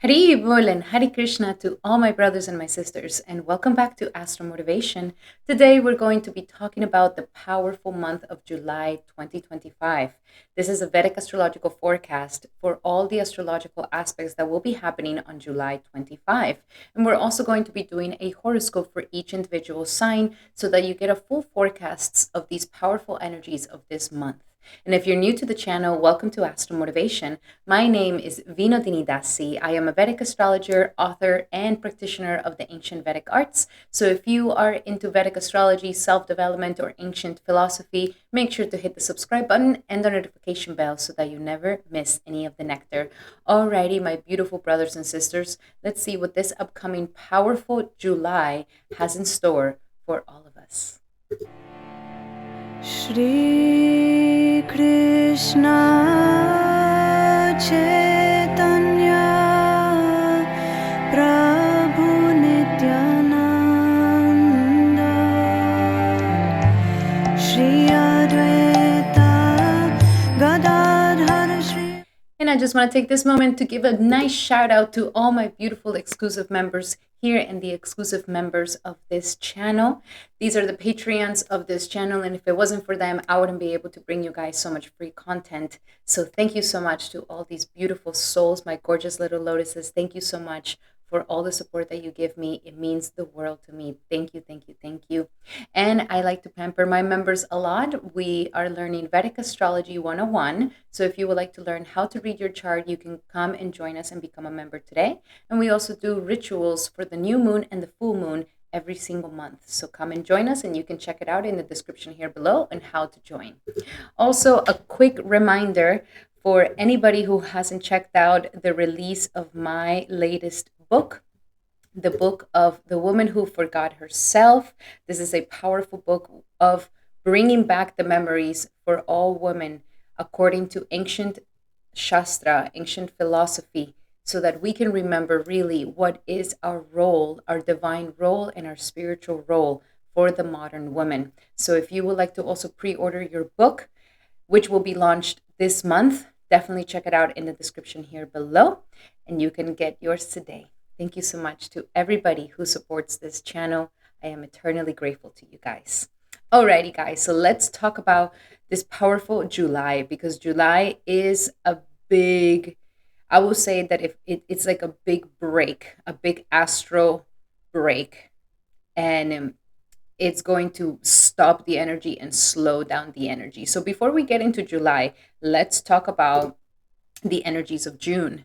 Hari Bol and Hari Krishna to all my brothers and my sisters, and welcome back to Astral Motivation. Today we're going to be talking about the powerful month of July 2025. This is a Vedic astrological forecast for all the astrological aspects that will be happening on July 25. And we're also going to be doing a horoscope for each individual sign so that you get a full forecasts of these powerful energies of this month. And if you're new to the channel, welcome to Astral Motivation. My name is Vinodini Dasi. I am a Vedic astrologer, author, and practitioner of the ancient Vedic arts. So if you are into Vedic astrology, self-development, or ancient philosophy, make sure to hit the subscribe button and the notification bell so that you never miss any of the nectar. Alrighty, my beautiful brothers and sisters, let's see what this upcoming powerful July has in store for all of us. Shri Krishna Chaitanya Prabhu Nityananda Shri Advaita Gadadhar Shri. And I just want to take this moment to give a nice shout out to all my beautiful exclusive members here and the exclusive members of this channel. These are the Patreons of this channel, and if it wasn't for them, I wouldn't be able to bring you guys so much free content. So thank you so much to all these beautiful souls, my gorgeous little lotuses. Thank you so much for all the support that you give me. It means the world to me. Thank you, thank you, thank you. And I like to pamper my members a lot. We are learning Vedic Astrology 101. So if you would like to learn how to read your chart, you can come and join us and become a member today. And we also do rituals for the new moon and the full moon every single month. So come and join us, and you can check it out in the description here below on how to join. Also, a quick reminder for anybody who hasn't checked out the release of my latest book, the book of The Woman Who Forgot Herself. This is a powerful book of bringing back the memories for all women according to ancient Shastra, ancient philosophy, so that we can remember really what is our role, our divine role, and our spiritual role for the modern woman. So if you would like to also pre-order your book, which will be launched this month, definitely check it out in the description here below, and you can get yours today. Thank you so much to everybody who supports this channel. I am eternally grateful to you guys. Alrighty, guys, so let's talk about this powerful July, because July is a big, I will say that if it's like a big break, a big astral break, and it's going to stop the energy and slow down the energy. So before we get into July, let's talk about the energies of June.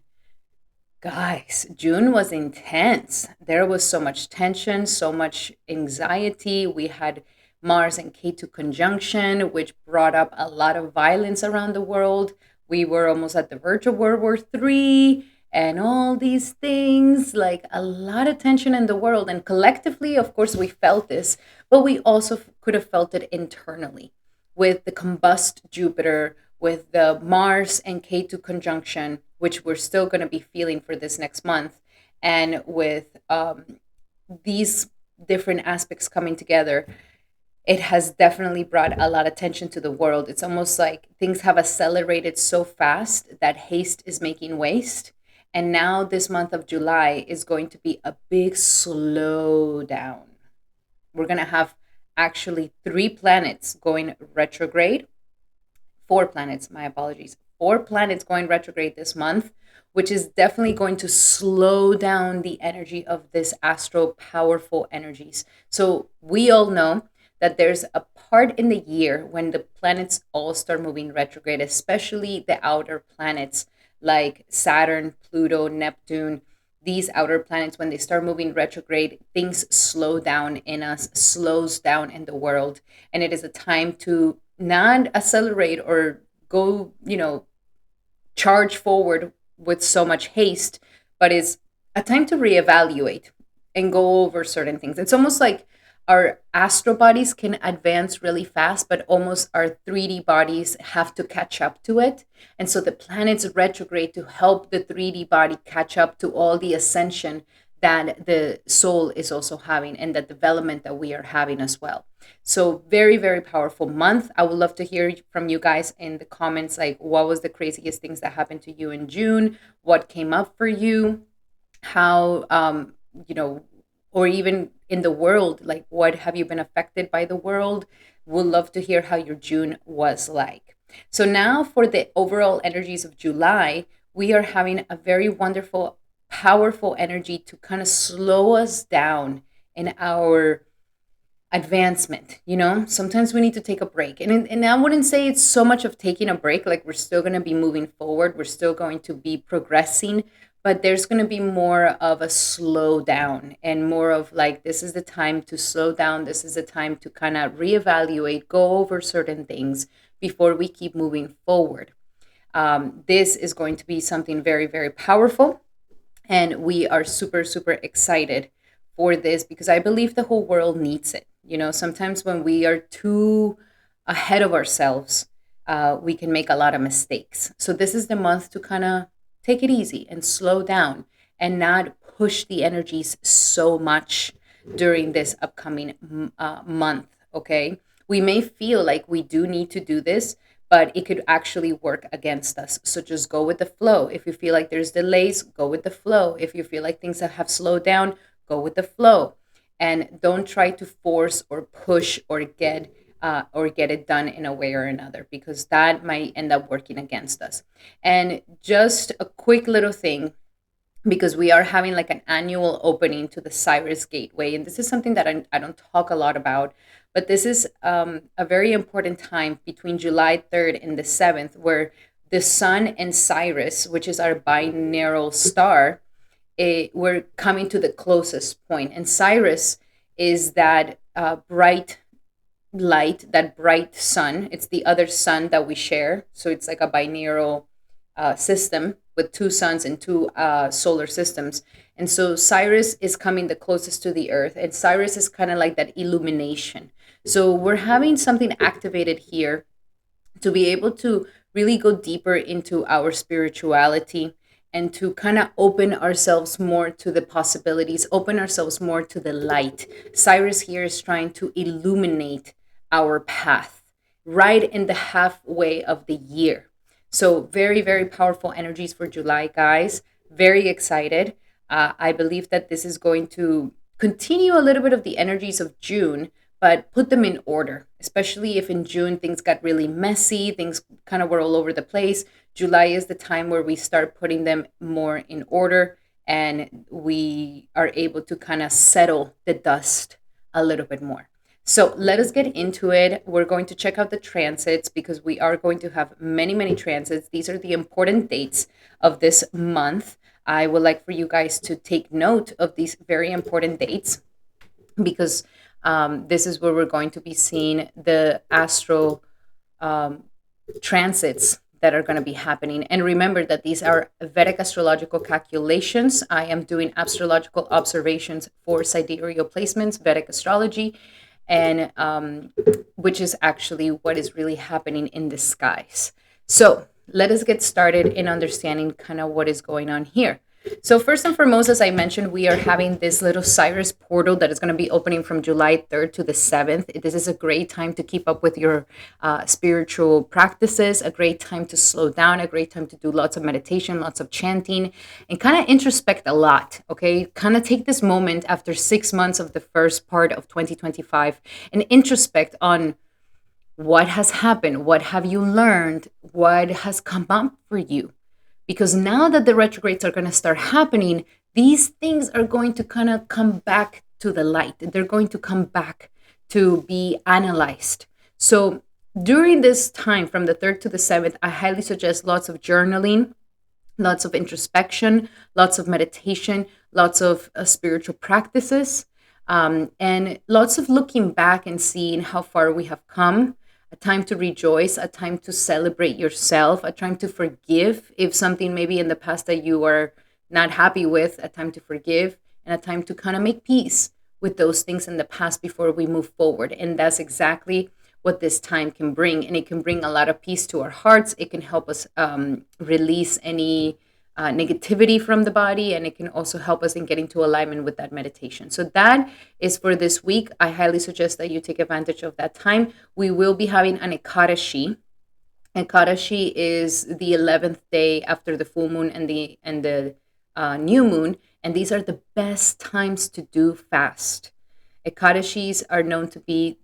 Guys, June was intense. There was so much tension, so much anxiety. We had Mars and Ketu conjunction, which brought up a lot of violence around the world. We were almost at the verge of World War III and all these things, like a lot of tension in the world. And collectively, of course, we felt this, but we also could have felt it internally with the combust Jupiter, with the Mars and Ketu conjunction, which we're still going to be feeling for this next month, and with these different aspects coming together. It has definitely brought a lot of attention to the world. It's almost like things have accelerated so fast that haste is making waste. And now this month of July is going to be a big slowdown. We're going to have actually 3 planets going retrograde. 4 planets, my apologies. 4 planets going retrograde this month, which is definitely going to slow down the energy of this astral powerful energies. So we all know that there's a part in the year when the planets all start moving retrograde, especially the outer planets like Saturn, Pluto, Neptune. These outer planets, when they start moving retrograde, things slow down in us, slows down in the world. And it is a time to not accelerate or go, charge forward with so much haste, but it's a time to reevaluate and go over certain things. It's almost like our astral bodies can advance really fast, but almost our 3D bodies have to catch up to it. And so the planets retrograde to help the 3D body catch up to all the ascension that the soul is also having and the development that we are having as well. So very, very powerful month. I would love to hear from you guys in the comments, like what was the craziest things that happened to you in June? What came up for you? how or even in the world, like what have you been affected by the world. We'll love to hear how your June was like. So now for the overall energies of July, we are having a very wonderful, powerful energy to kind of slow us down in our advancement. Sometimes we need to take a break, and I wouldn't say it's so much of taking a break. Like, we're still going to be moving forward, we're still going to be progressing, but there's going to be more of a slow down, and more of like, this is the time to slow down, this is the time to kind of reevaluate, go over certain things before we keep moving forward. This is going to be something very, very powerful, and we are super, super excited for this because I believe the whole world needs it. Sometimes when we are too ahead of ourselves, we can make a lot of mistakes. So this is the month to kind of take it easy and slow down and not push the energies so much during this upcoming month. Okay. We may feel like we do need to do this, but it could actually work against us. So just go with the flow. If you feel like there's delays, go with the flow. If you feel like things have slowed down, go with the flow. And don't try to force or push or get it done in a way or another, because that might end up working against us. And just a quick little thing, because we are having like an annual opening to the Cyrus Gateway. And this is something that I don't talk a lot about, but this is a very important time between July 3rd and the 7th, where the Sun and Cyrus, which is our binaural star, we're coming to the closest point. And Cyrus is that bright light, that bright sun. It's the other sun that we share. So it's like a binaural system with two suns and two solar systems. And so Cyrus is coming the closest to the Earth, and Cyrus is kind of like that illumination. So we're having something activated here to be able to really go deeper into our spirituality and to kind of open ourselves more to the possibilities, open ourselves more to the light. Cyrus here is trying to illuminate our path right in the halfway of the year. So very, very powerful energies for July, guys. Very excited. I believe that this is going to continue a little bit of the energies of June, but put them in order, especially if in June things got really messy, things kind of were all over the place. July is the time where we start putting them more in order, and we are able to kind of settle the dust a little bit more. So let us get into it. We're going to check out the transits because we are going to have many, many transits. These are the important dates of this month. I would like for you guys to take note of these very important dates, because this is where we're going to be seeing the astral transits that are going to be happening. And remember that these are Vedic astrological calculations. I am doing astrological observations for sidereal placements, Vedic astrology, and which is actually what is really happening in the skies. So let us get started in understanding kind of what is going on here. So first and foremost, as I mentioned, we are having this little Cyrus portal that is going to be opening from July 3rd to the 7th. This is a great time to keep up with your spiritual practices, a great time to slow down, a great time to do lots of meditation, lots of chanting, and kind of introspect a lot, okay? Kind of take this moment after 6 months of the first part of 2025 and introspect on what has happened, what have you learned, what has come up for you. Because now that the retrogrades are going to start happening, these things are going to kind of come back to the light. They're going to come back to be analyzed. So during this time from the 3rd to the 7th, I highly suggest lots of journaling, lots of introspection, lots of meditation, lots of spiritual practices, and lots of looking back and seeing how far we have come. A time to rejoice, a time to celebrate yourself, a time to forgive if something maybe in the past that you are not happy with, a time to forgive, and a time to kind of make peace with those things in the past before we move forward. And that's exactly what this time can bring. And it can bring a lot of peace to our hearts. It can help us release any negativity from the body, and it can also help us in getting to alignment with that meditation. So that is for this week. I highly suggest that you take advantage of that time. We will be having an Ekadashi. Ekadashi is the 11th day after the full moon and the new moon, and these are the best times to do fast. Ekadashis are known to be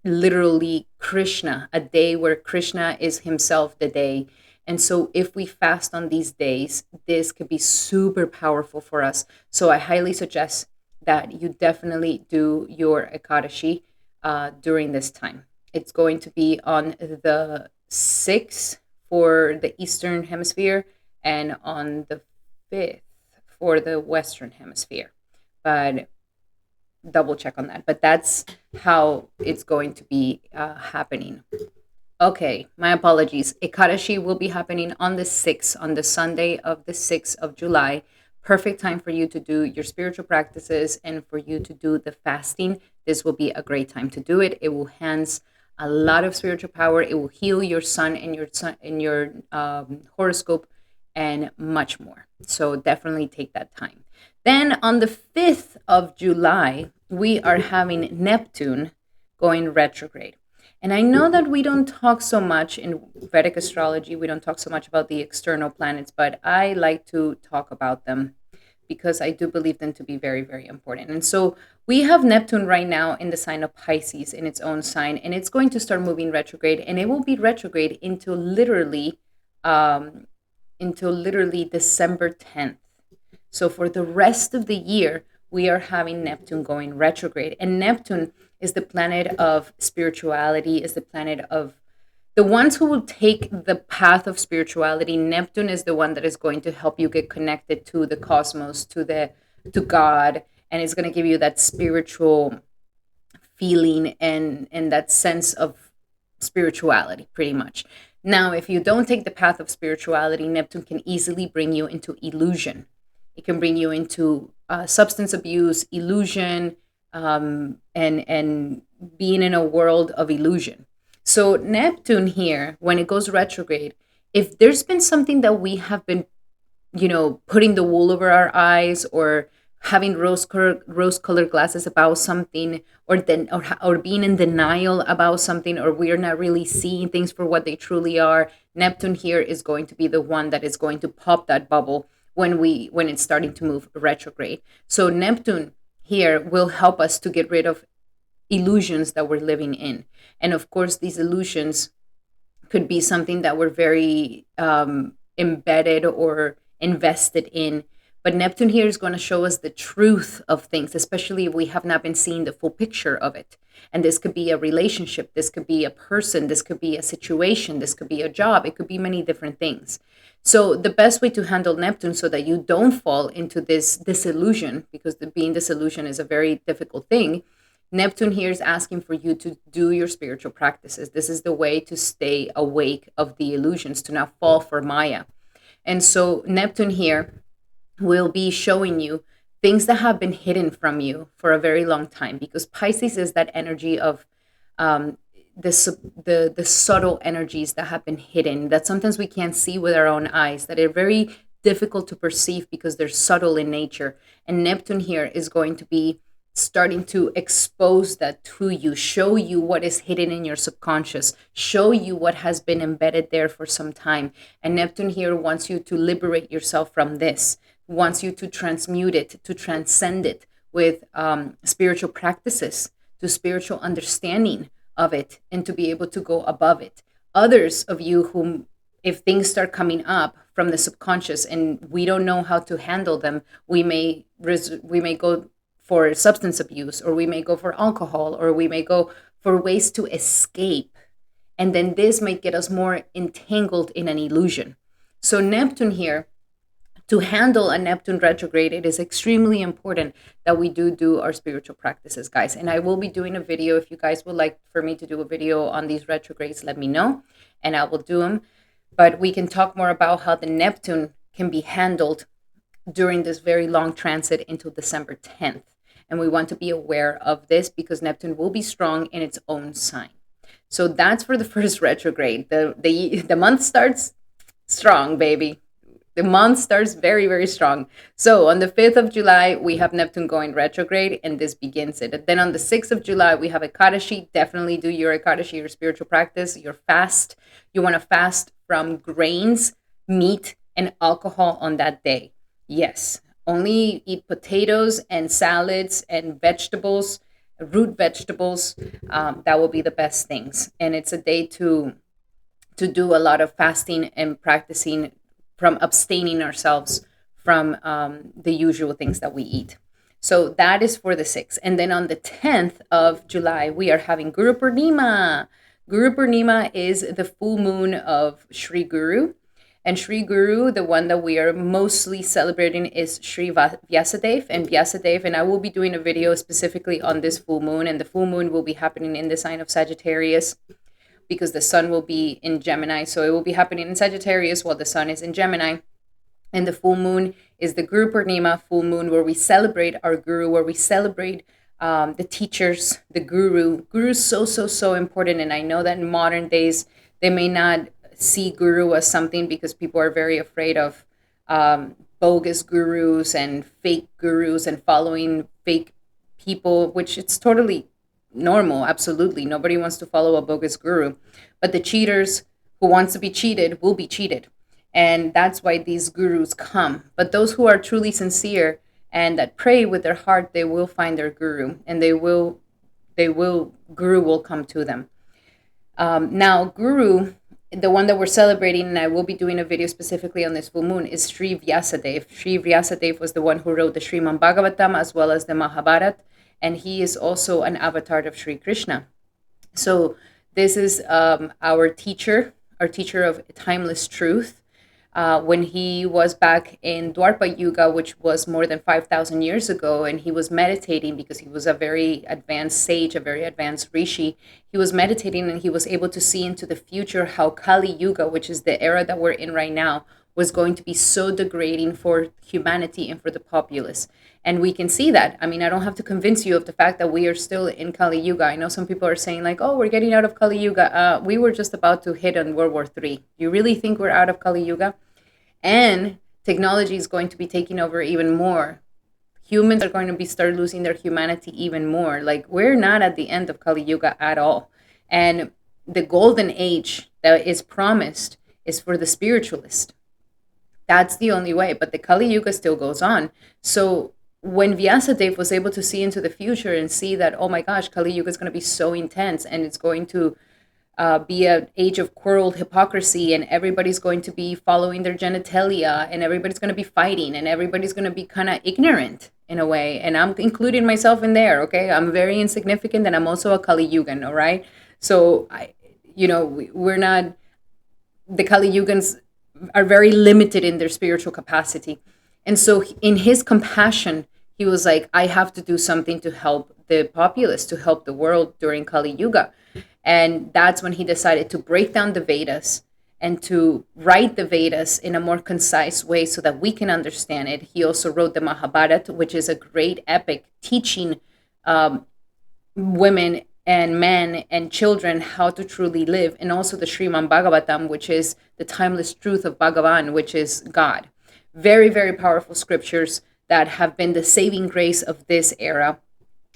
literally Krishna, a day where Krishna is himself the day. And so if we fast on these days, this could be super powerful for us. So I highly suggest that you definitely do your Ekadashi during this time. It's going to be on the 6th for the Eastern Hemisphere and on the 5th for the Western Hemisphere. But double check on that. But that's how it's going to be happening. Okay, my apologies. Ekadashi will be happening on the 6th, on the Sunday of the 6th of July. Perfect time for you to do your spiritual practices and for you to do the fasting. This will be a great time to do it. It will enhance a lot of spiritual power. It will heal your sun and your horoscope and much more. So definitely take that time. Then on the 5th of July, we are having Neptune going retrograde. And I know that we don't talk so much in Vedic astrology, we don't talk so much about the external planets, but I like to talk about them because I do believe them to be very, very important. And so we have Neptune right now in the sign of Pisces, in its own sign, and it's going to start moving retrograde, and it will be retrograde until literally December 10th. So for the rest of the year, we are having Neptune going retrograde. And Neptune is the planet of spirituality, is the planet of the ones who will take the path of spirituality. Neptune is the one that is going to help you get connected to the cosmos, to God, and it's going to give you that spiritual feeling and that sense of spirituality, pretty much. Now, if you don't take the path of spirituality, Neptune can easily bring you into illusion. It can bring you into substance abuse, illusion, and being in a world of illusion. So Neptune here, when it goes retrograde, if there's been something that we have been, putting the wool over our eyes or having rose-colored glasses about something, or being in denial about something, or we're not really seeing things for what they truly are, Neptune here is going to be the one that is going to pop that bubble when it's starting to move retrograde. So Neptune here will help us to get rid of illusions that we're living in. And of course, these illusions could be something that we're very embedded or invested in. But Neptune here is going to show us the truth of things, especially if we have not been seeing the full picture of it. And this could be a relationship, this could be a person, this could be a situation, this could be a job, it could be many different things. So the best way to handle Neptune so that you don't fall into this disillusion, because being disillusioned is a very difficult thing, Neptune here is asking for you to do your spiritual practices. This is the way to stay awake of the illusions, to not fall for Maya. And so Neptune here will be showing you things that have been hidden from you for a very long time, because Pisces is that energy of the subtle energies that have been hidden, that sometimes we can't see with our own eyes, that are very difficult to perceive because they're subtle in nature. And Neptune here is going to be starting to expose that to you, show you what is hidden in your subconscious, show you what has been embedded there for some time. And Neptune here wants you to liberate yourself from this, wants you to transmute it, to transcend it with spiritual practices, to spiritual understanding of it, and to be able to go above it. Others of you whom, if things start coming up from the subconscious and we don't know how to handle them, we may go for substance abuse, or we may go for alcohol, or we may go for ways to escape. And then this might get us more entangled in an illusion. So Neptune here, to handle a Neptune retrograde, it is extremely important that we do our spiritual practices, guys. And I will be doing a video. If you guys would like for me to do a video on these retrogrades, let me know, and I will do them. But we can talk more about how the Neptune can be handled during this very long transit until December 10th. And we want to be aware of this because Neptune will be strong in its own sign. So that's for the first retrograde. The month starts strong, baby. The month starts very, very strong. So on the 5th of July, we have Neptune going retrograde, and this begins it. Then on the 6th of July, we have Ekadashi. Definitely do your Ekadashi, your spiritual practice, your fast. You want to fast from grains, meat, and alcohol on that day. Yes, only eat potatoes and salads and vegetables, root vegetables. That will be the best things. And it's a day to do a lot of fasting and practicing from abstaining ourselves from the usual things that we eat. So that is for the 6th. And then on the 10th of July, we are having Guru Purnima. Guru Purnima is the full moon of Sri Guru. And Sri Guru, the one that we are mostly celebrating, is Sri Vyasadeva. And Vyasadeva, and I will be doing a video specifically on this full moon. And the full moon will be happening in the sign of Sagittarius, because the sun will be in Gemini. So it will be happening in Sagittarius while the sun is in Gemini. And the full moon is the Guru Purnima full moon, where we celebrate our guru, where we celebrate the teachers, the guru. Guru is so important. And I know that in modern days, they may not see guru as something, because people are very afraid of bogus gurus and fake gurus and following fake people, which it's totally normal. Absolutely. Nobody wants to follow a bogus guru. But the cheaters who wants to be cheated will be cheated. And that's why these gurus come. But those who are truly sincere and that pray with their heart, they will find their guru, and guru will come to them. Now, guru, the one that we're celebrating, and I will be doing a video specifically on this full moon, is Sri Vyasadeva. Sri Vyasadeva was the one who wrote the Srimad Bhagavatam as well as the Mahabharata, and he is also an avatar of Sri Krishna. So this is our teacher of timeless truth. When he was back in Dwapara Yuga, which was more than 5,000 years ago, and he was meditating because he was a very advanced sage, a very advanced rishi. He was meditating and he was able to see into the future how Kali Yuga, which is the era that we're in right now, was going to be so degrading for humanity and for the populace. And we can see that. I mean, I don't have to convince you of the fact that we are still in Kali Yuga. I know some people are saying like, oh, we're getting out of Kali Yuga. We were just about to hit on World War III. You really think we're out of Kali Yuga? And technology is going to be taking over even more. Humans are going to start losing their humanity even more. Like, we're not at the end of Kali Yuga at all. And the golden age that is promised is for the spiritualist. That's the only way. But the Kali Yuga still goes on. So when Vyasadeva was able to see into the future and see that, oh my gosh, Kali Yuga is going to be so intense, and it's going to be an age of quarreled hypocrisy, and everybody's going to be following their genitalia, and everybody's going to be fighting, and everybody's going to be kind of ignorant in a way. And I'm including myself in there, okay? I'm very insignificant, and I'm also a Kali Yugan, all right? So, we're not, the Kali Yugans are very limited in their spiritual capacity. And so in his compassion, he was like, I have to do something to help the populace, to help the world during Kali Yuga. And that's when he decided to break down the Vedas and to write the Vedas in a more concise way so that we can understand it. He also wrote the Mahabharata, which is a great epic teaching women and men and children how to truly live, and also the Srimad Bhagavatam, which is the timeless truth of Bhagavan, which is God. Very, very powerful scriptures that have been the saving grace of this era.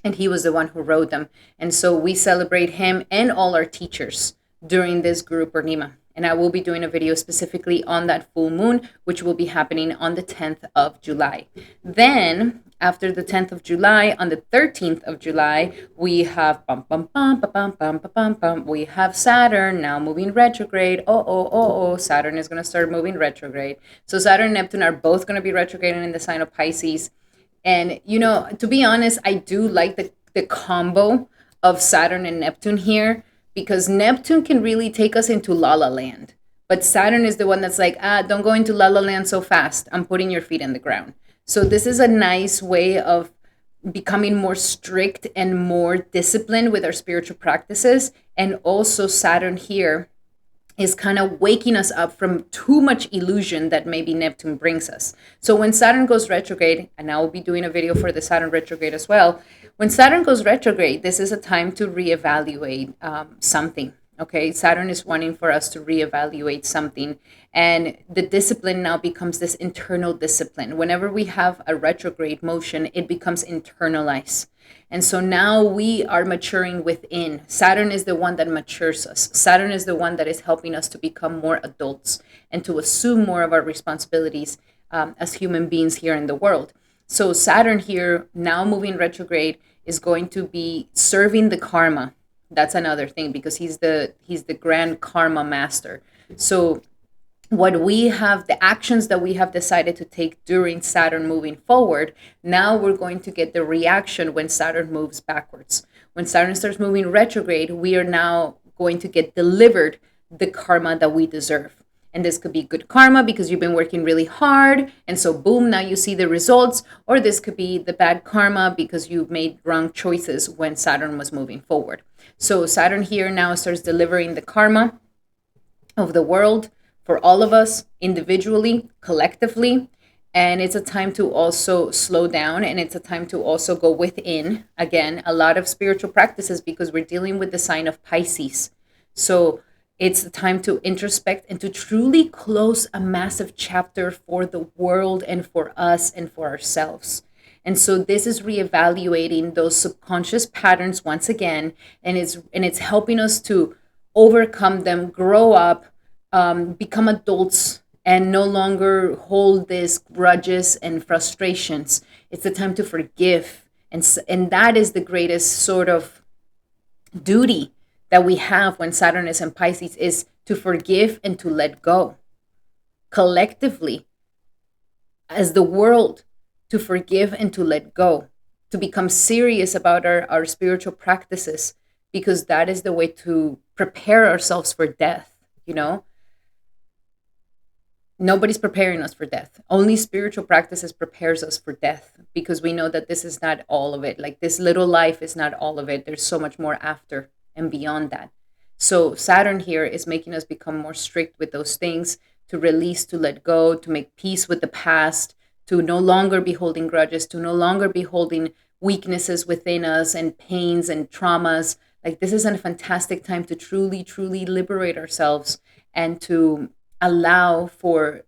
And he was the one who wrote them. And so we celebrate him and all our teachers during this Guru Purnima. And I will be doing a video specifically on that full moon, which will be happening on the 10th of July. Then, after the 10th of July, on the 13th of July, we have we have Saturn now moving retrograde. Saturn is going to start moving retrograde. So Saturn and Neptune are both going to be retrograding in the sign of Pisces. And, to be honest, I do like the combo of Saturn and Neptune here, because Neptune can really take us into La La Land. But Saturn is the one that's like, don't go into La La Land so fast. I'm putting your feet on the ground. So this is a nice way of becoming more strict and more disciplined with our spiritual practices. And also Saturn here is kind of waking us up from too much illusion that maybe Neptune brings us. So when Saturn goes retrograde, and I will be doing a video for the Saturn retrograde as well, when Saturn goes retrograde, this is a time to reevaluate something. Okay, Saturn is wanting for us to reevaluate something, and the discipline now becomes this internal discipline. Whenever we have a retrograde motion, it becomes internalized. And so now we are maturing within. Saturn is the one that matures us. Saturn is the one that is helping us to become more adults and to assume more of our responsibilities as human beings here in the world. So Saturn here, now moving retrograde, is going to be serving the karma. That's another thing, because he's the grand karma master. So what we have, the actions that we have decided to take during Saturn moving forward, now we're going to get the reaction when Saturn moves backwards. When Saturn starts moving retrograde, we are now going to get delivered the karma that we deserve. And this could be good karma because you've been working really hard, and so boom, now you see the results. Or this could be the bad karma because you made wrong choices when Saturn was moving forward. So Saturn here now starts delivering the karma of the world for all of us, individually, collectively. And it's a time to also slow down, and it's a time to also go within. Again, a lot of spiritual practices because we're dealing with the sign of Pisces. So it's the time to introspect and to truly close a massive chapter for the world and for us and for ourselves. And so this is reevaluating those subconscious patterns once again, and it's helping us to overcome them, grow up, become adults, and no longer hold these grudges and frustrations. It's the time to forgive, and that is the greatest sort of duty that we have when Saturn is in Pisces, is to forgive and to let go collectively as the world, to forgive and to let go, to become serious about our spiritual practices, because that is the way to prepare ourselves for death. Nobody's preparing us for death. Only spiritual practices prepares us for death, because we know that this is not all of it. Like, this little life is not all of it. There's so much more after and beyond that. So Saturn here is making us become more strict with those things, to release, to let go, to make peace with the past, to no longer be holding grudges, to no longer be holding weaknesses within us and pains and traumas. Like, this is a fantastic time to truly, truly liberate ourselves and to allow for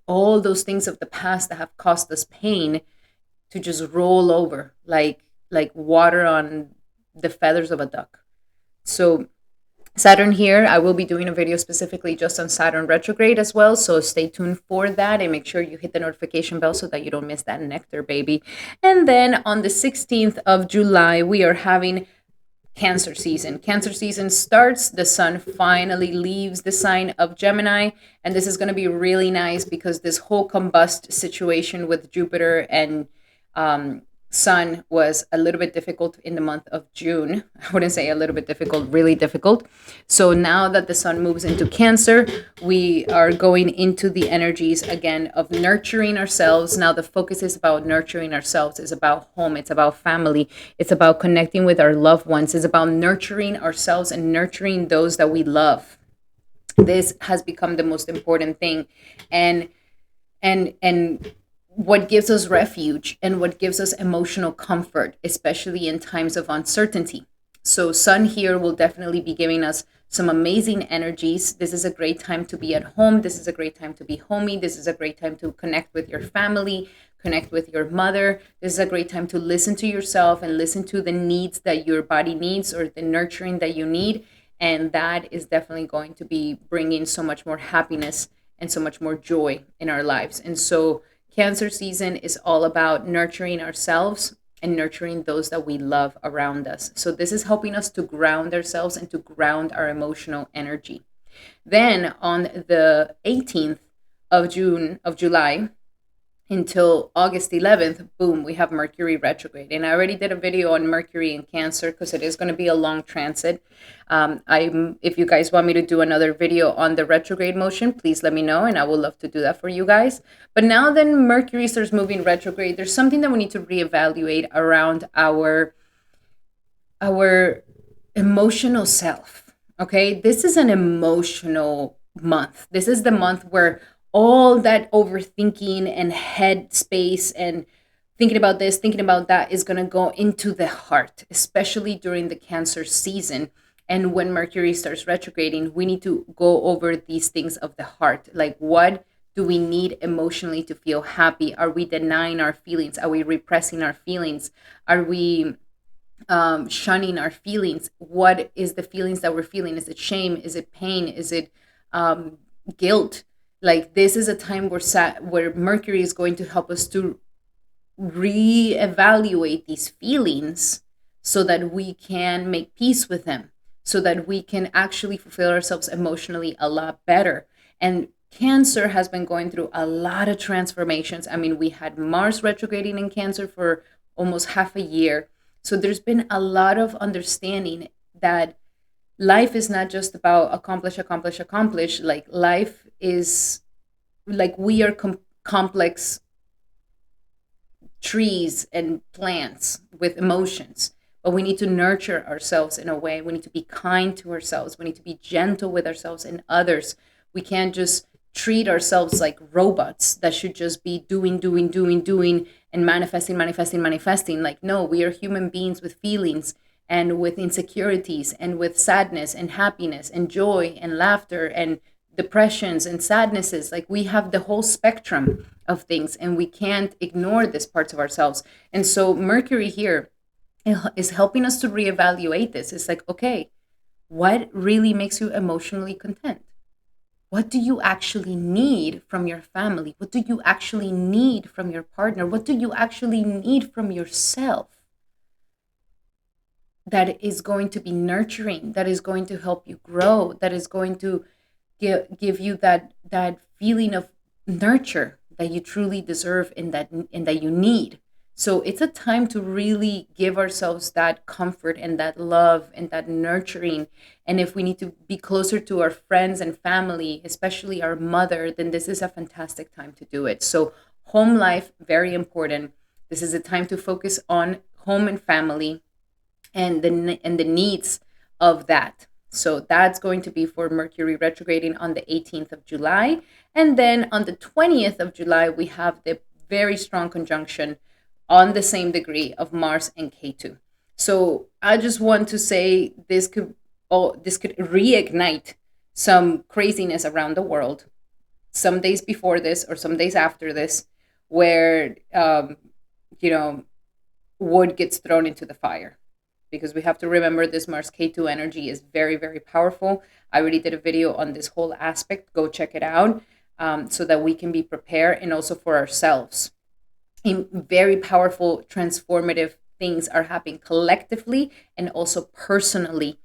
all those things of the past that have caused us pain to just roll over like water on the feathers of a duck. So Saturn here, I will be doing a video specifically just on Saturn retrograde as well, so stay tuned for that and make sure you hit the notification bell so that you don't miss that nectar, baby. And then on the 16th of July, we are having Cancer season. Cancer season starts. The sun finally leaves the sign of Gemini. And this is going to be really nice because this whole combust situation with Jupiter and sun was a little bit difficult in the month of June. I wouldn't say a little bit difficult, really difficult. So now that the sun moves into Cancer, we are going into the energies again of nurturing ourselves. Now the focus is about nurturing ourselves. It's about home. It's about family. It's about connecting with our loved ones. It's about nurturing ourselves and nurturing those that we love. This has become the most important thing. And what gives us refuge and what gives us emotional comfort, especially in times of uncertainty. So sun here will definitely be giving us some amazing energies. This is a great time to be at home. This is a great time to be homey. This is a great time to connect with your family, connect with your mother. This is a great time to listen to yourself and listen to the needs that your body needs or the nurturing that you need. And that is definitely going to be bringing so much more happiness and so much more joy in our lives. And so Cancer season is all about nurturing ourselves and nurturing those that we love around us. So this is helping us to ground ourselves and to ground our emotional energy. Then on the 18th of July, until August 11th, boom, we have Mercury retrograde. And I already did a video on Mercury in Cancer because it is going to be a long transit. If you guys want me to do another video on the retrograde motion, please let me know, and I would love to do that for you guys. But now then Mercury starts moving retrograde, there's something that we need to reevaluate around our emotional self. Okay, this is an emotional month. This is the month where all that overthinking and head space and thinking about this, thinking about that is going to go into the heart, especially during the Cancer season. And when Mercury starts retrograding, we need to go over these things of the heart. Like, what do we need emotionally to feel happy? Are we denying our feelings? Are we repressing our feelings? Are we shunning our feelings? What is the feelings that we're feeling? Is it shame? Is it pain? Is it guilt? Like this is a time where Mercury is going to help us to reevaluate these feelings so that we can make peace with them, so that we can actually fulfill ourselves emotionally a lot better. And Cancer has been going through a lot of transformations. I mean, we had Mars retrograding in Cancer for almost half a year. So there's been a lot of understanding that life is not just about accomplish, accomplish, accomplish. Like life is like we are complex trees and plants with emotions, but we need to nurture ourselves in a way. We need to be kind to ourselves. We need to be gentle with ourselves and others. We can't just treat ourselves like robots that should just be doing, doing, doing, doing, and manifesting, manifesting, manifesting. Like, no, we are human beings with feelings and with insecurities and with sadness and happiness and joy and laughter and depressions and sadnesses. Like we have the whole spectrum of things, and we can't ignore these parts of ourselves. And so Mercury here is helping us to reevaluate this. It's like, okay, what really makes you emotionally content? What do you actually need from your family? What do you actually need from your partner? What do you actually need from yourself that is going to be nurturing, that is going to help you grow, that is going to give you that feeling of nurture that you truly deserve and that you need. So it's a time to really give ourselves that comfort and that love and that nurturing. And if we need to be closer to our friends and family, especially our mother, then this is a fantastic time to do it. So home life, very important. This is a time to focus on home and family and the needs of that. So that's going to be for Mercury retrograding on the 18th of July. And then on the 20th of July, we have the very strong conjunction on the same degree of Mars and Ketu. So I just want to say this could reignite some craziness around the world some days before this or some days after this, where you know, wood gets thrown into the fire, because we have to remember this Mars K2 energy is very, very powerful. I already did a video on this whole aspect. Go check it out, so that we can be prepared, and also for ourselves. And very powerful, transformative things are happening collectively and also personally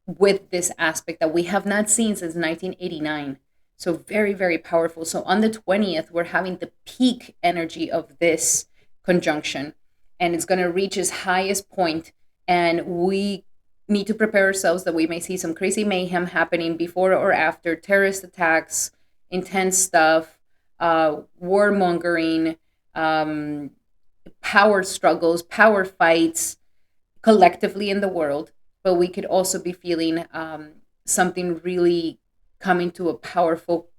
with this aspect that we have not seen since 1989. So very, very powerful. So on the 20th, we're having the peak energy of this conjunction, and it's going to reach its highest point. And we need to prepare ourselves that we may see some crazy mayhem happening before or after, terrorist attacks, intense stuff, warmongering, power struggles, power fights collectively in the world. But we could also be feeling something really coming to a powerful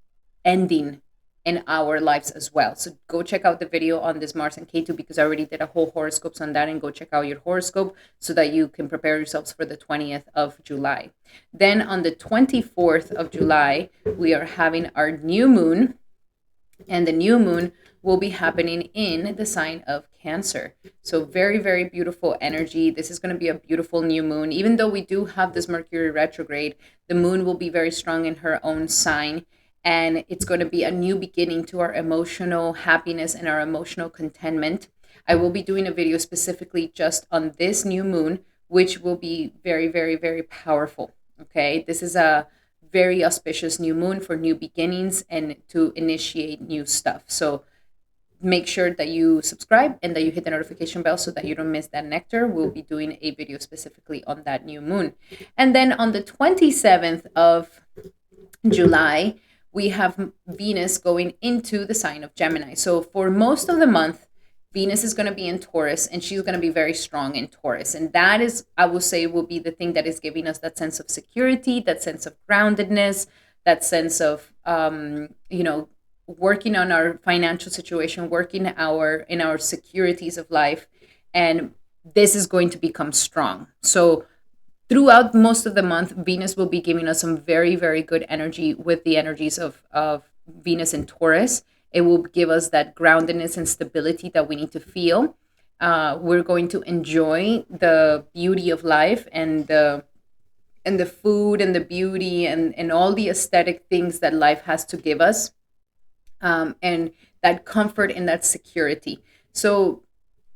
ending in our lives as well. So go check out the video on this Mars and K2, because I already did a whole horoscopes on that, and go check out your horoscope so that you can prepare yourselves for the 20th of July. Then on the 24th of July, we are having our new moon, and the new moon will be happening in the sign of Cancer. So very, very beautiful energy. This is going to be a beautiful new moon. Even though we do have this Mercury retrograde, the moon will be very strong in her own sign, and it's going to be a new beginning to our emotional happiness and our emotional contentment. I will be doing a video specifically just on this new moon, which will be very, very, very powerful. Okay, this is a very auspicious new moon for new beginnings and to initiate new stuff. So make sure that you subscribe and that you hit the notification bell so that you don't miss that nectar. We'll be doing a video specifically on that new moon. And then on the 27th of July, we have Venus going into the sign of Gemini. So for most of the month, Venus is going to be in Taurus, and she's going to be very strong in Taurus. And that is, I will say, will be the thing that is giving us that sense of security, that sense of groundedness, that sense of, working on our financial situation, working in our securities of life. And this is going to become strong. So throughout most of the month, Venus will be giving us some very, very good energy with the energies of Venus and Taurus. It will give us that groundedness and stability that we need to feel. We're going to enjoy the beauty of life and the food and the beauty and all the aesthetic things that life has to give us. and that comfort and that security. So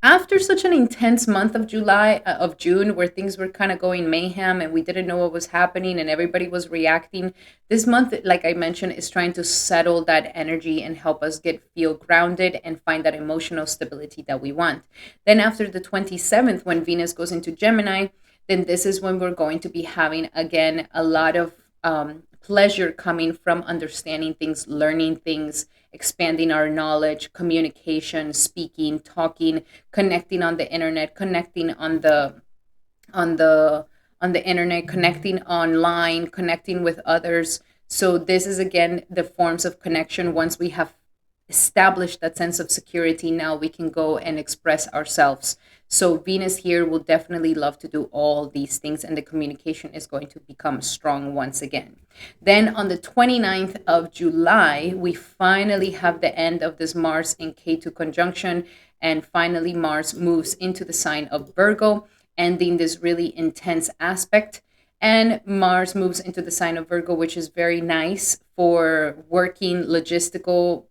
after such an intense month of June, where things were kind of going mayhem and we didn't know what was happening and everybody was reacting, this month, like I mentioned, is trying to settle that energy and help us feel grounded and find that emotional stability that we want. Then after the 27th, when Venus goes into Gemini, then this is when we're going to be having again a lot of pleasure coming from understanding things, learning things, expanding our knowledge, communication, speaking, talking, connecting on the internet, connecting on the on the internet, connecting online, connecting with others. So this is again the forms of connection. Once we have established that sense of security, now we can go and express ourselves. So Venus here will definitely love to do all these things, and the communication is going to become strong once again. Then on the 29th of July, we finally have the end of this Mars in K2 conjunction, and finally Mars moves into the sign of Virgo, ending this really intense aspect. And Mars moves into the sign of Virgo, which is very nice for working, logistical,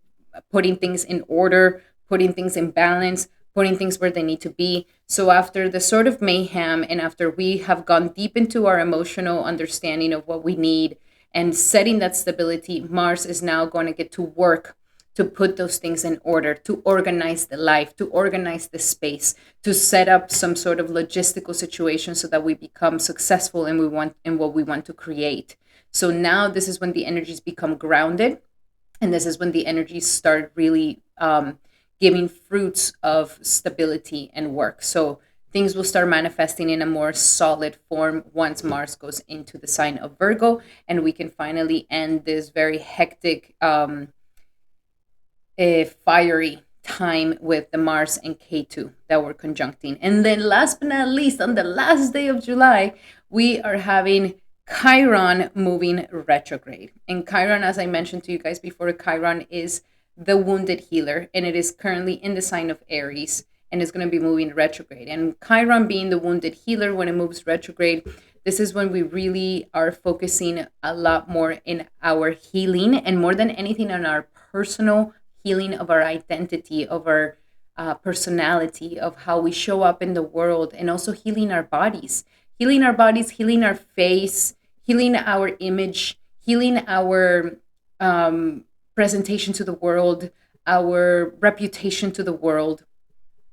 putting things in order, putting things in balance, putting things where they need to be. So after the sort of mayhem and after we have gone deep into our emotional understanding of what we need and setting that stability, Mars is now going to get to work to put those things in order, to organize the life, to organize the space, to set up some sort of logistical situation so that we become successful in what we want to create. So now this is when the energies become grounded, and this is when the energies start really giving fruits of stability and work. So things will start manifesting in a more solid form once Mars goes into the sign of Virgo, and we can finally end this very hectic, fiery time with the Mars and K2 that we're conjuncting. And then last but not least, on the last day of July, we are having Chiron moving retrograde. And Chiron, as I mentioned to you guys before, Chiron is the wounded healer, and it is currently in the sign of Aries, and it's going to be moving retrograde. And Chiron being the wounded healer, when it moves retrograde, this is when we really are focusing a lot more in our healing, and more than anything on our personal healing of our identity, of our personality, of how we show up in the world, and also healing our bodies, healing our bodies, healing our face, healing our image, healing our presentation to the world, our reputation to the world.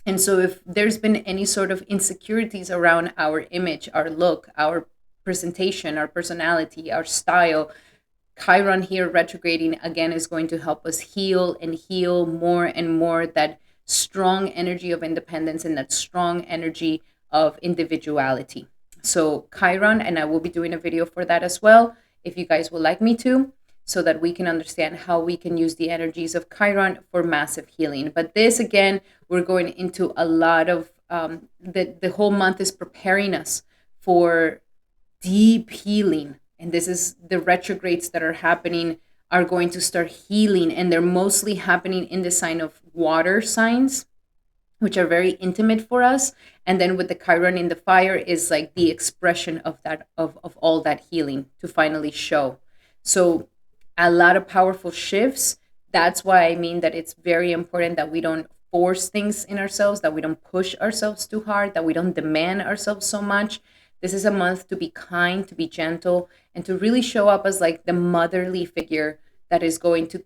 And so if there's been any sort of insecurities around our image, our look, our presentation, our personality, our style, Chiron here retrograding again is going to help us heal and heal more and more that strong energy of independence and that strong energy of individuality. So Chiron, and I will be doing a video for that as well, if you guys would like me to, so that we can understand how we can use the energies of Chiron for massive healing. But this, again, we're going into a lot of, the whole month is preparing us for deep healing. And this is the retrogrades that are happening are going to start healing, and they're mostly happening in the sign of water signs, which are very intimate for us. And then with the Chiron in the fire is like the expression of that, of all that healing to finally show. So a lot of powerful shifts. That's why I mean that it's very important that we don't force things in ourselves, that we don't push ourselves too hard, that we don't demand ourselves so much. This is a month to be kind, to be gentle, and to really show up as like the motherly figure that is going to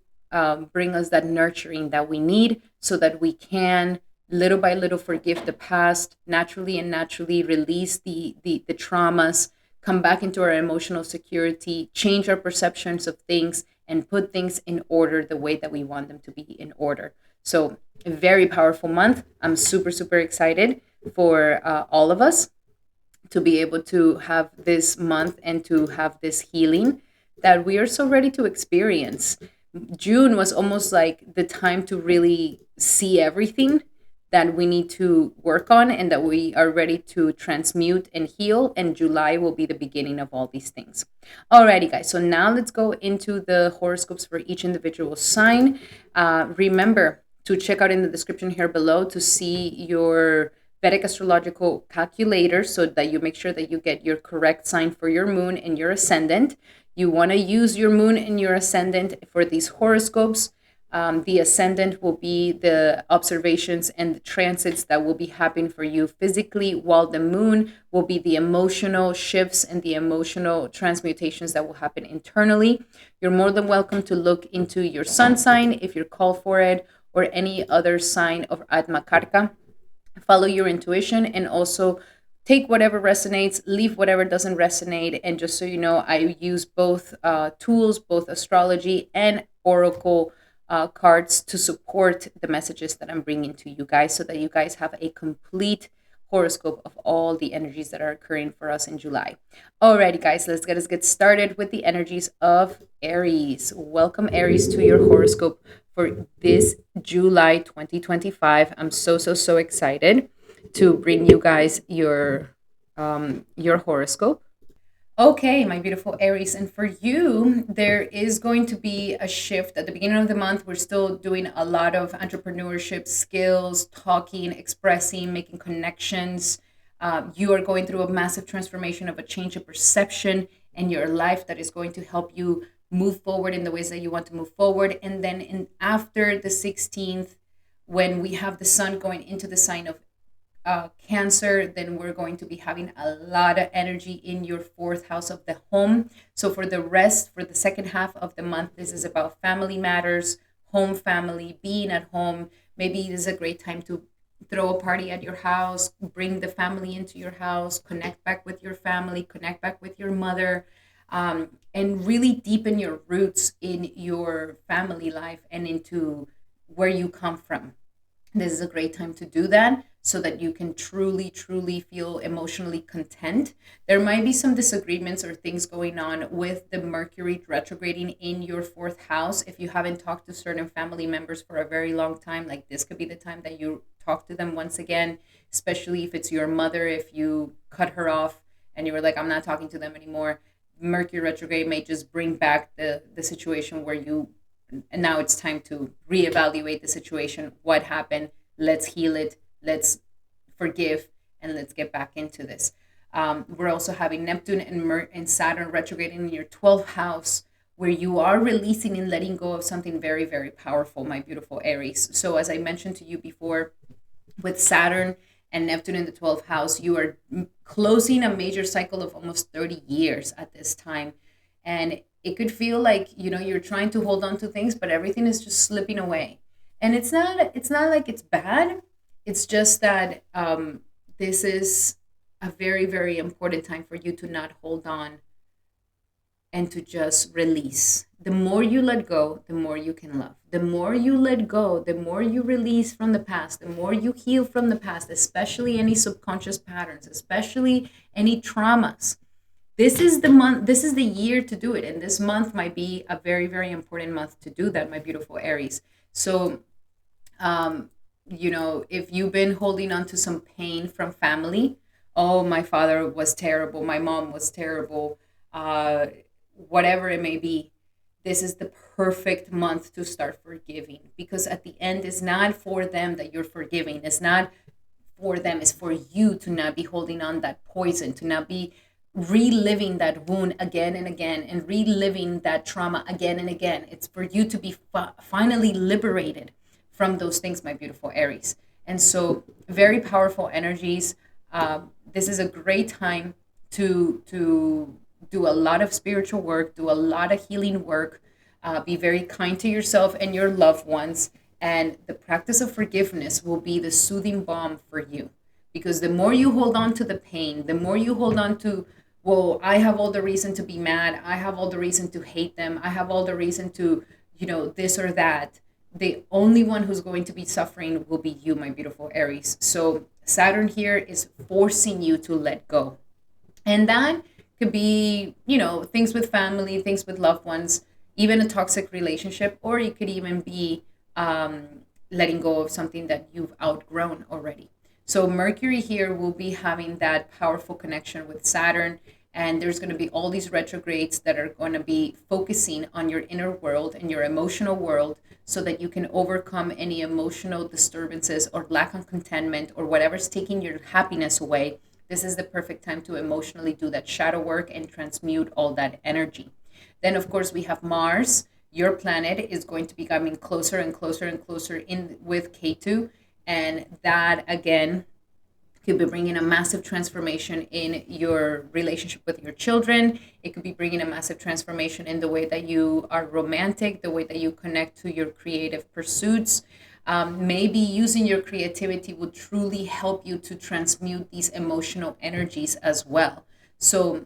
bring us that nurturing that we need, so that we can little by little forgive the past naturally, and naturally release the traumas, come back into our emotional security, change our perceptions of things, and put things in order the way that we want them to be in order. So a very powerful month. I'm super, super excited for all of us to be able to have this month and to have this healing that we are so ready to experience. June was almost like the time to really see everything that we need to work on and that we are ready to transmute and heal. And July will be the beginning of all these things. Alrighty, guys. So now let's go into the horoscopes for each individual sign. Remember to check out in the description here below to see your Vedic astrological calculator, so that you make sure that you get your correct sign for your moon and your ascendant. You want to use your moon and your ascendant for these horoscopes. The ascendant will be the observations and the transits that will be happening for you physically, while the moon will be the emotional shifts and the emotional transmutations that will happen internally. You're more than welcome to look into your sun sign if you're called for it, or any other sign of Atma Karka. Follow your intuition, and also take whatever resonates, leave whatever doesn't resonate. And just so you know, I use both tools, both astrology and oracle cards, to support the messages that I'm bringing to you guys, so that you guys have a complete horoscope of all the energies that are occurring for us in July. Alrighty, guys, let's get started with the energies of Aries. Welcome, Aries, to your horoscope for this July 2025. I'm so excited to bring you guys your horoscope. Okay, my beautiful Aries. And for you, there is going to be a shift at the beginning of the month. We're still doing a lot of entrepreneurship skills, talking, expressing, making connections. You are going through a massive transformation of a change of perception in your life that is going to help you move forward in the ways that you want to move forward. And then after the 16th, when we have the sun going into the sign of Cancer, then we're going to be having a lot of energy in your fourth house of the home. So for the second half of the month, this is about family matters, home family, being at home. Maybe it is a great time to throw a party at your house, bring the family into your house, connect back with your family, connect back with your mother, and really deepen your roots in your family life and into where you come from. This is a great time to do that, so that you can truly feel emotionally content. There might be some disagreements or things going on with the Mercury retrograding in your fourth house. If you haven't talked to certain family members for a very long time, like, this could be the time that you talk to them once again, especially if it's your mother. If you cut her off and you were like, I'm not talking to them anymore, Mercury retrograde may just bring back the situation where and now it's time to reevaluate the situation. What happened? Let's heal it. Let's forgive, and let's get back into this. We're also having Neptune and Saturn retrograding in your 12th house, where you are releasing and letting go of something very powerful, my beautiful Aries. So as I mentioned to you before, with Saturn and Neptune in the 12th house, you are closing a major cycle of almost 30 years at this time. And it could feel like, you're trying to hold on to things, but everything is just slipping away. And it's not like it's bad. It's just that this is a very important time for you to not hold on and to just release. The more you let go, the more you can love. The more you let go, the more you release from the past, the more you heal from the past, especially any subconscious patterns, especially any traumas. This is the month, this is the year to do it. And this month might be a very important month to do that, my beautiful Aries. So, if you've been holding on to some pain from family, oh, my father was terrible, my mom was terrible, whatever it may be, this is the perfect month to start forgiving. Because at the end, it's not for them that you're forgiving. It's not for them. It's for you to not be holding on that poison, to not be reliving that wound again and again, and reliving that trauma again and again. It's for you to be finally liberated from those things, my beautiful Aries. And so, very powerful energies. This is a great time to do a lot of spiritual work, do a lot of healing work, be very kind to yourself and your loved ones. And the practice of forgiveness will be the soothing balm for you. Because the more you hold on to the pain, the more you hold on to, well, I have all the reason to be mad, I have all the reason to hate them, I have all the reason to, this or that. The only one who's going to be suffering will be you, my beautiful Aries. So Saturn here is forcing you to let go. And that could be, things with family, things with loved ones, even a toxic relationship, or it could even be letting go of something that you've outgrown already. So Mercury here will be having that powerful connection with Saturn, and there's going to be all these retrogrades that are going to be focusing on your inner world and your emotional world, so that you can overcome any emotional disturbances or lack of contentment or whatever's taking your happiness away. This is the perfect time to emotionally do that shadow work and transmute all that energy. Then, of course, we have Mars your planet is going to be coming closer and closer and closer in with K2. And that, again, could be bringing a massive transformation in your relationship with your children. It could be bringing a massive transformation in the way that you are romantic, the way that you connect to your creative pursuits. Maybe using your creativity would truly help you to transmute these emotional energies as well. So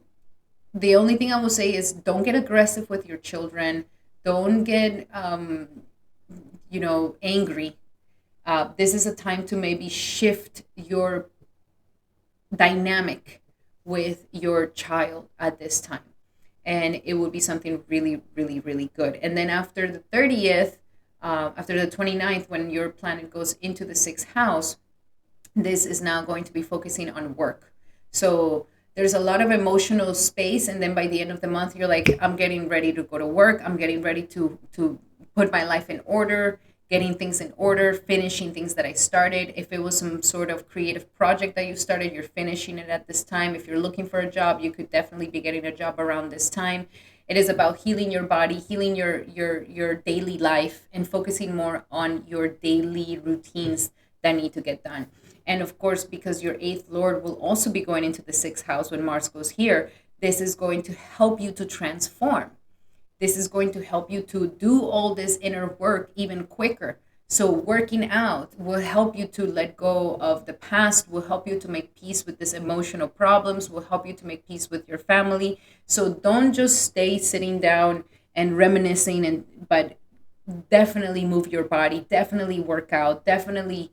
the only thing I will say is don't get aggressive with your children. Don't get, angry. This is a time to maybe shift your dynamic with your child at this time. And it would be something really, really, really good. And then after the 30th, after the 29th, when your planet goes into the sixth house, this is now going to be focusing on work. So there's a lot of emotional space. And then by the end of the month, you're like, I'm getting ready to go to work. I'm getting ready to put my life in order, getting things in order, finishing things that I started. If it was some sort of creative project that you started, you're finishing it at this time. If you're looking for a job, you could definitely be getting a job around this time. It is about healing your body, healing your daily life, and focusing more on your daily routines that need to get done. And of course, because your eighth lord will also be going into the sixth house when Mars goes here, this is going to help you to transform. This is going to help you to do all this inner work even quicker. So working out will help you to let go of the past, will help you to make peace with these emotional problems, will help you to make peace with your family. So don't just stay sitting down and reminiscing, but definitely move your body, definitely work out, definitely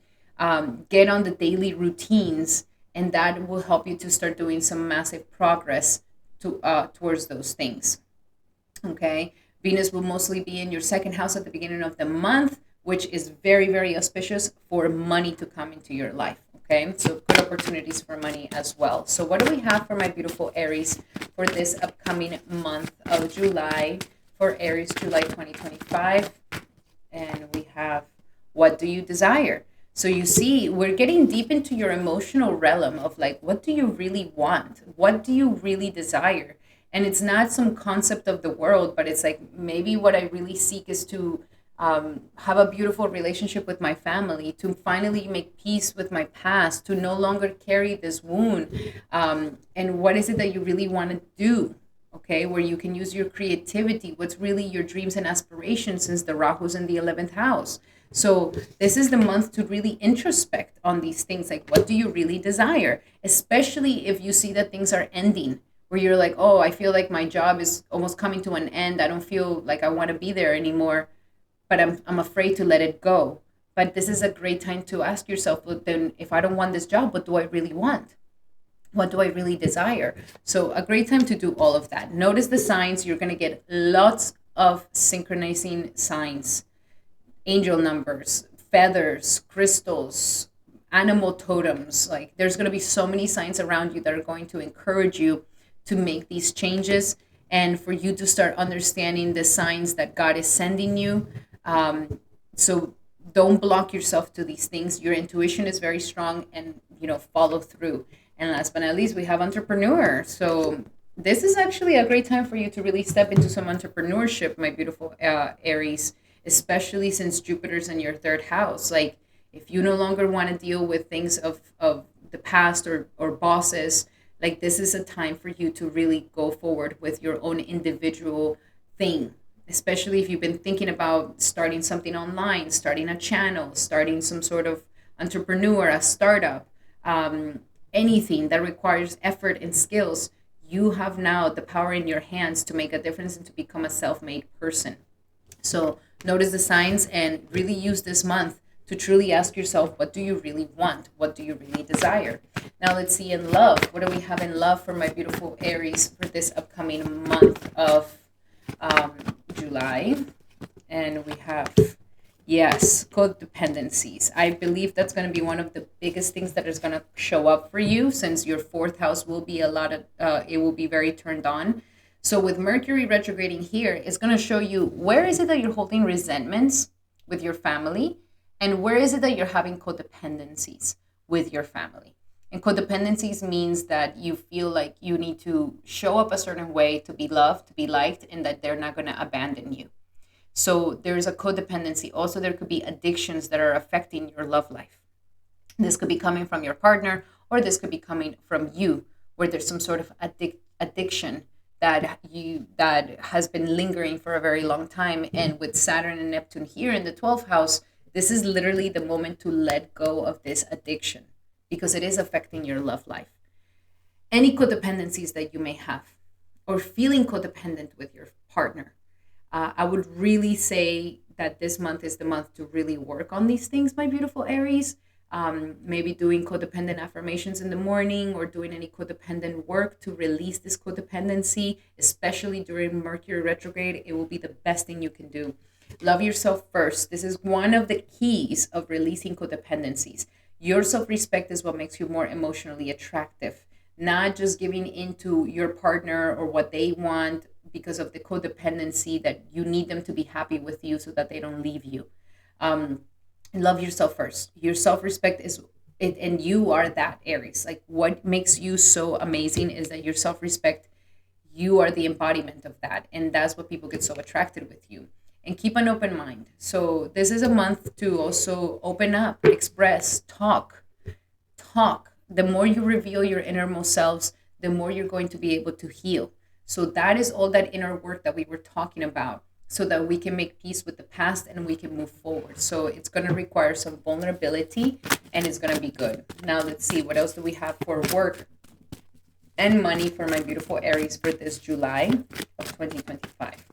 get on the daily routines, and that will help you to start doing some massive progress towards those things. Okay, Venus will mostly be in your second house at the beginning of the month, which is very, very auspicious for money to come into your life. Okay, so good opportunities for money as well. So what do we have for my beautiful Aries for this upcoming month of July, for Aries, July 2025? And we have, what do you desire? So you see, we're getting deep into your emotional realm of like, what do you really want? What do you really desire? And it's not some concept of the world, but it's like, maybe what I really seek is to have a beautiful relationship with my family, to finally make peace with my past, to no longer carry this wound. And what is it that you really want to do? Okay, where you can use your creativity, what's really your dreams and aspirations, since the Rahu's in the 11th house. So this is the month to really introspect on these things, like what do you really desire, especially if you see that things are ending, where you're like, oh, I feel like my job is almost coming to an end. I don't feel like I want to be there anymore, but I'm afraid to let it go. But this is a great time to ask yourself, well, then if I don't want this job, what do I really want? What do I really desire? So a great time to do all of that. Notice the signs. You're going to get lots of synchronizing signs, angel numbers, feathers, crystals, animal totems. Like there's going to be so many signs around you that are going to encourage you to make these changes, and for you to start understanding the signs that God is sending you. So don't block yourself to these things. Your intuition is very strong, and follow through. And last but not least, we have entrepreneur. So this is actually a great time for you to really step into some entrepreneurship, my beautiful Aries, especially since Jupiter's in your third house. Like if you no longer want to deal with things of the past or bosses, like this is a time for you to really go forward with your own individual thing, especially if you've been thinking about starting something online, starting a channel, starting some sort of entrepreneur, a startup, anything that requires effort and skills. You have now the power in your hands to make a difference and to become a self-made person. So notice the signs and really use this month to truly ask yourself, what do you really want? What do you really desire? Now let's see in love. What do we have in love for my beautiful Aries for this upcoming month of July? And we have, yes, codependencies. I believe that's going to be one of the biggest things that is going to show up for you, since your fourth house will be it will be very turned on. So with Mercury retrograding here, it's going to show you where is it that you're holding resentments with your family, and where is it that you're having codependencies with your family. And codependencies means that you feel like you need to show up a certain way to be loved, to be liked, and that they're not going to abandon you. So there's a codependency. Also, there could be addictions that are affecting your love life. This could be coming from your partner, or this could be coming from you, where there's some sort of addiction that has been lingering for a very long time. And with Saturn and Neptune here in the 12th house, this is literally the moment to let go of this addiction because it is affecting your love life. Any codependencies that you may have, or feeling codependent with your partner, I would really say that this month is the month to really work on these things, my beautiful Aries. Maybe doing codependent affirmations in the morning, or doing any codependent work to release this codependency, especially during Mercury retrograde. It will be the best thing you can do. Love yourself first. This is one of the keys of releasing codependencies. Your self-respect is what makes you more emotionally attractive, not just giving into your partner or what they want because of the codependency that you need them to be happy with you so that they don't leave you. Love yourself first. Your self-respect is it, and you are that, Aries. Like, what makes you so amazing is that your self-respect, you are the embodiment of that, and that's what people get so attracted with you. And keep an open mind. So this is a month to also open up, express, talk. The more you reveal your innermost selves, the more you're going to be able to heal. So that is all that inner work that we were talking about, so that we can make peace with the past and we can move forward. So it's going to require some vulnerability, and it's going to be good. Now let's see, what else do we have for work and money for my beautiful Aries for this July of 2025.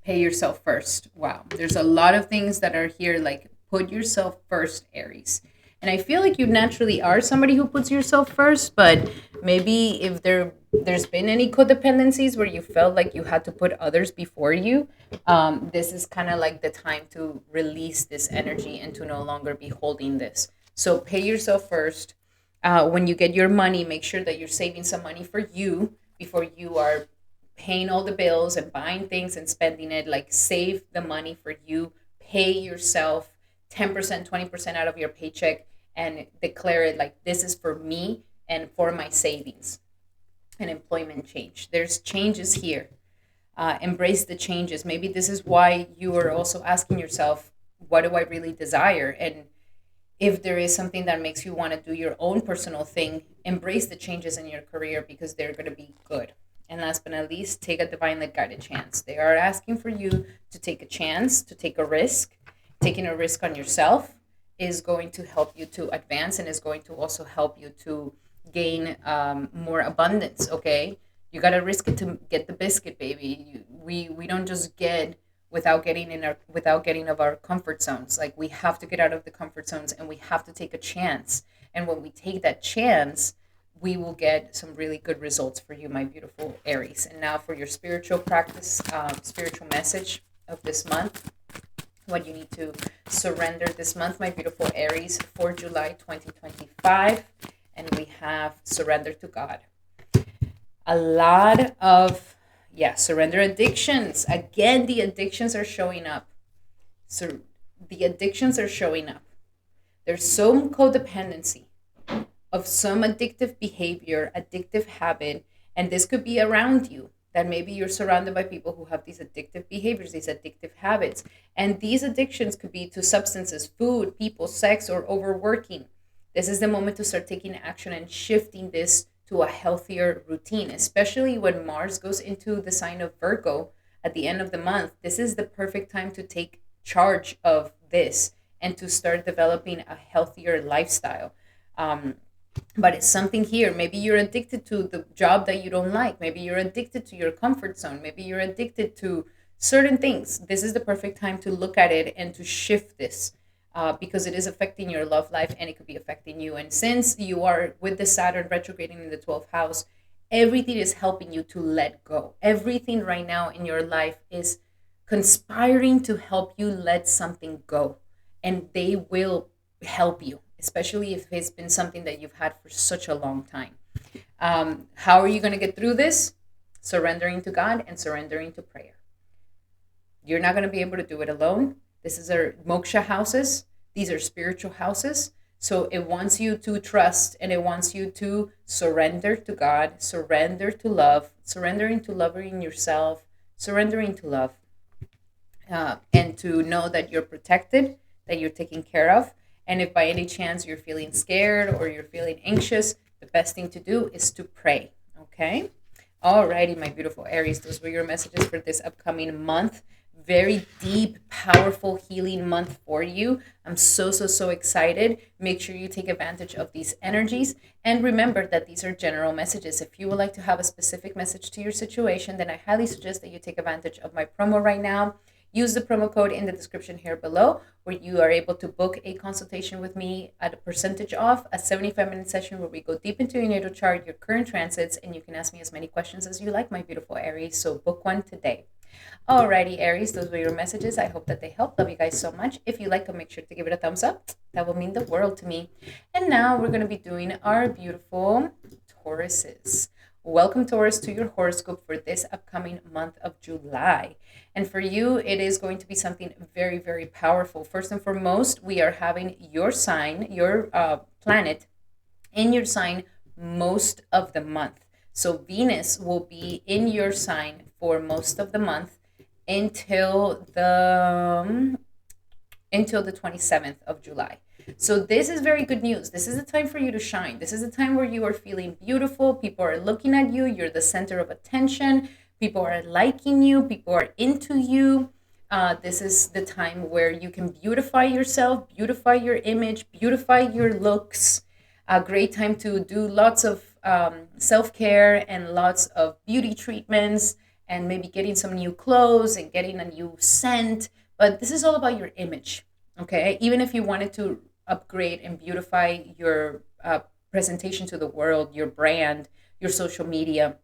Pay yourself first. Wow, there's a lot of things that are here, like put yourself first, Aries. And I feel like you naturally are somebody who puts yourself first, but maybe if there's been any codependencies where you felt like you had to put others before you, this is kind of like the time to release this energy and to no longer be holding this. So pay yourself first. When you get your money, make sure that you're saving some money for you before you are paying all the bills and buying things and spending it. Like, save the money for you, pay yourself 10%, 20% out of your paycheck, and declare it like, this is for me and for my savings and employment change. There's changes here. Embrace the changes. Maybe this is why you are also asking yourself, what do I really desire? And if there is something that makes you want to do your own personal thing, embrace the changes in your career because they're going to be good. And last but not least, take a divinely guided chance. They are asking for you to take a chance, to take a risk. Taking a risk on yourself is going to help you to advance, and is going to also help you to gain more abundance. Okay, you got to risk it to get the biscuit, baby. We don't just get without getting of our comfort zones. Like, we have to get out of the comfort zones, and we have to take a chance. And when we take that chance, we will get some really good results for you, my beautiful Aries. And now for your spiritual practice, spiritual message of this month, what you need to surrender this month, my beautiful Aries, for July 2025. And we have surrender to God. A lot of, surrender addictions. Again, the addictions are showing up. So the addictions are showing up. There's some codependency of some addictive behavior, addictive habit, and this could be around you. That maybe you're surrounded by people who have these addictive behaviors, these addictive habits. And these addictions could be to substances, food, people, sex, or overworking. This is the moment to start taking action and shifting this to a healthier routine, especially when Mars goes into the sign of Virgo at the end of the month. This is the perfect time to take charge of this and to start developing a healthier lifestyle. But it's something here. Maybe you're addicted to the job that you don't like. Maybe you're addicted to your comfort zone. Maybe you're addicted to certain things. This is the perfect time to look at it and to shift this, because it is affecting your love life, and it could be affecting you. And since you are with the Saturn retrograding in the 12th house, everything is helping you to let go. Everything right now in your life is conspiring to help you let something go. And they will help you, especially if it's been something that you've had for such a long time. How are you going to get through this? Surrendering to God and surrendering to prayer. You're not going to be able to do it alone. This is our moksha houses. These are spiritual houses. So it wants you to trust, and it wants you to surrender to God, surrender to love, surrendering to loving yourself, surrendering to love. and to know that you're protected, that you're taken care of. And if by any chance you're feeling scared or you're feeling anxious, the best thing to do is to pray. Okay. Alrighty, my beautiful Aries, those were your messages for this upcoming month. Very deep, powerful, healing month for you. I'm so excited. Make sure you take advantage of these energies. And remember that these are general messages. If you would like to have a specific message to your situation, then I highly suggest that you take advantage of my promo right now. Use the promo code in the description here below, where you are able to book a consultation with me at a percentage off, a 75-minute session where we go deep into your natal chart, your current transits, and you can ask me as many questions as you like, my beautiful Aries. So book one today. Alrighty, Aries, those were your messages. I hope that they helped. Love you guys so much. If you like them, make sure to give it a thumbs up. That will mean the world to me. And now we're going to be doing our beautiful Tauruses. Welcome, Taurus, to your horoscope for this upcoming month of July. And for you, it is going to be something very powerful. First and foremost, we are having your sign, your planet in your sign most of the month. So Venus will be in your sign for most of the month until the 27th of July. So this is very good news. This is a time for you to shine. This is a time where you are feeling beautiful. People are looking at you. You're the center of attention. People are liking you. People are into you. This is the time where you can beautify yourself, beautify your image, beautify your looks. A great time to do lots of self-care and lots of beauty treatments and maybe getting some new clothes and getting a new scent. But this is all about your image, okay? Even if you wanted to upgrade and beautify your presentation to the world, your brand, your social media,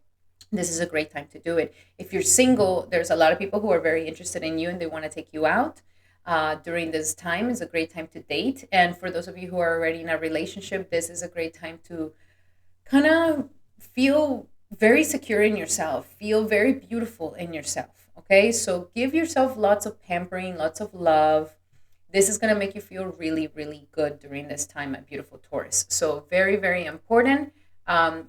this is a great time to do it. If you're single, there's a lot of people who are very interested in you and they want to take you out. During this time is a great time to date. And for those of you who are already in a relationship, this is a great time to kind of feel very secure in yourself, feel very beautiful in yourself. Okay, so give yourself lots of pampering, lots of love. This is going to make you feel really good during this time, my beautiful Taurus. So very important.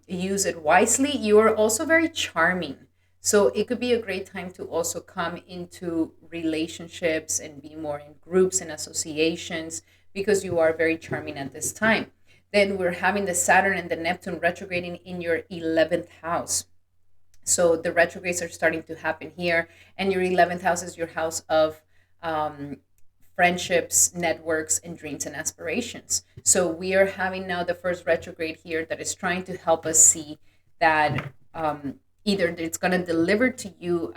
Use it wisely. You are also very charming. So it could be a great time to also come into relationships and be more in groups and associations because you are very charming at this time. Then we're having the Saturn and the Neptune retrograding in your 11th house. So the retrogrades are starting to happen here, and your 11th house is your house of friendships, networks, and dreams and aspirations. So we are having now the first retrograde here that is trying to help us see that either it's going to deliver to you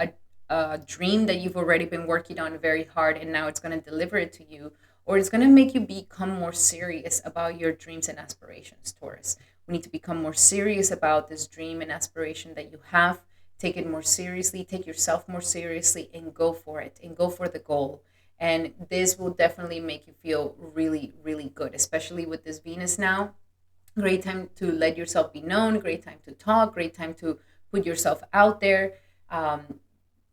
a dream that you've already been working on very hard, and now it's going to deliver it to you, or it's going to make you become more serious about your dreams and aspirations, Taurus. We need to become more serious about this dream and aspiration that you have. Take it more seriously, take yourself more seriously, and go for it, and go for the goal. And this will definitely make you feel really good, especially with this Venus now. Great time to let yourself be known, great time to talk, great time to put yourself out there.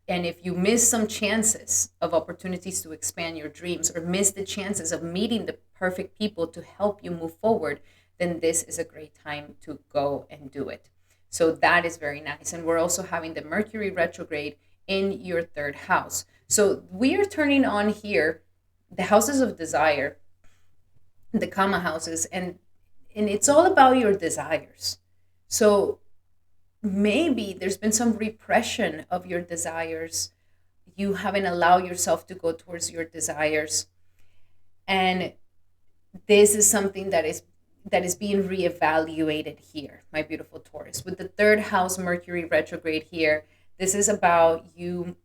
And if you miss some chances of opportunities to expand your dreams or miss the chances of meeting the perfect people to help you move forward, then this is a great time to go and do it. So that is very nice. And we're also having the Mercury retrograde in your third house. So we are turning on here the houses of desire, the Kama houses, and it's all about your desires. So maybe there's been some repression of your desires. You haven't allowed yourself to go towards your desires. And this is something that is being reevaluated here, my beautiful Taurus. With the third house Mercury retrograde here, this is about you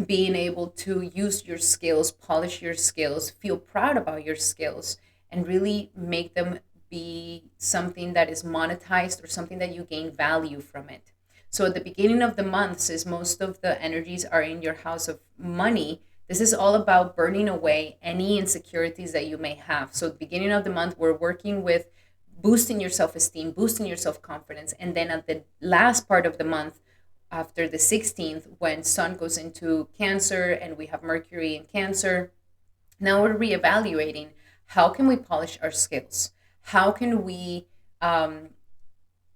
being able to use your skills, polish your skills, feel proud about your skills, and really make them be something that is monetized or something that you gain value from it. So at the beginning of the month, since most of the energies are in your house of money, this is all about burning away any insecurities that you may have. So at the beginning of the month, we're working with boosting your self-esteem, boosting your self-confidence. And then at the last part of the month, after the 16th, when Sun goes into Cancer and we have Mercury in Cancer, now we're reevaluating how can we polish our skills? How can we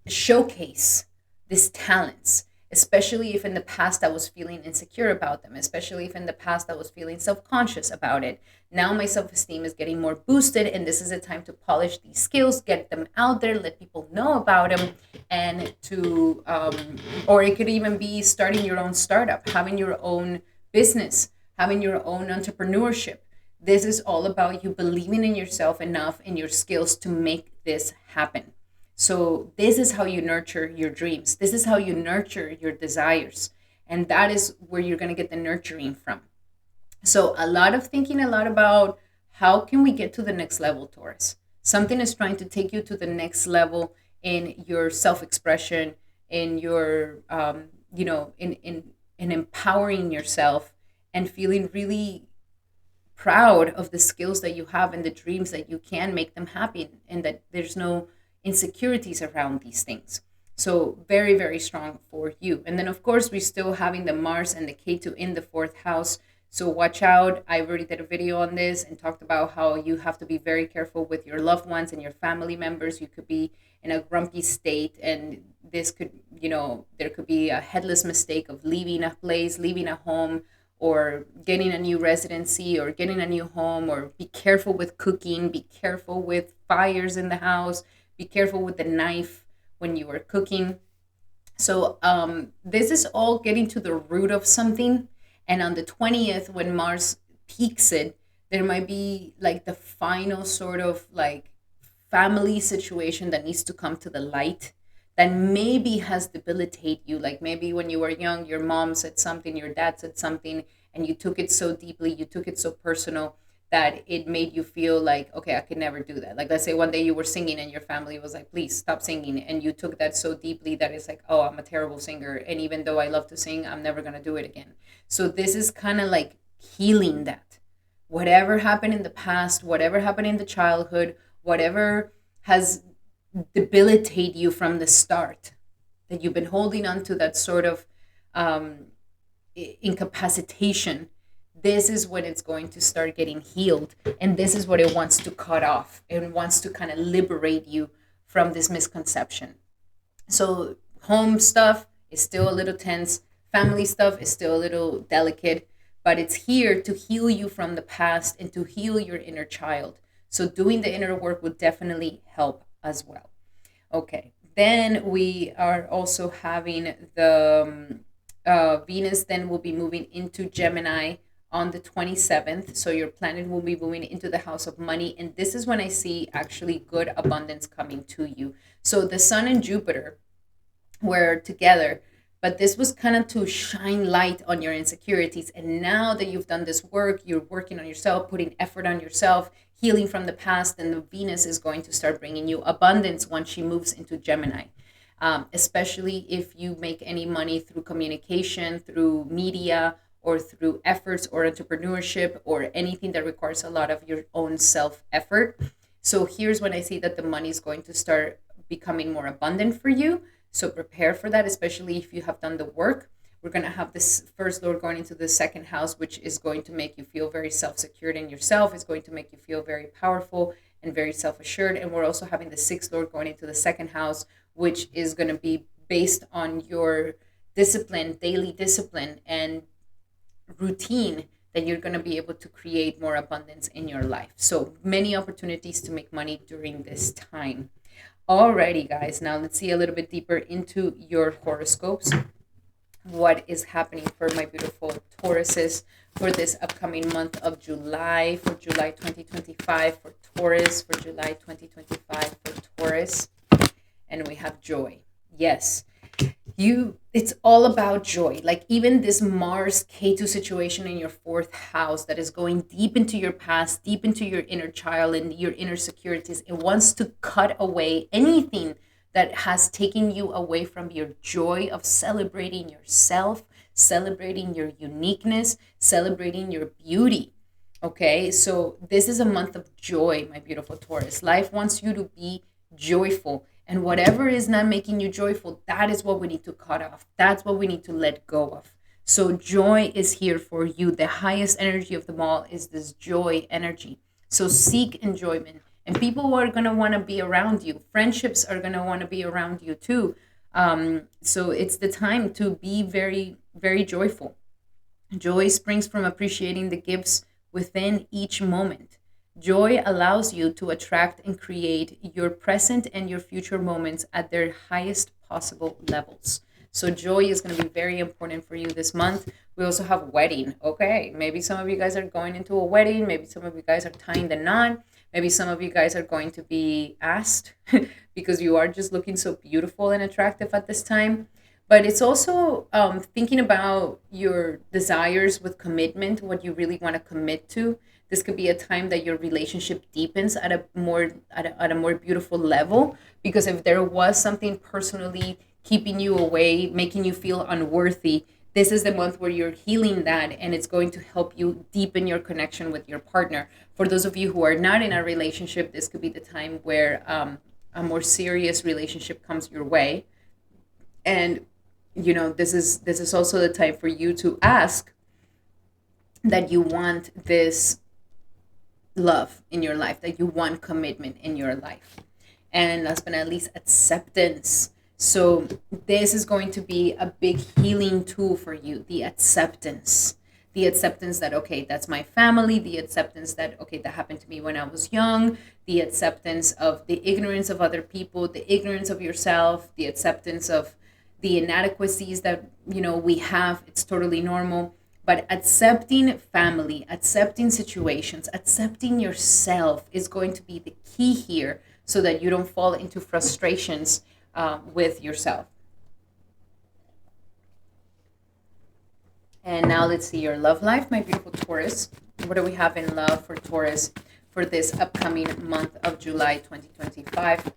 showcase these talents, especially if in the past I was feeling insecure about them, especially if in the past I was feeling self-conscious about it. Now my self-esteem is getting more boosted, and this is a time to polish these skills, get them out there, let people know about them, and to, or it could even be starting your own startup, having your own business, having your own entrepreneurship. This is all about you believing in yourself enough, in your skills to make this happen. So this is how you nurture your dreams. This is how you nurture your desires. And that is where you're going to get the nurturing from. So a lot of thinking, a lot about how can we get to the next level, Taurus? Something is trying to take you to the next level in your self-expression, in your, in empowering yourself and feeling really proud of the skills that you have and the dreams that you can make them happen, and that there's no insecurities around these things. So very, very strong for you. And then of course we still having the Mars and the K2 in the fourth house. So watch out. I already did a video on this and talked about how you have to be very careful with your loved ones and your family members. You could be in a grumpy state, and this could, there could be a headless mistake of leaving a place, leaving a home, or getting a new residency, or getting a new home, or be careful with cooking, be careful with fires in the house, be careful with the knife when you are cooking. So this is all getting to the root of something. And on the 20th, when Mars peaks it, there might be like the final sort of like family situation that needs to come to the light, that maybe has debilitated you. Like maybe when you were young, your mom said something, your dad said something, and you took it so deeply, you took it so personal, that it made you feel like, okay, I could never do that. Like let's say one day you were singing and your family was like, please stop singing. And you took that so deeply that it's like, oh, I'm a terrible singer. And even though I love to sing, I'm never going to do it again. So this is kind of like healing that. Whatever happened in the past, whatever happened in the childhood, whatever has debilitated you from the start, that you've been holding on to that sort of incapacitation, this is when it's going to start getting healed. And this is what it wants to cut off. It wants to kind of liberate you from this misconception. So home stuff is still a little tense. Family stuff is still a little delicate, but it's here to heal you from the past and to heal your inner child. So doing the inner work would definitely help as well. Okay, then we are also having the Venus then will be moving into Gemini on the 27th. So your planet will be moving into the house of money. And this is when I see actually good abundance coming to you. So the Sun and Jupiter were together, but this was kind of to shine light on your insecurities. And now that you've done this work, you're working on yourself, putting effort on yourself, healing from the past, and the Venus is going to start bringing you abundance once she moves into Gemini. Especially if you make any money through communication, through media, or through efforts or entrepreneurship, or anything that requires a lot of your own self-effort. So here's when I see that the money is going to start becoming more abundant for you. So prepare for that, especially if you have done the work. We're going to have this first Lord going into the second house, which is going to make you feel very self-secured in yourself. It's going to make you feel very powerful and very self-assured. And we're also having the sixth Lord going into the second house, which is going to be based on your discipline, daily discipline and routine, that you're going to be able to create more abundance in your life. So many opportunities to make money during this time. Alrighty, guys, now let's see a little bit deeper into your horoscopes. What is happening for my beautiful Tauruses for this upcoming month of July, for July 2025 for Taurus, for July 2025 for Taurus. And we have joy. Yes, it's all about joy. Like even this Mars K2 situation in your fourth house that is going deep into your past, deep into your inner child and your inner securities. It wants to cut away anything that has taken you away from your joy of celebrating yourself, celebrating your uniqueness, celebrating your beauty. Okay, so this is a month of joy, my beautiful Taurus. Life wants you to be joyful. And whatever is not making you joyful, that is what we need to cut off. That's what we need to let go of. So joy is here for you. The highest energy of them all is this joy energy. So seek enjoyment. And people are going to want to be around you. Friendships are going to want to be around you too. So it's the time to be very, very joyful. Joy springs from appreciating the gifts within each moment. Joy allows you to attract and create your present and your future moments at their highest possible levels. So joy is going to be very important for you this month. We also have wedding. Okay, maybe some of you guys are going into a wedding. Maybe some of you guys are tying the knot. Maybe some of you guys are going to be asked because you are just looking so beautiful and attractive at this time. But it's also thinking about your desires with commitment, what you really want to commit to. This could be a time that your relationship deepens at a more beautiful level, because if there was something personally keeping you away, making you feel unworthy, this is the month where you're healing that, and it's going to help you deepen your connection with your partner. For those of you who are not in a relationship, this could be the time where a more serious relationship comes your way. And this is also the time for you to ask that you want this love in your life, that you want commitment in your life. And last but not least, acceptance. So this is going to be a big healing tool for you, the acceptance. The acceptance that, okay, that's my family. The acceptance that, okay, that happened to me when I was young. The acceptance of the ignorance of other people, the ignorance of yourself, the acceptance of the inadequacies that we have. It's totally normal. But accepting family, accepting situations, accepting yourself is going to be the key here, so that you don't fall into frustrations with yourself. And now let's see your love life, my beautiful Taurus. What do we have in love for Taurus for this upcoming month of July 2025?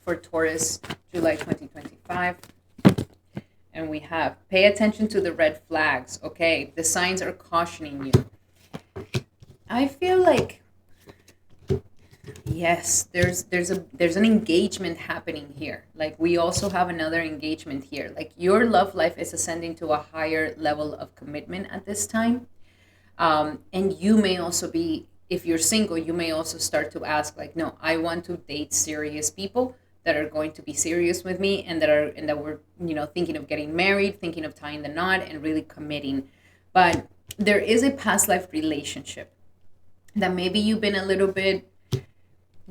For Taurus, July 2025. And we have, pay attention to the red flags. Okay, the signs are cautioning you. I feel like, yes, there's an engagement happening here. Like, we also have another engagement here. Like, your love life is ascending to a higher level of commitment at this time. And you may also be, if you're single, you may also start to ask, like, no, I want to date serious people that are going to be serious with me, and that we're thinking of getting married, thinking of tying the knot, and really committing. But there is a past life relationship that maybe you've been a little bit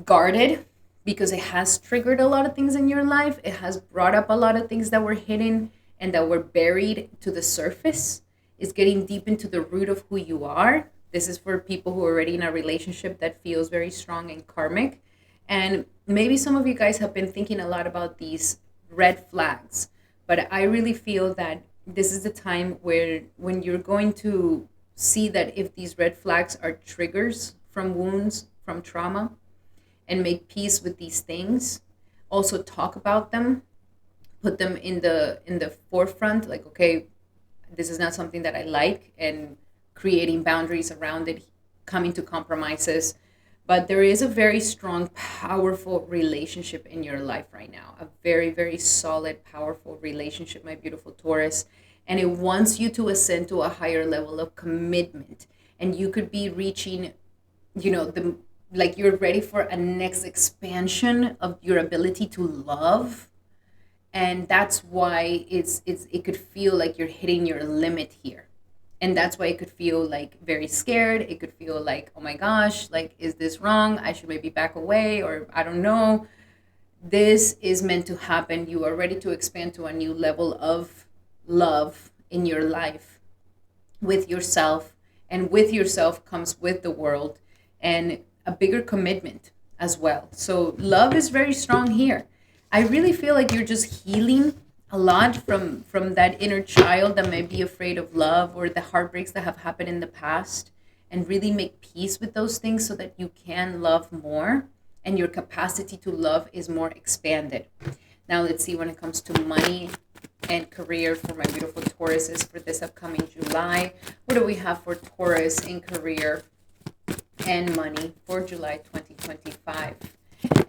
guarded, because it has triggered a lot of things in your life. It has brought up a lot of things that were hidden and that were buried to the surface. It's getting deep into the root of who you are. This is for people who are already in a relationship that feels very strong and karmic. And maybe some of you guys have been thinking a lot about these red flags, but I really feel that this is the time where, when you're going to see that if these red flags are triggers from wounds, from trauma, and make peace with these things. Also talk about them, put them in the forefront, like, okay, this is not something that I like, and creating boundaries around it, coming to compromises. But there is a very strong, powerful relationship in your life right now. A very, very solid, powerful relationship, my beautiful Taurus. And it wants you to ascend to a higher level of commitment. And you could be reaching, the like, you're ready for a next expansion of your ability to love. And that's why it could feel like you're hitting your limit here. And that's why it could feel like very scared. It could feel like, oh my gosh, like, is this wrong? I should maybe back away, or I don't know. This is meant to happen. You are ready to expand to a new level of love in your life with yourself. And with yourself comes with the world, and a bigger commitment as well. So love is very strong here. I really feel like you're just healing a lot from that inner child that may be afraid of love, or the heartbreaks that have happened in the past, and really make peace with those things, so that you can love more, and your capacity to love is more expanded. Now let's see, when it comes to money and career for my beautiful Tauruses for this upcoming July. What do we have for Taurus in career and money for July 2025?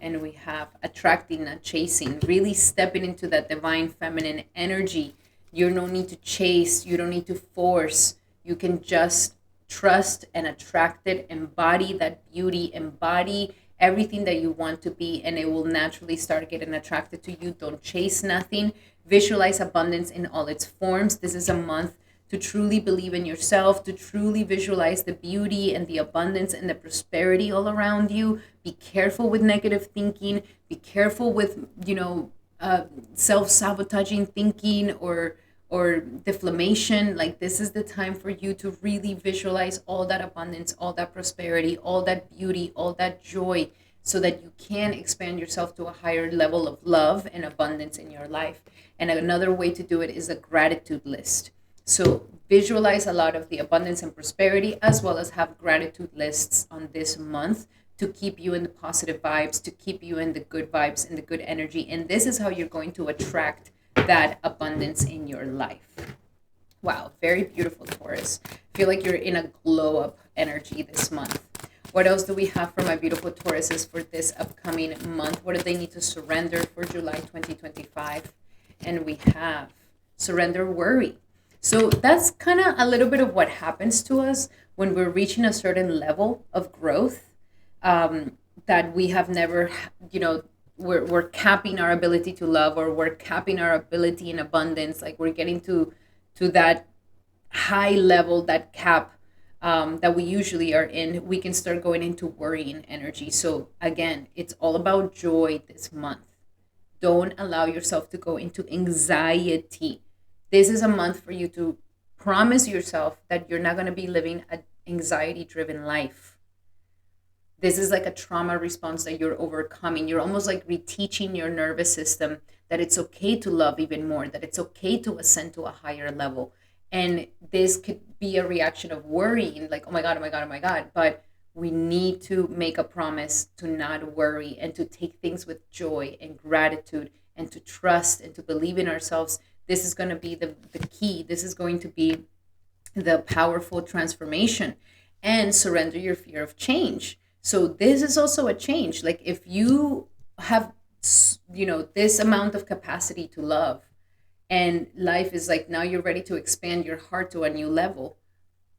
And we have attracting, not chasing, really stepping into that divine feminine energy. You don't need to chase, you don't need to force. You can just trust and attract it, embody that beauty, embody everything that you want to be, and it will naturally start getting attracted to you. Don't chase nothing. Visualize abundance in all its forms. This is a month to truly believe in yourself, to truly visualize the beauty and the abundance and the prosperity all around you. Be careful with negative thinking. Be careful with, self-sabotaging thinking or deflammation. Like, this is the time for you to really visualize all that abundance, all that prosperity, all that beauty, all that joy, so that you can expand yourself to a higher level of love and abundance in your life. And another way to do it is a gratitude list. So visualize a lot of the abundance and prosperity, as well as have gratitude lists on this month to keep you in the positive vibes, to keep you in the good vibes and the good energy. And this is how you're going to attract that abundance in your life. Wow, very beautiful, Taurus. I feel like you're in a glow up energy this month. What else do we have for my beautiful Tauruses for this upcoming month? What do they need to surrender for July 2025? And we have surrender worry. So that's kind of a little bit of what happens to us when we're reaching a certain level of growth, that we have never, we're capping our ability to love, or we're capping our ability in abundance. Like, we're getting to that high level, that cap, that we usually are in. We can start going into worrying energy. So again, it's all about joy this month. Don't allow yourself to go into anxiety. This is a month for you to promise yourself that you're not going to be living an anxiety-driven life. This is like a trauma response that you're overcoming. You're almost like reteaching your nervous system that it's okay to love even more, that it's okay to ascend to a higher level. And this could be a reaction of worrying, like, oh my God, oh my God, oh my God. But we need to make a promise to not worry and to take things with joy and gratitude, and to trust and to believe in ourselves. This is going to be the key. This is going to be the powerful transformation. And surrender your fear of change. So this is also a change. Like, if you have, this amount of capacity to love, and life is like, now you're ready to expand your heart to a new level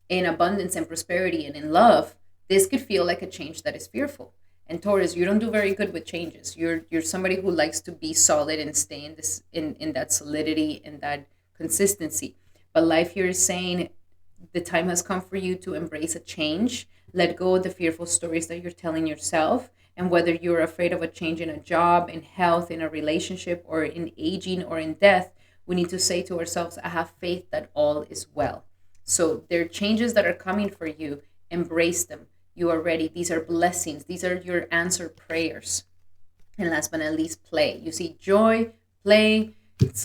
in abundance and prosperity and in love, this could feel like a change that is fearful. And Taurus, you don't do very good with changes. You're somebody who likes to be solid and stay in this in that solidity and that consistency. But life here is saying the time has come for you to embrace a change. Let go of the fearful stories that you're telling yourself. And whether you're afraid of a change in a job, in health, in a relationship, or in aging, or in death, we need to say to ourselves, I have faith that all is well. So there are changes that are coming for you. Embrace them. You are ready. These are blessings. These are your answered prayers. And last but not least, play. You see joy, play.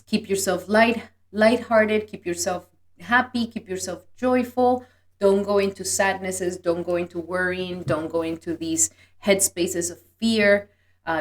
Keep yourself lighthearted. Keep yourself happy. Keep yourself joyful. Don't go into sadnesses. Don't go into worrying. Don't go into these headspaces of fear.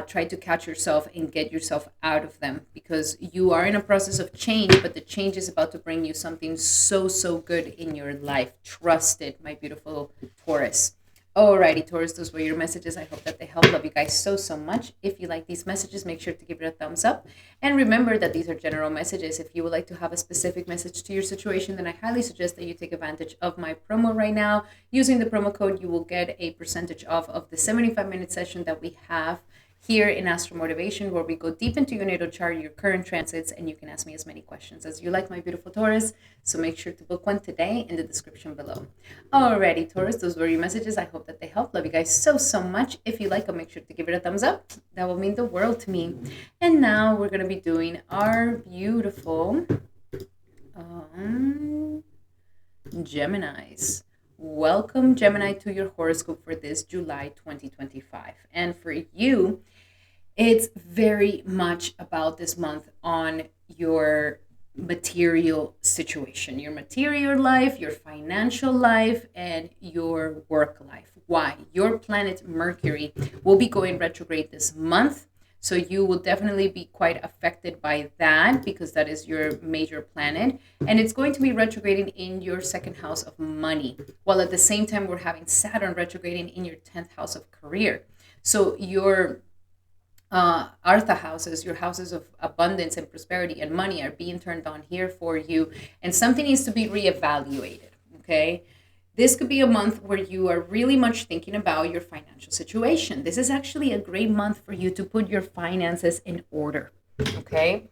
Try to catch yourself and get yourself out of them, because you are in a process of change, but the change is about to bring you something so, so good in your life. Trust it, my beautiful Taurus. Alrighty, Taurus, those were your messages. I hope that they help. Love you guys so, so much. If you like these messages, make sure to give it a thumbs up. And remember that these are general messages. If you would like to have a specific message to your situation, then I highly suggest that you take advantage of my promo right now. Using the promo code, you will get a percentage off of the 75-minute session that we have here in Astral Motivation, where we go deep into your natal chart, your current transits, and you can ask me as many questions as you like, my beautiful Taurus. So make sure to book one today in the description below. Alrighty, Taurus, those were your messages. I hope that they help. Love you guys so, so much. If you like them, make sure to give it a thumbs up. That will mean the world to me. And now we're going to be doing our beautiful Geminis. Welcome, Gemini, to your horoscope for this July 2025. And for you, it's very much about this month on your material situation, your material life, your financial life, and your work life. Why? Your planet Mercury will be going retrograde this month. So you will definitely be quite affected by that, because that is your major planet. And it's going to be retrograding in your second house of money, while at the same time we're having Saturn retrograding in your 10th house of career. So your Artha houses, your houses of abundance and prosperity and money, are being turned on here for you. And something needs to be reevaluated, okay? This could be a month where you are really much thinking about your financial situation. This is actually a great month for you to put your finances in order. Okay.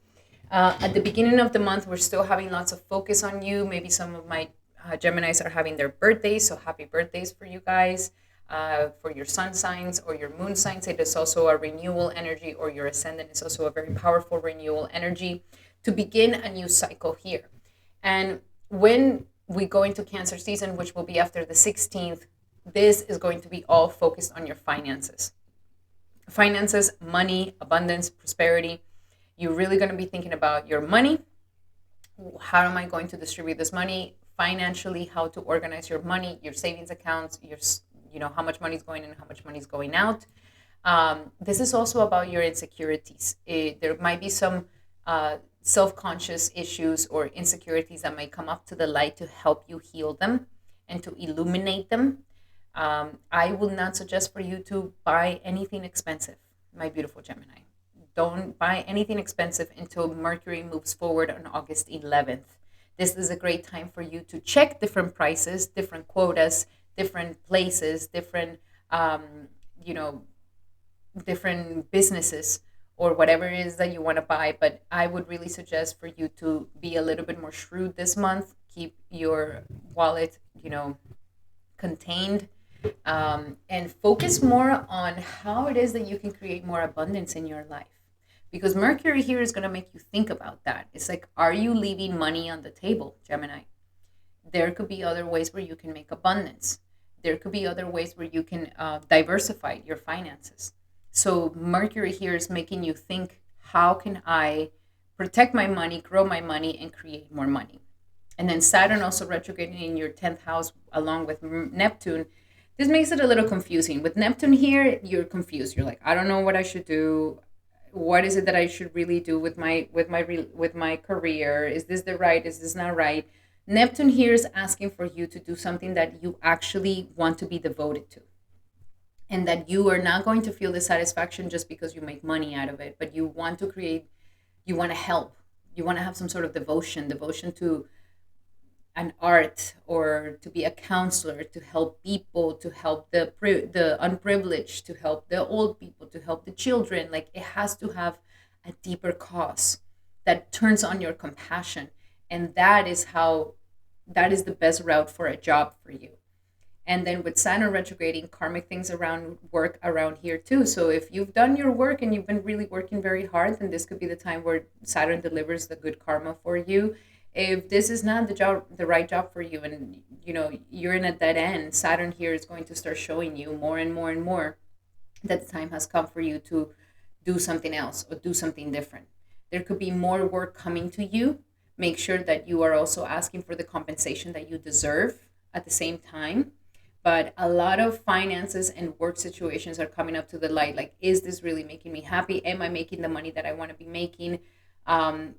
At the beginning of the month, we're still having lots of focus on you. Maybe some of my Geminis are having their birthdays, so happy birthdays for you guys. For your sun signs or your moon signs, it is also a renewal energy, or your ascendant is also a very powerful renewal energy to begin a new cycle here. And when we go into Cancer season, which will be after the 16th, this is going to be all focused on your finances. Finances, money, abundance, prosperity. You're really going to be thinking about your money. How am I going to distribute this money financially? How to organize your money, your savings accounts, how much money is going in, how much money is going out. This is also about your insecurities. There might be some self-conscious issues or insecurities that might come up to the light to help you heal them and to illuminate them. I will not suggest for you to buy anything expensive, my beautiful Gemini. Don't buy anything expensive until Mercury moves forward on August 11th. This is a great time for you to check different prices, different quotas, different places, different, different businesses or whatever it is that you want to buy. But I would really suggest for you to be a little bit more shrewd this month. Keep your wallet, contained, and focus more on how it is that you can create more abundance in your life. Because Mercury here is going to make you think about that. It's like, are you leaving money on the table, Gemini? There could be other ways where you can make abundance. There could be other ways where you can diversify your finances. So Mercury here is making you think, how can I protect my money, grow my money, and create more money? And then Saturn also retrograding in your 10th house along with Neptune. This makes it a little confusing. With Neptune here, you're confused. You're like, I don't know what I should do. What is it that I should really do with my career? Is this the right? Is this not right? Neptune here is asking for you to do something that you actually want to be devoted to, and that you are not going to feel the satisfaction just because you make money out of it, but you want to create, you want to help, you want to have some sort of devotion to an art, or to be a counselor, to help people, to help the unprivileged, to help the old people, to help the children. Like, it has to have a deeper cause that turns on your compassion, and that is the best route for a job for you. And then with Saturn retrograding, karmic things around work around here too. So if you've done your work and you've been really working very hard, then this could be the time where Saturn delivers the good karma for you. If this is not the right job for you, and you're in a dead end, Saturn here is going to start showing you more and more and more that the time has come for you to do something else or do something different. There could be more work coming to you. Make sure that you are also asking for the compensation that you deserve at the same time. But a lot of finances and work situations are coming up to the light. Like, is this really making me happy? Am I making the money that I want to be making? Am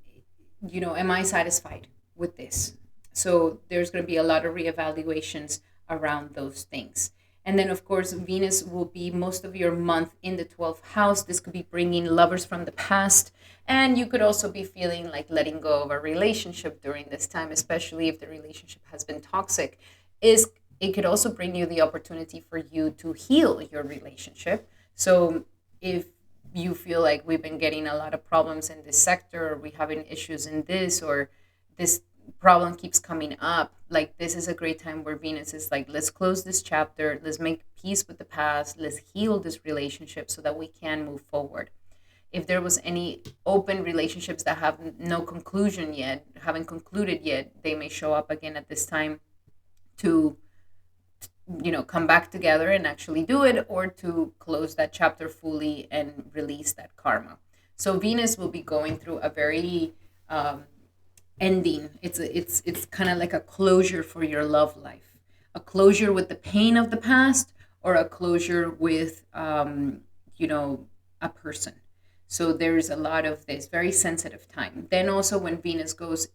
I satisfied with this? So there's going to be a lot of reevaluations around those things. And then, of course, Venus will be most of your month in the 12th house. This could be bringing lovers from the past. And you could also be feeling like letting go of a relationship during this time, especially if the relationship has been toxic. It could also bring you the opportunity for you to heal your relationship. So if you feel like we've been getting a lot of problems in this sector, or we having issues in this, or this problem keeps coming up, like, this is a great time where Venus is like, let's close this chapter, let's make peace with the past, let's heal this relationship so that we can move forward. If there was any open relationships that have no conclusion yet, haven't concluded yet, they may show up again at this time to come back together and actually do it, or to close that chapter fully and release that karma. So Venus will be going through a very ending. It's kind of like a closure for your love life, a closure with the pain of the past, or a closure with a person. So there's a lot of this very sensitive time. Then also when Venus goes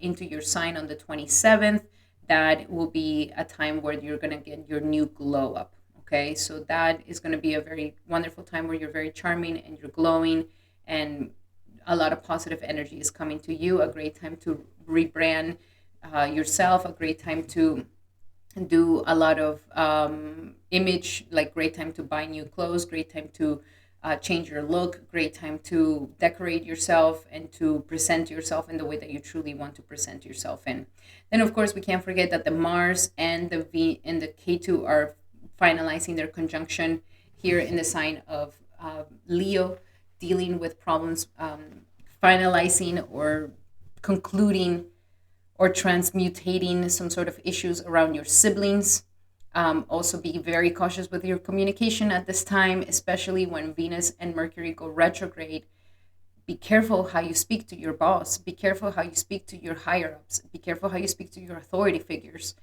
into your sign on the 27th, that will be a time where you're going to get your new glow up. Okay, so that is going to be a very wonderful time where you're very charming and you're glowing, and a lot of positive energy is coming to you. A great time to rebrand yourself, a great time to do a lot of image, like great time to buy new clothes, great time to change your look, great time to decorate yourself and to present yourself in the way that you truly want to present yourself in. Then of course we can't forget that the Mars and the V and the K2 are finalizing their conjunction here in the sign of Leo, dealing with problems, finalizing or concluding or transmutating some sort of issues around your siblings. Also, be very cautious with your communication at this time, especially when Venus and Mercury go retrograde. Be careful how you speak to your boss. Be careful how you speak to your higher ups. Be careful how you speak to your authority figures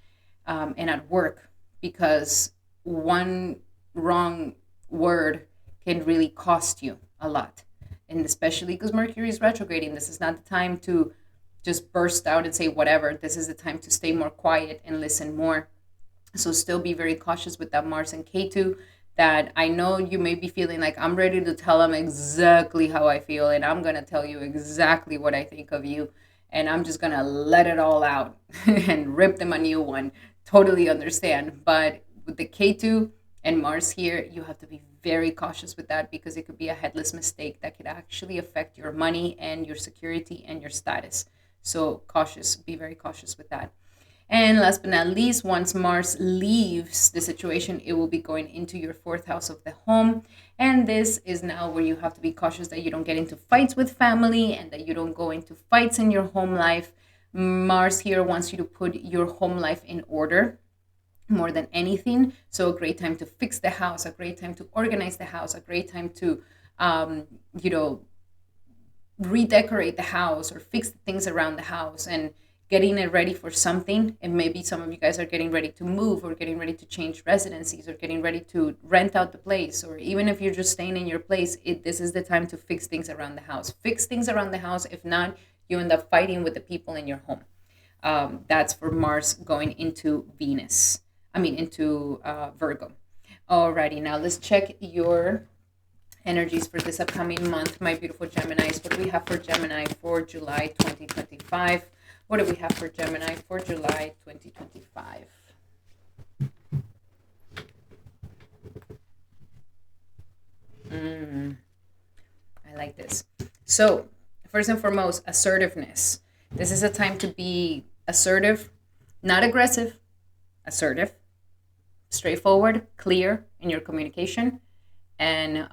and at work, because one wrong word can really cost you a lot. And especially because Mercury is retrograding, this is not the time to just burst out and say whatever. This is the time to stay more quiet and listen more. So still be very cautious with that Mars and K2, that I know you may be feeling like I'm ready to tell them exactly how I feel, and I'm going to tell you exactly what I think of you, and I'm just going to let it all out and rip them a new one. Totally understand. But with the K2 and Mars here, you have to be very cautious with that, because it could be a headless mistake that could actually affect your money and your security and your status. So cautious, be very cautious with that. And last but not least, once Mars leaves the situation, it will be going into your fourth house of the home. And this is now where you have to be cautious that you don't get into fights with family and that you don't go into fights in your home life. Mars here wants you to put your home life in order more than anything. So a great time to fix the house, a great time to organize the house, a great time to, you know, redecorate the house or fix the things around the house and getting it ready for something. And maybe some of you guys are getting ready to move or getting ready to change residencies or getting ready to rent out the place, or even if you're just staying in your place, this is the time to fix things around the house. Fix things around the house. If not, you end up fighting with the people in your home. That's for Mars going into into Virgo. Alrighty, now let's check your energies for this upcoming month, my beautiful Geminis. What do we have for Gemini for July 2025? What do we have for Gemini for July 2025? I like this. So, first and foremost, assertiveness. This is a time to be assertive, not aggressive, assertive, straightforward, clear in your communication, and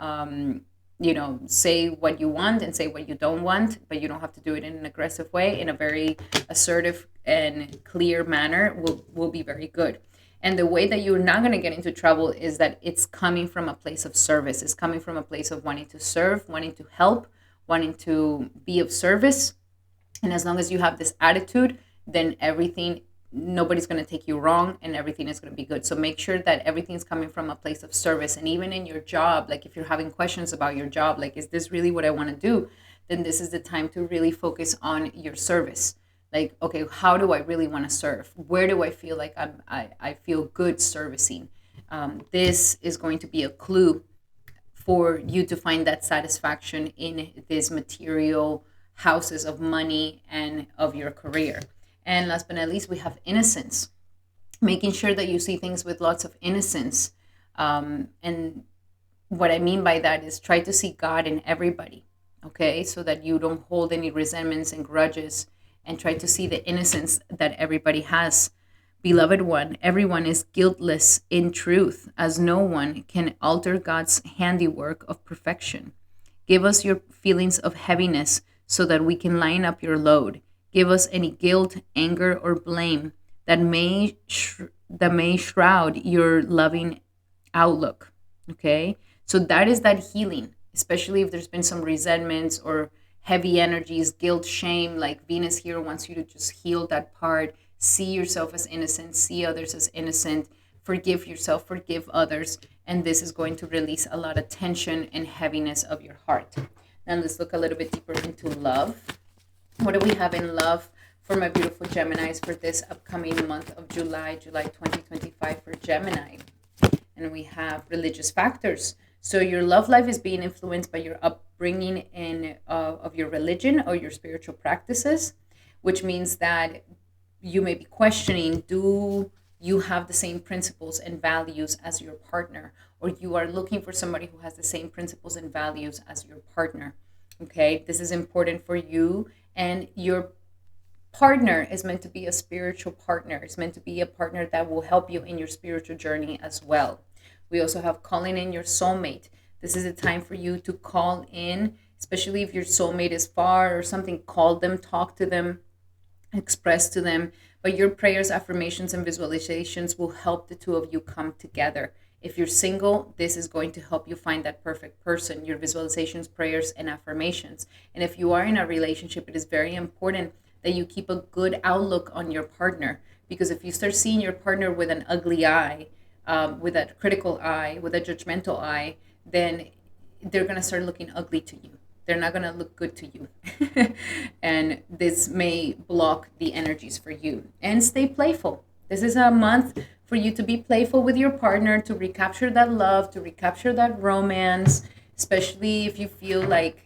say what you want and say what you don't want, but you don't have to do it in an aggressive way. In a very assertive and clear manner will be very good. And the way that you're not going to get into trouble is that it's coming from a place of service. It's coming from a place of wanting to serve, wanting to help, wanting to be of service. And as long as you have this attitude, then nobody's going to take you wrong and everything is going to be good. So make sure that everything's coming from a place of service. And even in your job, like if you're having questions about your job, like, is this really what I want to do? Then this is the time to really focus on your service. Like, okay, how do I really want to serve? Where do I feel like I feel good servicing? This is going to be a clue for you to find that satisfaction in these material houses of money and of your career. And last but not least, we have innocence, making sure that you see things with lots of innocence. And what I mean by that is try to see God in everybody, okay? So that you don't hold any resentments and grudges, and try to see the innocence that everybody has. Beloved one, everyone is guiltless in truth, as no one can alter God's handiwork of perfection. Give us your feelings of heaviness so that we can line up your load. Give us any guilt, anger, or blame that may shroud your loving outlook. Okay? So that is that healing, especially if there's been some resentments or heavy energies, guilt, shame. Like Venus here wants you to just heal that part. See yourself as innocent. See others as innocent. Forgive yourself. Forgive others. And this is going to release a lot of tension and heaviness of your heart. Now let's look a little bit deeper into love. What do we have in love for my beautiful Geminis for this upcoming month of July 2025 for Gemini? And we have religious factors. So your love life is being influenced by your upbringing in of your religion or your spiritual practices, which means that you may be questioning, do you have the same principles and values as your partner, or you are looking for somebody who has the same principles and values as your partner. Okay, this is important for you, and your partner is meant to be a spiritual partner. It's meant to be a partner that will help you in your spiritual journey as well. We also have calling in your soulmate. This is a time for you to call in, especially if your soulmate is far or something. Call them, talk to them, express to them. But your prayers, affirmations, and visualizations will help the two of you come together. If you're single, this is going to help you find that perfect person, your visualizations, prayers, and affirmations. And if you are in a relationship, it is very important that you keep a good outlook on your partner. Because if you start seeing your partner with an ugly eye, with a critical eye, with a judgmental eye, then they're going to start looking ugly to you. They're not going to look good to you. And this may block the energies for you. And stay playful. This is a month for you to be playful with your partner, to recapture that love, to recapture that romance, especially if you feel like,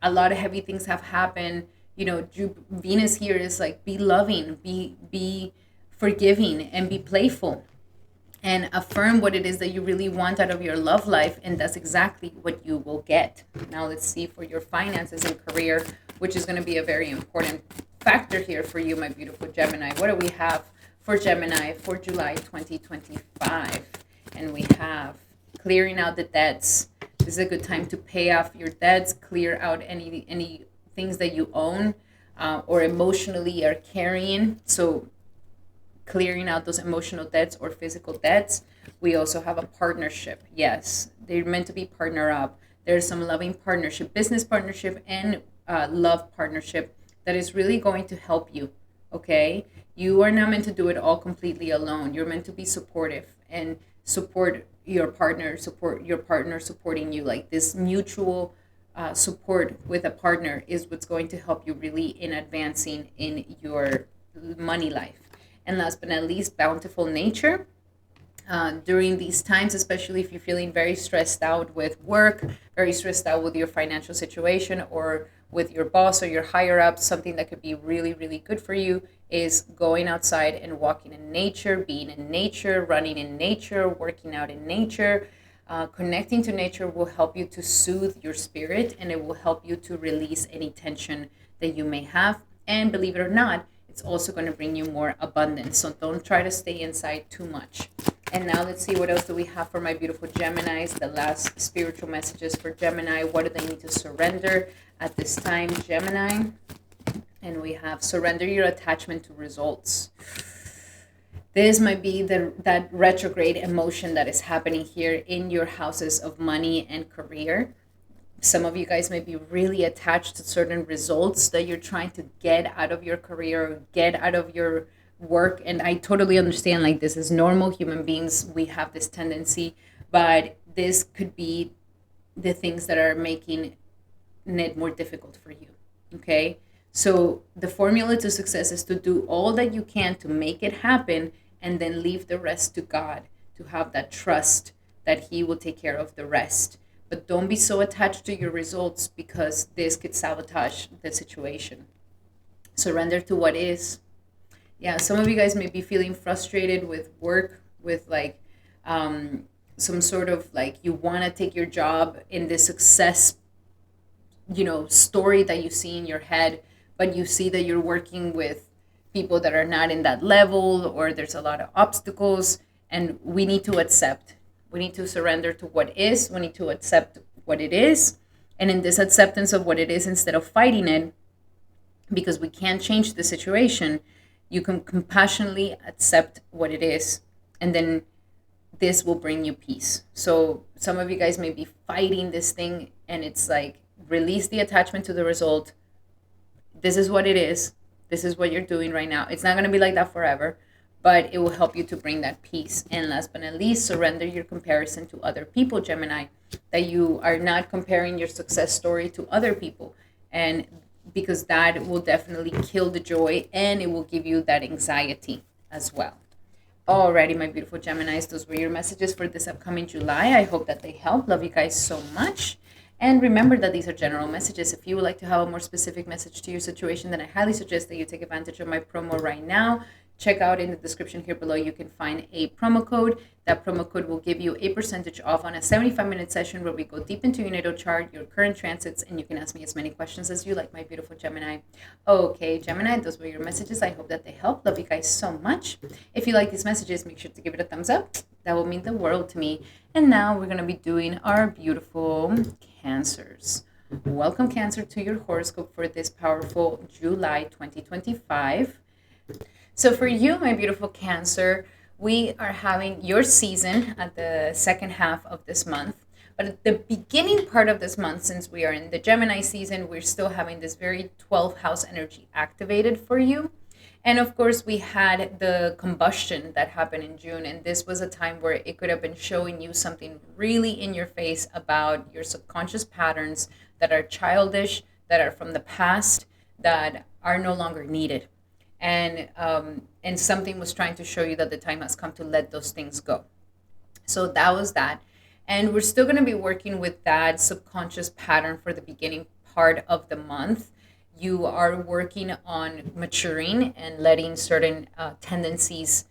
a lot of heavy things have happened. Venus here is like, be loving, be forgiving, and be playful, and affirm what it is that you really want out of your love life, and that's exactly what you will get. Now let's see for your finances and career, which is going to be a very important factor here for you, my beautiful Gemini. What do we have for Gemini for July 2025? And we have clearing out the debts. This is a good time to pay off your debts, clear out any things that you own or emotionally are carrying. So clearing out those emotional debts or physical debts. We also have a partnership. Yes, they're meant to be partner up. There's some loving partnership, business partnership, and love partnership that is really going to help you. Okay, you are not meant to do it all completely alone. You're meant to be supportive and support your partner, support your partner supporting you. Like this mutual support with a partner is what's going to help you really in advancing in your money life. And last but not least, bountiful nature. During these times, especially if you're feeling very stressed out with work, very stressed out with your financial situation, or with your boss or your higher ups, something that could be really, really good for you is going outside and walking in nature, being in nature, running in nature, working out in nature. Connecting to nature will help you to soothe your spirit, and it will help you to release any tension that you may have. And believe it or not, it's also going to bring you more abundance. So don't try to stay inside too much. And now let's see, what else do we have for my beautiful Geminis? The last spiritual messages for Gemini. What do they need to surrender at this time, Gemini? And we have surrender your attachment to results. This might be that retrograde emotion that is happening here in your houses of money and career. Some of you guys may be really attached to certain results that you're trying to get out of your career or get out of your work. And I totally understand, like, this is normal. Human beings, we have this tendency, but this could be the things that are making it more difficult for you. Okay. So the formula to success is to do all that you can to make it happen, and then leave the rest to God, to have that trust that He will take care of the rest. But don't be so attached to your results, because this could sabotage the situation. Surrender to what is. Yeah, some of you guys may be feeling frustrated with work, with like some sort of like, you want to take your job in this success, story that you see in your head, but you see that you're working with people that are not in that level, or there's a lot of obstacles, and we need to accept. We need to surrender to what is. We need to accept what it is. And in this acceptance of what it is, instead of fighting it, because we can't change the situation, you can compassionately accept what it is. And then this will bring you peace. So some of you guys may be fighting this thing, and it's like, release the attachment to the result. This is what it is. This is what you're doing right now. It's not going to be like that forever, but it will help you to bring that peace. And last but not least, surrender your comparison to other people, Gemini, that you are not comparing your success story to other people. And because that will definitely kill the joy, and it will give you that anxiety as well. Alrighty, my beautiful Geminis, those were your messages for this upcoming July. I hope that they help. Love you guys so much. And remember that these are general messages. If you would like to have a more specific message to your situation, then I highly suggest that you take advantage of my promo right now. check out in the description here below. You can find a promo code. That promo code will give you a percentage off on a 75-minute session where we go deep into your natal chart, your current transits, and you can ask me as many questions as you like, my beautiful Gemini. Okay, Gemini, those were your messages. I hope that they help. Love you guys so much. If you like these messages, make sure to give it a thumbs up. That will mean the world to me. And now we're going to be doing our beautiful Cancers. Welcome, Cancer, to your horoscope for this powerful July 2025. So for you, my beautiful Cancer, we are having your season at the second half of this month. But at the beginning part of this month, since we are in the Gemini season, we're still having this very 12th house energy activated for you. And of course, we had the combustion that happened in June. And this was a time where it could have been showing you something really in your face about your subconscious patterns that are childish, that are from the past, that are no longer needed. And something was trying to show you that the time has come to let those things go. So that was that. And we're still going to be working with that subconscious pattern for the beginning part of the month. You are working on maturing and letting certain tendencies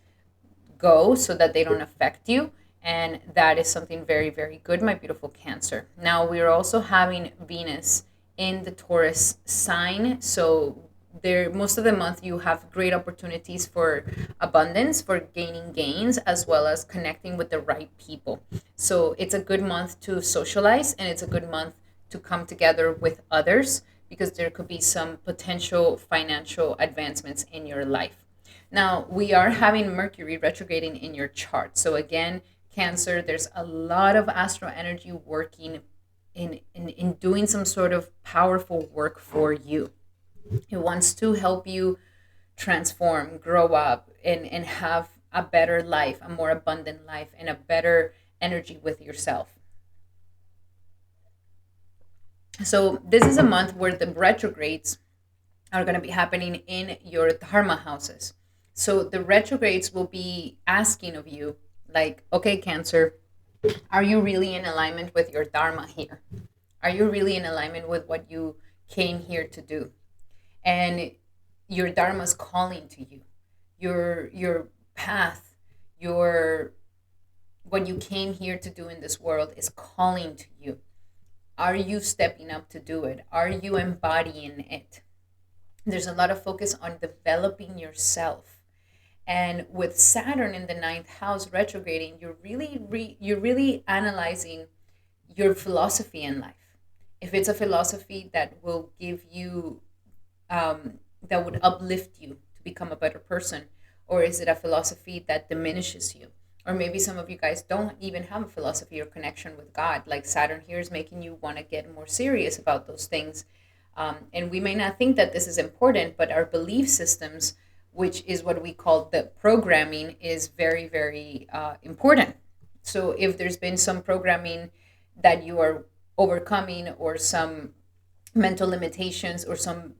go so that they don't affect you. And that is something very, very good, my beautiful Cancer. Now, we're also having Venus in the Taurus sign. So there, most of the month, you have great opportunities for abundance, for gaining gains, as well as connecting with the right people. So it's a good month to socialize, and it's a good month to come together with others, because there could be some potential financial advancements in your life. Now, we are having Mercury retrograding in your chart. So again, Cancer, there's a lot of astral energy working in doing some sort of powerful work for you. It wants to help you transform, grow up, and have a better life, a more abundant life, and a better energy with yourself. So this is a month where the retrogrades are going to be happening in your dharma houses. So the retrogrades will be asking of you, like, okay, Cancer, are you really in alignment with your dharma here? Are you really in alignment with what you came here to do? And your dharma is calling to you. Your path, your what you came here to do in this world is calling to you. Are you stepping up to do it? Are you embodying it? There's a lot of focus on developing yourself. And with Saturn in the ninth house retrograding, you're really analyzing your philosophy in life. If it's a philosophy that will give you, that would uplift you to become a better person, or is it a philosophy that diminishes you? Or maybe some of you guys don't even have a philosophy or connection with God. Like Saturn here is making you want to get more serious about those things. And we may not think that this is important, but our belief systems, which is what we call the programming, is very, very important. So if there's been some programming that you are overcoming, or some mental limitations, or some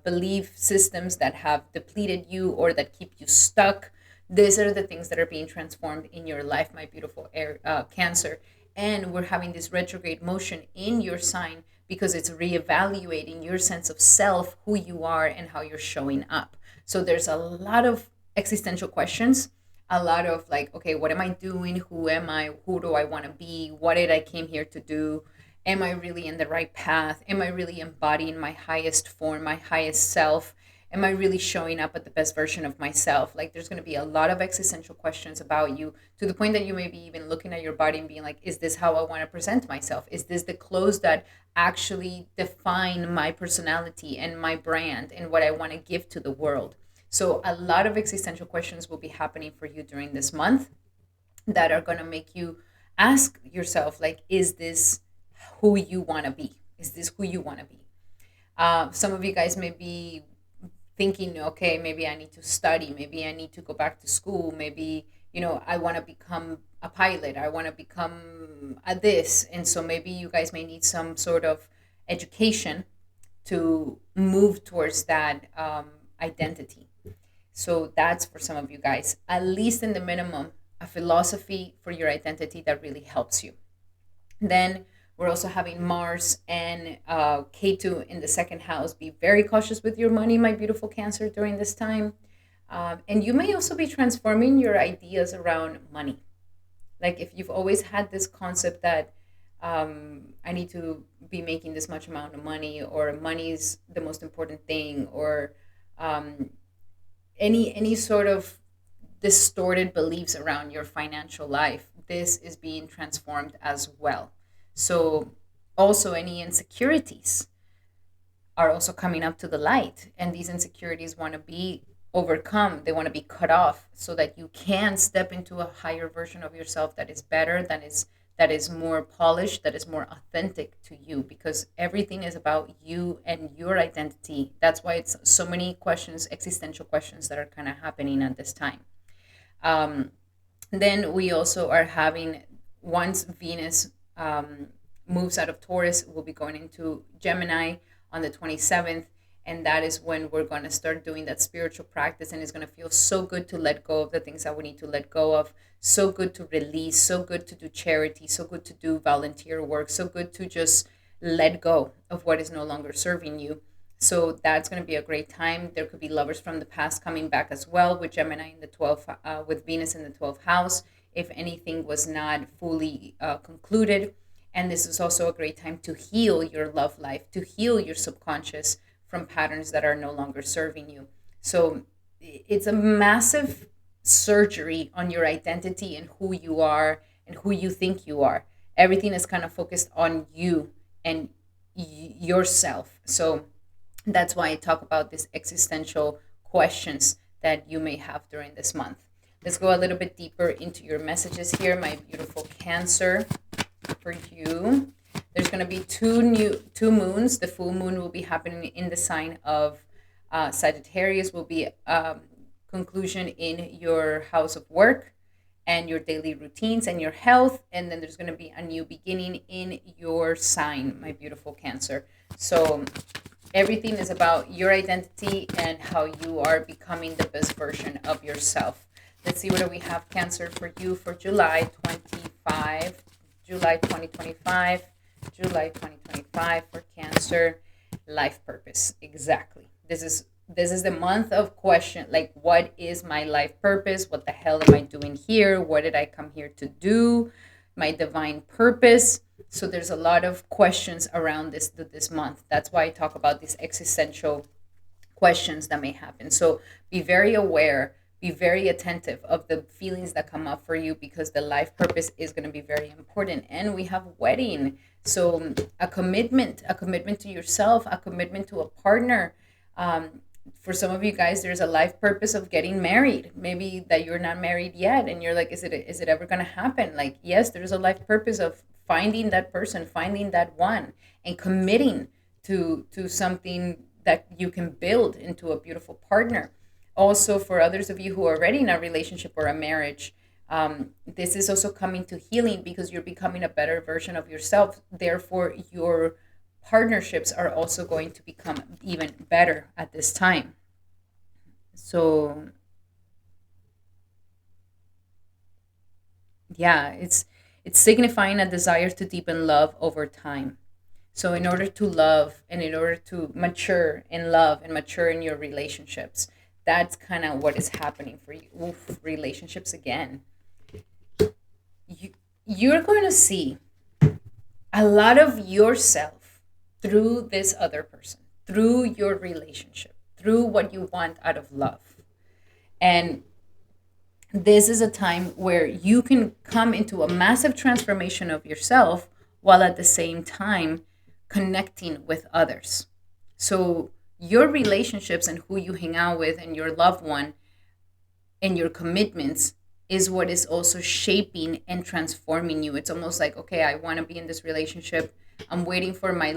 belief systems that have depleted you or that keep you stuck, these are the things that are being transformed in your life, my beautiful Cancer. And we're having this retrograde motion in your sign because it's reevaluating your sense of self, who you are, and how you're showing up. So there's a lot of existential questions, a lot of like, okay, what am I doing? Who am I? Who do I want to be? What did I came here to do? Am I really in the right path? Am I really embodying my highest form, my highest self? Am I really showing up at the best version of myself? Like, there's going to be a lot of existential questions about you, to the point that you may be even looking at your body and being like, is this how I want to present myself? Is this the clothes that actually define my personality and my brand and what I want to give to the world? So a lot of existential questions will be happening for you during this month that are going to make you ask yourself, like, is this who you want to be? Is this who you want to be? Some of you guys may be thinking, okay, maybe I need to study, maybe I need to go back to school, maybe, I want to become a pilot, I want to become a this. And so maybe you guys may need some sort of education to move towards that identity. So that's for some of you guys, at least in the minimum, a philosophy for your identity that really helps you. Then We're also having Mars and Ketu in the second house. Be very cautious with your money, my beautiful Cancer, during this time. And you may also be transforming your ideas around money. Like if you've always had this concept that I need to be making this much amount of money, or money is the most important thing, or um, any sort of distorted beliefs around your financial life, this is being transformed as well. So also any insecurities are also coming up to the light, and these insecurities want to be overcome, they want to be cut off, so that you can step into a higher version of yourself that is better, that is more polished, that is more authentic to you, because everything is about you and your identity. That's why it's so many questions, existential questions, that are kind of happening at this time. um, then we also are having, once Venus moves out of Taurus, we'll be going into Gemini on the 27th. And that is when we're going to start doing that spiritual practice. And it's going to feel so good to let go of the things that we need to let go of. So good to release. So good to do charity. So good to do volunteer work. So good to just let go of what is no longer serving you. So that's going to be a great time. There could be lovers from the past coming back as well, with Gemini in the 12th, with Venus in the 12th house, if anything was not fully concluded. And this is also a great time to heal your love life, to heal your subconscious from patterns that are no longer serving you. So it's a massive surgery on your identity and who you are and who you think you are. Everything is kind of focused on you and yourself. So that's why I talk about these existential questions that you may have during this month. Let's go a little bit deeper into your messages here, my beautiful Cancer, for you. There's going to be two moons. The full moon will be happening in the sign of Sagittarius, will be conclusion in your house of work and your daily routines and your health. And then there's going to be a new beginning in your sign, my beautiful Cancer. So everything is about your identity and how you are becoming the best version of yourself. Let's see what do we have, Cancer, for you for July 25, July 2025. July 2025 for Cancer. Life purpose. Exactly. This is the month of question, like, what is my life purpose? What the hell am I doing here? What did I come here to do? My divine purpose. So there's a lot of questions around this month. That's why I talk about these existential questions that may happen. So be very aware, be very attentive of the feelings that come up for you, because the life purpose is going to be very important. And we have wedding. So a commitment to yourself, a commitment to a partner. For some of you guys, there's a life purpose of getting married. Maybe that you're not married yet, and you're like, is it ever going to happen? Like, yes, there's a life purpose of finding that person, finding that one, and committing to something that you can build into a beautiful partner. Also, for others of you who are already in a relationship or a marriage, this is also coming to healing, because you're becoming a better version of yourself. Therefore, your partnerships are also going to become even better at this time. So yeah, it's signifying a desire to deepen love over time. So in order to love, and in order to mature in love and mature in your relationships, that's kind of what is happening for you. Oof, relationships again. You're going to see a lot of yourself through this other person, through your relationship, through what you want out of love. And this is a time where you can come into a massive transformation of yourself, while at the same time connecting with others. So your relationships and who you hang out with and your loved one and your commitments is what is also shaping and transforming you. It's almost like, okay, I want to be in this relationship. I'm waiting for my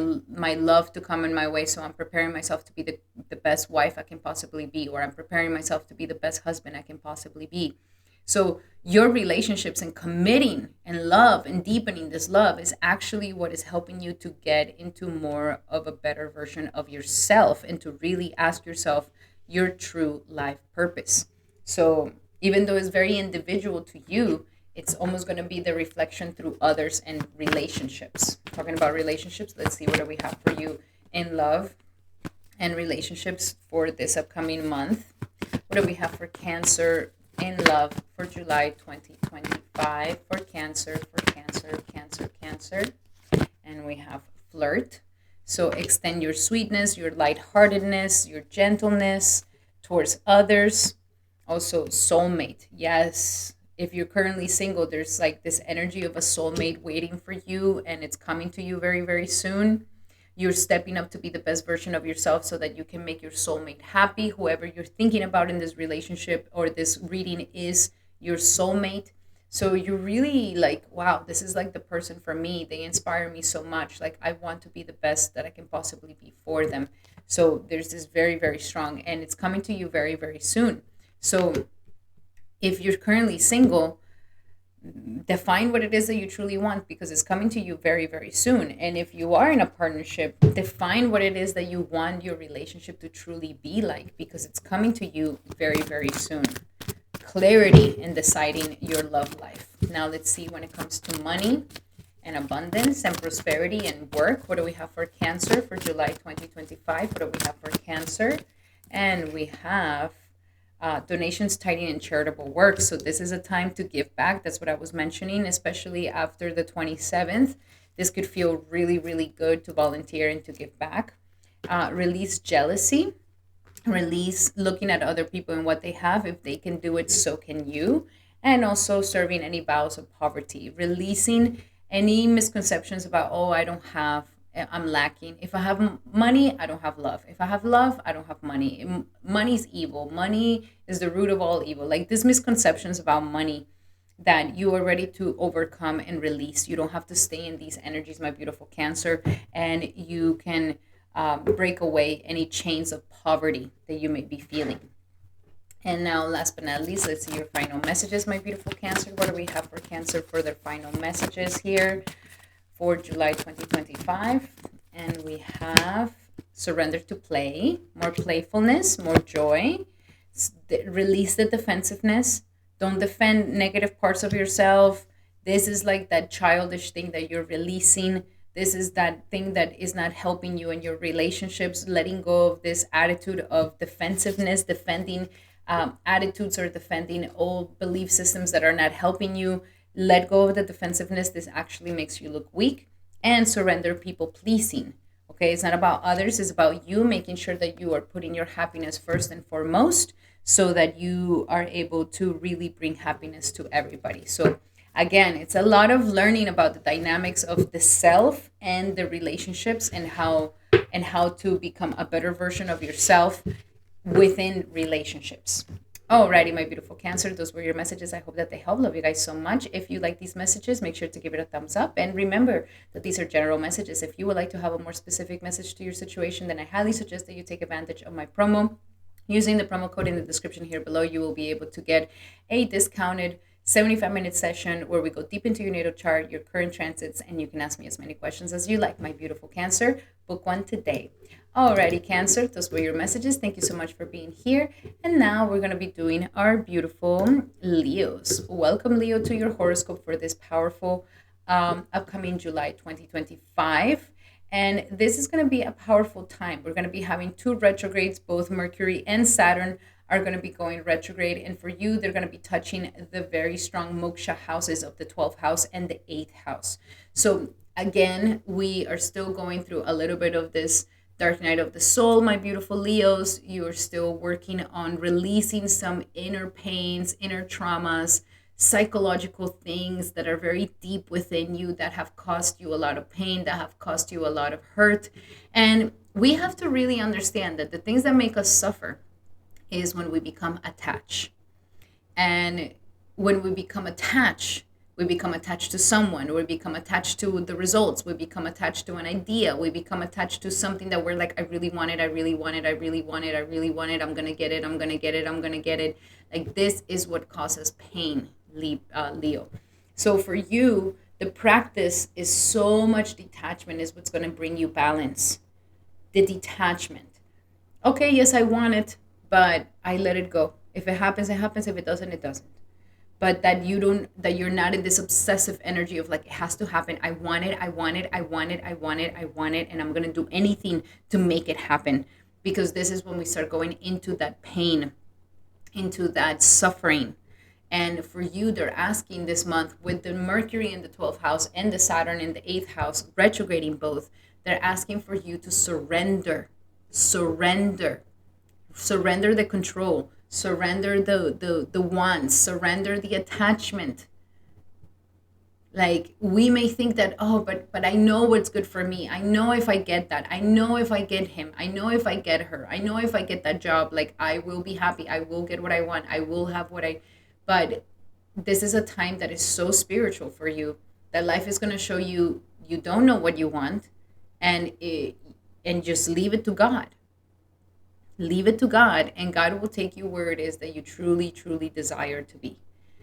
love to come in my way, so I'm preparing myself to be the best wife I can possibly be, or I'm preparing myself to be the best husband I can possibly be. So your relationships and committing and love and deepening this love is actually what is helping you to get into more of a better version of yourself, and to really ask yourself your true life purpose. So even though it's very individual to you, it's almost going to be the reflection through others and relationships. Talking about relationships, let's see what do we have for you in love and relationships for this upcoming month. What do we have for Cancer in love for July 2025? For Cancer, Cancer. And we have flirt. So extend your sweetness, your lightheartedness, your gentleness towards others. Also, soulmate. Yes. If you're currently single, there's like this energy of a soulmate waiting for you, and it's coming to you very, very soon. You're stepping up to be the best version of yourself so that you can make your soulmate happy. Whoever you're thinking about in this relationship or this reading is your soulmate. So you're really like, wow, this is like the person for me. They inspire me so much. Like, I want to be the best that I can possibly be for them. So there's this very, very strong, and it's coming to you very, very soon. So if you're currently single, define what it is that you truly want, because it's coming to you very, very soon. And if you are in a partnership, define what it is that you want your relationship to truly be like, because it's coming to you very, very soon. Clarity in deciding your love life. Now let's see when it comes to money and abundance and prosperity and work. What do we have for Cancer for July 2025? What do we have for Cancer? And we have donations, tithing, and charitable work. So this is a time to give back. That's what I was mentioning, especially after the 27th. This could feel really, really good to volunteer and to give back. Release jealousy. Release looking at other people and what they have. If they can do it, so can you. And also serving any vows of poverty. Releasing any misconceptions about, oh, I don't have, I'm lacking. If I have money, I don't have love. If I have love, I don't have money. Money's evil. Money is the root of all evil. Like these misconceptions about money that you are ready to overcome and release. You don't have to stay in these energies, my beautiful Cancer, and you can break away any chains of poverty that you may be feeling. And now, last but not least, let's see your final messages, my beautiful Cancer. What do we have for Cancer for their final messages here for July 2025? And we have surrender to play, more playfulness, more joy, release the defensiveness. Don't defend negative parts of yourself. This is like that childish thing that you're releasing. This is that thing that is not helping you in your relationships, letting go of this attitude of defensiveness, defending attitudes or defending old belief systems that are not helping you. Let go of the defensiveness. This actually makes you look weak. And surrender people pleasing. Okay, it's not about others. It's about you making sure that you are putting your happiness first and foremost so that you are able to really bring happiness to everybody. So again, it's a lot of learning about the dynamics of the self and the relationships and how to become a better version of yourself within relationships. Alrighty, my beautiful Cancer, those were your messages. I hope that they help. Love you guys so much. If you like these messages, make sure to give it a thumbs up. And remember that these are general messages. If you would like to have a more specific message to your situation, then I highly suggest that you take advantage of my promo. Using the promo code in the description here below, you will be able to get a discounted 75-minute session where we go deep into your natal chart, your current transits, and you can ask me as many questions as you like, my beautiful Cancer. Book one today. Alrighty, Cancer, those were your messages. Thank you so much for being here. And now we're going to be doing our beautiful Leos. Welcome, Leo, to your horoscope for this powerful upcoming July 2025. And this is going to be a powerful time. We're going to be having two retrogrades, both Mercury and Saturn are going to be going retrograde. And for you, they're going to be touching the very strong moksha houses of the 12th house and the 8th house. So again, we are still going through a little bit of this dark night of the soul, my beautiful Leos. You are still working on releasing some inner pains, inner traumas, psychological things that are very deep within you that have caused you a lot of pain, that have caused you a lot of hurt. And we have to really understand that the things that make us suffer is when we become attached. And when we become attached to someone, we become attached to the results, we become attached to an idea, we become attached to something that we're like, I really want it, I'm gonna get it. Like, this is what causes pain, Leo. So for you, the practice is so much detachment is what's gonna bring you balance. The detachment. Okay, yes, I want it, but I let it go. If it happens, it happens. If it doesn't, it doesn't. but that you're not in this obsessive energy of like, it has to happen. I want it, I want it, I want it, I want it, I want it, and I'm going to do anything to make it happen. Because this is when we start going into that pain, into that suffering. And for you, they're asking this month, with the Mercury in the 12th house and the Saturn in the 8th house retrograding both, they're asking for you to surrender surrender the control, surrender the wants, surrender the attachment. Like, we may think that, oh, but I know what's good for me, I know if I get that, I know if I get him, I know if I get her, I know if I get that job, like, I will be happy, I will get what I want, I will have what I. But this is a time that is so spiritual for you, that life is going to show you you don't know what you want, and just leave it to God. Leave it to God, and God will take you where it is that you truly, truly desire to be.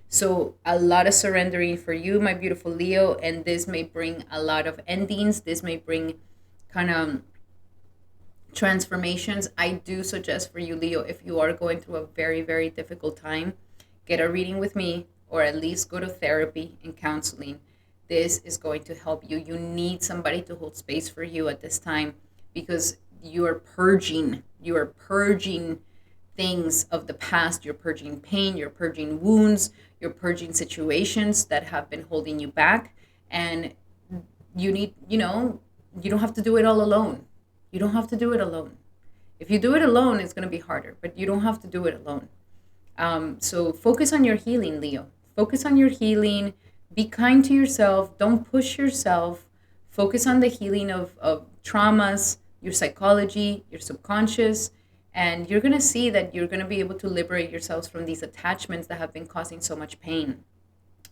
So, a lot of surrendering for you, my beautiful Leo, and this may bring a lot of endings. This may bring kind of transformations. I do suggest for you, Leo, if you are going through a very, very difficult time, get a reading with me, or at least go to therapy and counseling. This is going to help you. You need somebody to hold space for you at this time, because you are purging. You are purging things of the past. You're purging pain. You're purging wounds. You're purging situations that have been holding you back. And you need, you don't have to do it all alone. You don't have to do it alone. If you do it alone, it's going to be harder, but you don't have to do it alone. So focus on your healing, Leo. Focus on your healing. Be kind to yourself. Don't push yourself. Focus on the healing of traumas, your psychology, your subconscious, and you're going to see that you're going to be able to liberate yourselves from these attachments that have been causing so much pain.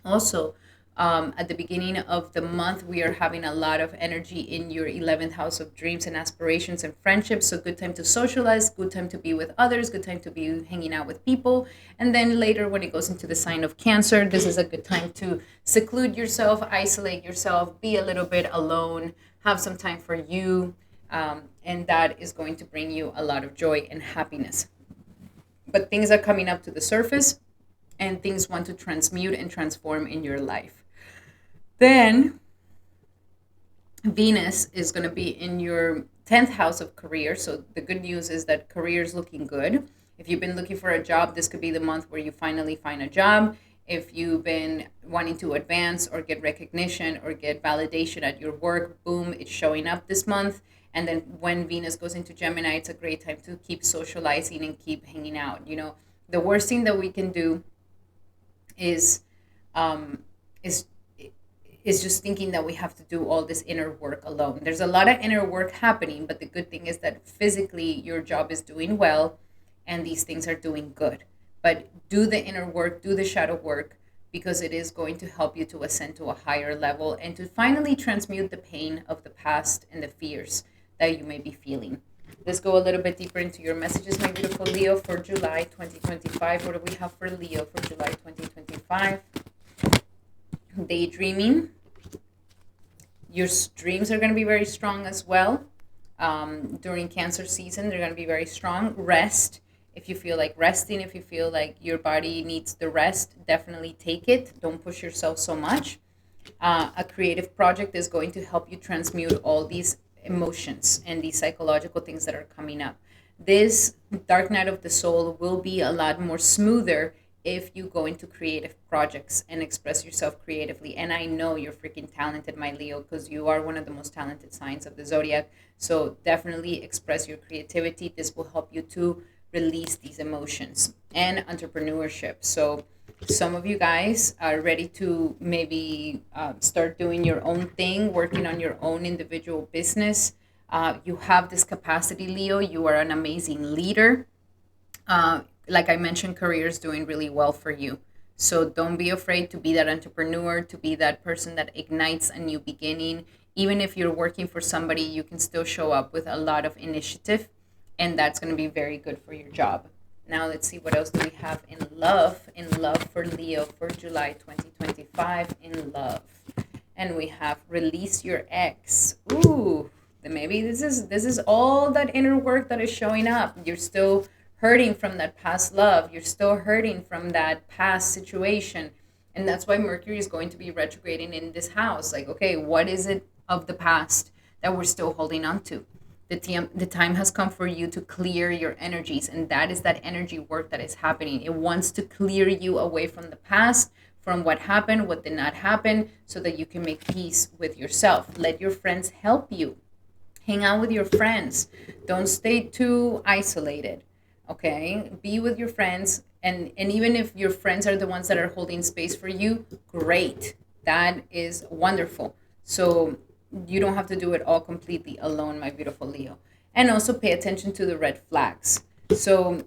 Also, at the beginning of the month, we are having a lot of energy in your 11th house of dreams and aspirations and friendships. So, good time to socialize, good time to be with others, good time to be hanging out with people. And then later, when it goes into the sign of Cancer, this is a good time to seclude yourself, isolate yourself, be a little bit alone, have some time for you. And that is going to bring you a lot of joy and happiness. But things are coming up to the surface, and things want to transmute and transform in your life. Then Venus is going to be in your 10th house of career. So the good news is that career is looking good. If you've been looking for a job, this could be the month where you finally find a job. If you've been wanting to advance or get recognition or get validation at your work, boom, it's showing up this month. And then when Venus goes into Gemini, it's a great time to keep socializing and keep hanging out. The worst thing that we can do is is just thinking that we have to do all this inner work alone. There's a lot of inner work happening, but the good thing is that physically your job is doing well and these things are doing good. But do the inner work, do the shadow work, because it is going to help you to ascend to a higher level and to finally transmute the pain of the past and the fears that you may be feeling. Let's go a little bit deeper into your messages, my beautiful Leo, for July 2025. What do we have for Leo for July 2025? Daydreaming. Your dreams are going to be very strong as well. During Cancer season, they're going to be very strong. Rest. If you feel like resting, if you feel like your body needs the rest, definitely take it. Don't push yourself so much. A creative project is going to help you transmute all these emotions and these psychological things that are coming up. This dark night of the soul will be a lot more smoother if you go into creative projects and express yourself creatively. And I know you're freaking talented, my Leo, because you are one of the most talented signs of the zodiac. So definitely express your creativity. This will help you to release these emotions. And entrepreneurship. So some of you guys are ready to maybe start doing your own thing, working on your own individual business. You have this capacity, Leo. You are an amazing leader. Like I mentioned, career is doing really well for you. So don't be afraid to be that entrepreneur, to be that person that ignites a new beginning. Even if you're working for somebody, you can still show up with a lot of initiative, and that's going to be very good for your job. Now let's see, what else do we have in love? In love for Leo for July 2025, in love. And we have release your ex. Ooh, maybe this is all that inner work that is showing up. You're still hurting from that past love. You're still hurting from that past situation. And that's why Mercury is going to be retrograding in this house. Like, okay, what is it of the past that we're still holding on to? The time has come for you to clear your energies, and that is that energy work that is happening. It wants to clear you away from the past, from what happened, what did not happen, so that you can make peace with yourself. Let your friends help you. Hang out with your friends. Don't stay too isolated. Okay? Be with your friends, and even if your friends are the ones that are holding space for you, great. That is wonderful. So you don't have to do it all completely alone, my beautiful Leo. And also pay attention to the red flags. So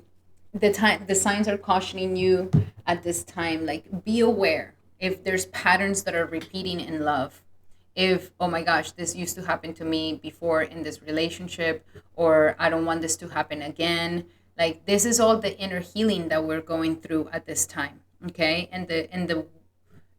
the signs are cautioning you at this time, like, be aware if there's patterns that are repeating in love. If, oh my gosh, this used to happen to me before in this relationship, or I don't want this to happen again. Like, this is all the inner healing that we're going through at this time. Okay. And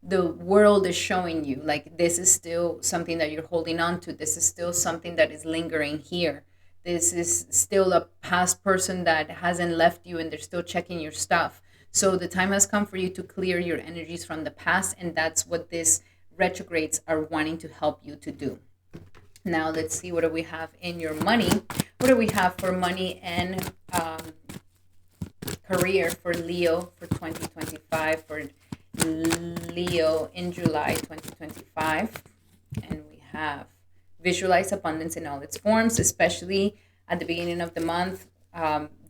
the world is showing you, like, this is still something that you're holding on to. This is still something that is lingering here. This is still a past person that hasn't left you, and they're still checking your stuff. So the time has come for you to clear your energies from the past, and that's what this retrogrades are wanting to help you to do. Now let's see, what do we have in your money? What do we have for money and career for Leo for 2025, for Leo in July 2025? And we have visualize abundance in all its forms, especially at the beginning of the month.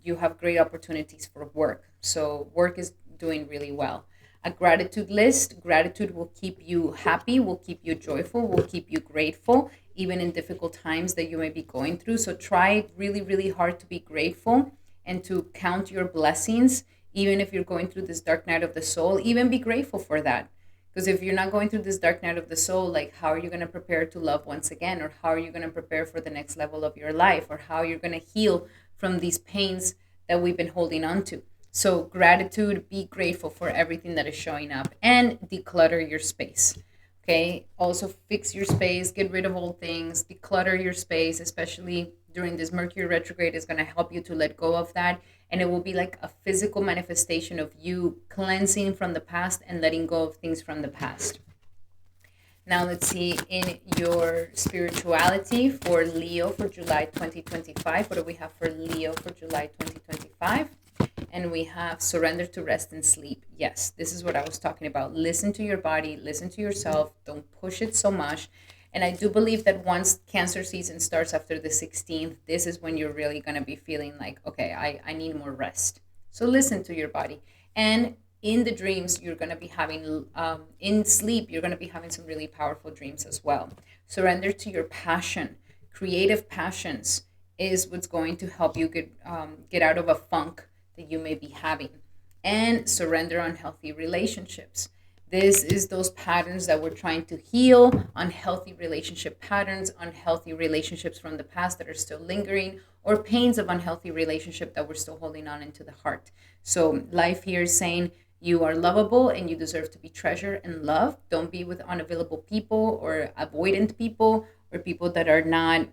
You have great opportunities for work. So work is doing really well. A gratitude list. Gratitude will keep you happy, will keep you joyful, will keep you grateful, even in difficult times that you may be going through. So try really, really hard to be grateful and to count your blessings, even if you're going through this dark night of the soul. Even be grateful for that. Because if you're not going through this dark night of the soul, like, how are you going to prepare to love once again? Or how are you going to prepare for the next level of your life? Or how you're going to heal from these pains that we've been holding on to? So gratitude, be grateful for everything that is showing up, and declutter your space. Okay. Also fix your space, get rid of old things, declutter your space, especially during this Mercury retrograde is going to help you to let go of that. And it will be like a physical manifestation of you cleansing from the past and letting go of things from the past. Now let's see, in your spirituality for Leo for July 2025. What do we have for Leo for July 2025? And we have surrender to rest and sleep. Yes, this is what I was talking about. Listen to your body, listen to yourself. Don't push it so much. And I do believe that once Cancer season starts after the 16th, this is when you're really going to be feeling like, okay, I need more rest. So listen to your body. And in the dreams, you're going to be having, in sleep, you're going to be having some really powerful dreams as well. Surrender to your passion. Creative passions is what's going to help you get out of a funk that you may be having. And surrender unhealthy relationships. This is those patterns that we're trying to heal, unhealthy relationship patterns, unhealthy relationships from the past that are still lingering, or pains of unhealthy relationship that we're still holding on into the heart. So life here is saying you are lovable and you deserve to be treasured and loved. Don't be with unavailable people or avoidant people, or people that are not,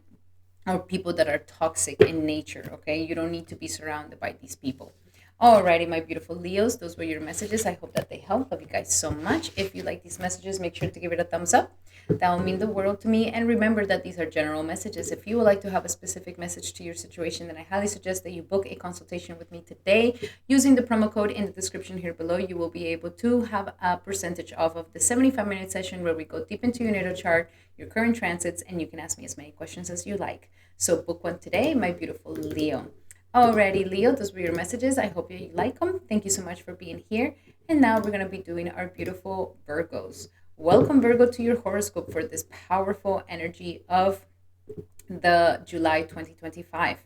or people that are toxic in nature. Okay, you don't need to be surrounded by these people. Alrighty, my beautiful Leos, those were your messages. I hope that they help. Love you guys so much. If you like these messages, make sure to give it a thumbs up. That will mean the world to me. And remember that these are general messages. If you would like to have a specific message to your situation, then I highly suggest that you book a consultation with me today. Using the promo code in the description here below, you will be able to have a percentage off of the 75-minute session where we go deep into your natal chart, your current transits, and you can ask me as many questions as you like. So book one today, my beautiful Leo. Alrighty, Leo, those were your messages. I hope you like them. Thank you so much for being here. And now we're going to be doing our beautiful Virgos. Welcome, Virgo, to your horoscope for this powerful energy of the July 2025.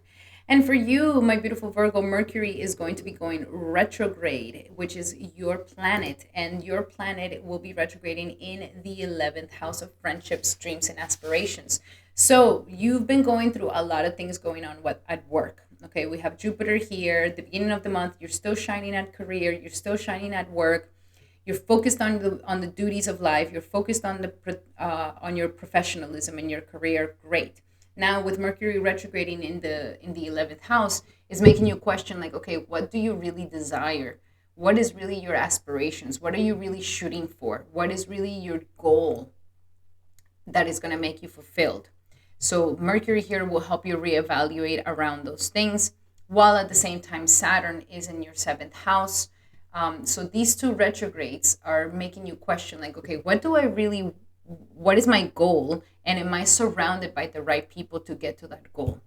And for you, my beautiful Virgo, Mercury is going to be going retrograde, which is your planet. And your planet will be retrograding in the 11th house of friendships, dreams, and aspirations. So you've been going through a lot of things going on at work. Okay, we have Jupiter here at the beginning of the month. You're still shining at career. You're still shining at work. You're focused on the duties of life. You're focused on your professionalism in your career. Great. Now with Mercury retrograding in the 11th house is making you question, like, okay, what do you really desire? What is really your aspirations? What are you really shooting for? What is really your goal that is going to make you fulfilled? So Mercury here will help you reevaluate around those things, while at the same time Saturn is in your 7th house. So these two retrogrades are making you question, like, okay, what is my goal? And am I surrounded by the right people to get to that goal?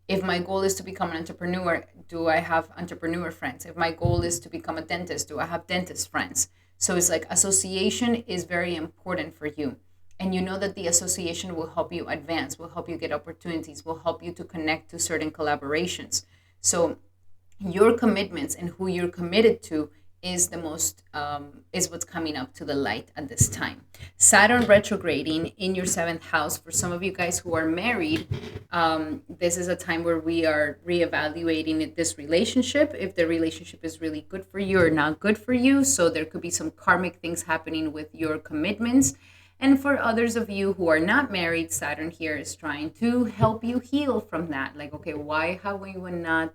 If my goal is to become an entrepreneur, do I have entrepreneur friends? If my goal is to become a dentist, do I have dentist friends? So it's like association is very important for you. And you know that the association will help you advance, will help you get opportunities, will help you to connect to certain collaborations. So your commitments and who you're committed to is the most is what's coming up to the light at this time. Saturn retrograding in your 7th house, for some of you guys who are married, this is a time where we are reevaluating this relationship, if the relationship is really good for you or not good for you. So there could be some karmic things happening with your commitments. And for others of you who are not married, Saturn here is trying to help you heal from that. Like, okay, why have we not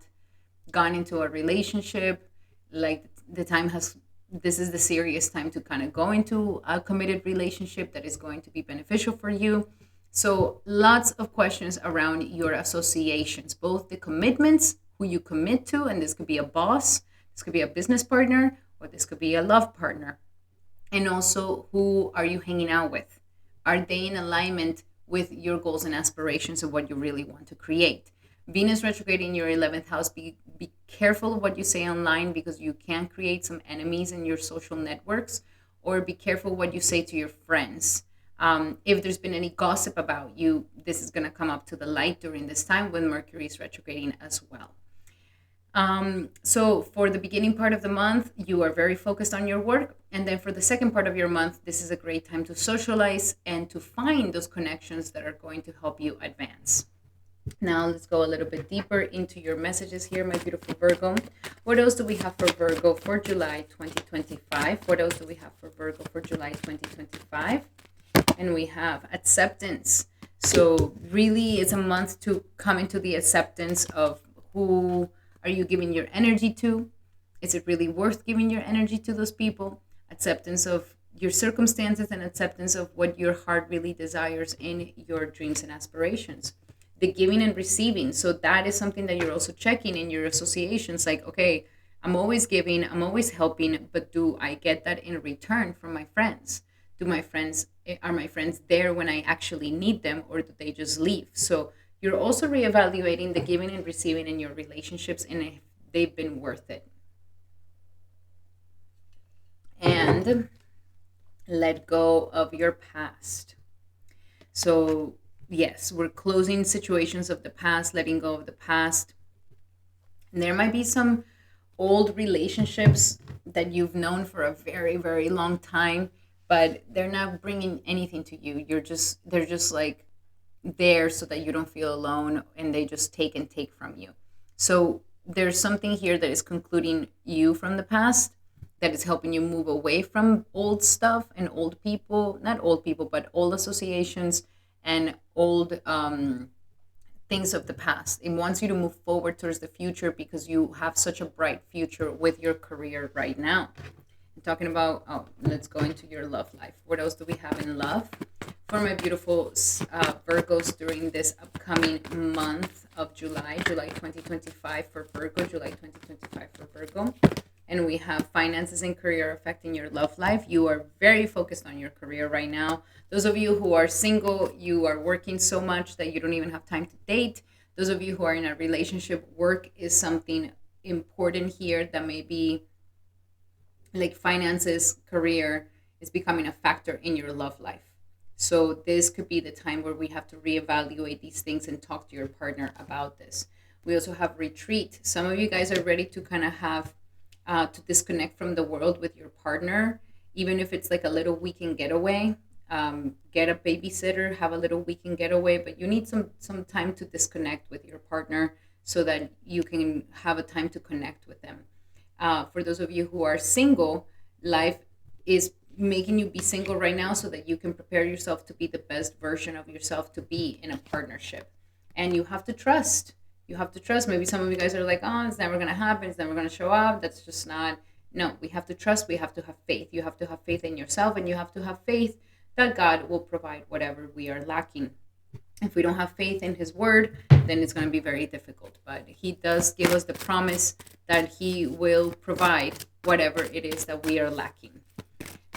gone into a relationship? Like, this is the serious time to kind of go into a committed relationship that is going to be beneficial for you. So lots of questions around your associations, both the commitments, who you commit to, and this could be a boss, this could be a business partner, or this could be a love partner. And also, who are you hanging out with? Are they in alignment with your goals and aspirations of what you really want to create? Venus retrograde in your 11th house. Be careful of what you say online, because you can create some enemies in your social networks, or be careful what you say to your friends. If there's been any gossip about you, this is going to come up to the light during this time when Mercury is retrograding as well. So for the beginning part of the month, you are very focused on your work. And then for the second part of your month, this is a great time to socialize and to find those connections that are going to help you advance. Now let's go a little bit deeper into your messages here, my beautiful Virgo. What else do we have for Virgo for July 2025? What else do we have for Virgo for July 2025? And we have acceptance. So really, it's a month to come into the acceptance of who are you giving your energy to? Is it really worth giving your energy to those people? Acceptance of your circumstances and acceptance of what your heart really desires in your dreams and aspirations. The giving and receiving. So that is something that you're also checking in your associations. Like, okay, I'm always giving, I'm always helping, but do I get that in return from my friends? Are my friends there when I actually need them, or do they just leave? So you're also reevaluating the giving and receiving in your relationships and if they've been worth it. And let go of your past. So yes, we're closing situations of the past, letting go of the past. And there might be some old relationships that you've known for a very, very long time, but they're not bringing anything to you. They're just like there so that you don't feel alone, and they just take and take from you. So there's something here that is concluding you from the past, that is helping you move away from old stuff and old people, not old people, but old associations and old things of the past. It wants you to move forward towards the future, because you have such a bright future with your career right now. I'm talking about, let's go into your love life. What else do we have in love for my beautiful Virgos during this upcoming month of July 2025 for Virgo, July 2025 for Virgo? And we have finances and career affecting your love life. You are very focused on your career right now. Those of you who are single, you are working so much that you don't even have time to date. Those of you who are in a relationship, work is something important here that may be like finances, career is becoming a factor in your love life. So this could be the time where we have to reevaluate these things and talk to your partner about this. We also have retreat. Some of you guys are ready to kind of have to disconnect from the world with your partner, even if it's like a little weekend getaway. Get a babysitter, have a little weekend getaway, but you need some time to disconnect with your partner so that you can have a time to connect with them. For those of you who are single, life is making you be single right now so that you can prepare yourself to be the best version of yourself to be in a partnership. And you have to trust. You have to trust. Maybe some of you guys are like, oh, it's never going to happen. It's never going to show up. That's just not. No, we have to trust. We have to have faith. You have to have faith in yourself, and you have to have faith that God will provide whatever we are lacking. If we don't have faith in his word, then it's going to be very difficult. But he does give us the promise that he will provide whatever it is that we are lacking.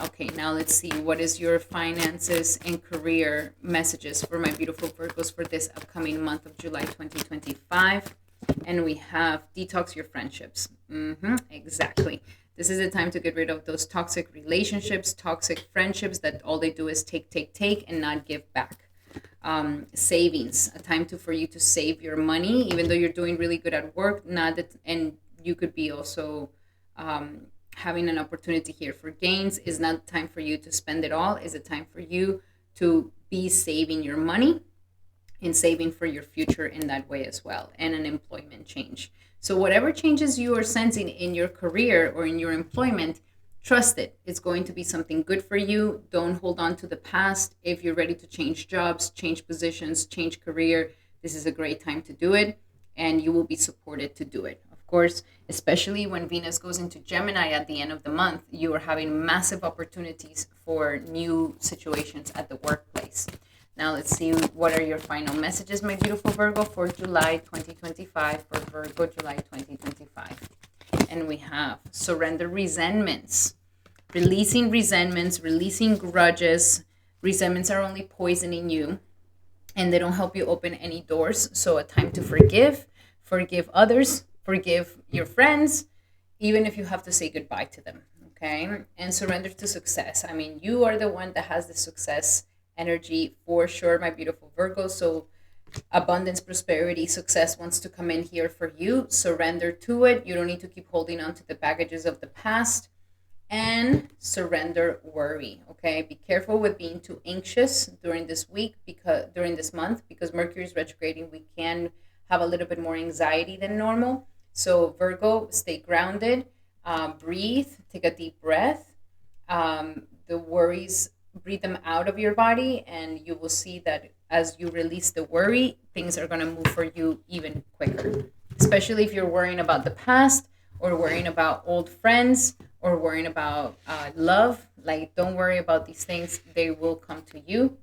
Okay, now let's see. What is your finances and career messages for my beautiful Virgos for this upcoming month of July 2025? And we have detox your friendships. Exactly. This is the time to get rid of those toxic relationships, toxic friendships that all they do is take, and not give back. Savings, a time for you to save your money, even though you're doing really good at work. Not that, and you could be also having an opportunity here for gains. Is not time for you to spend it all. Is a time for you to be saving your money and saving for your future in that way as well, and an employment change. So whatever changes you are sensing in your career or in your employment, trust it. It's going to be something good for you. Don't hold on to the past. If you're ready to change jobs, change positions, change career, this is a great time to do it, and you will be supported to do it. Of course, especially when Venus goes into Gemini at the end of the month, you are having massive opportunities for new situations at the workplace. Now let's see, what are your final messages, my beautiful Virgo, for July 2025, for Virgo, July 2025. And we have surrender resentments, releasing resentments, releasing grudges. Resentments are only poisoning you, and they don't help you open any doors. So a time to forgive others, forgive your friends, even if you have to say goodbye to them, okay? And surrender to success. I mean, you are the one that has the success energy for sure, my beautiful Virgo. So abundance, prosperity, success wants to come in here for you. Surrender to it. You don't need to keep holding on to the baggages of the past. And surrender worry. Okay, be careful with being too anxious during this week, because during this month, because Mercury is retrograding, we can have a little bit more anxiety than normal. So Virgo, stay grounded, breathe, take a deep breath. The worries, breathe them out of your body, and you will see that as you release the worry, things are going to move for you even quicker. Especially if you're worrying about the past, or worrying about old friends, or worrying about love. Like, don't worry about these things. They will come to you.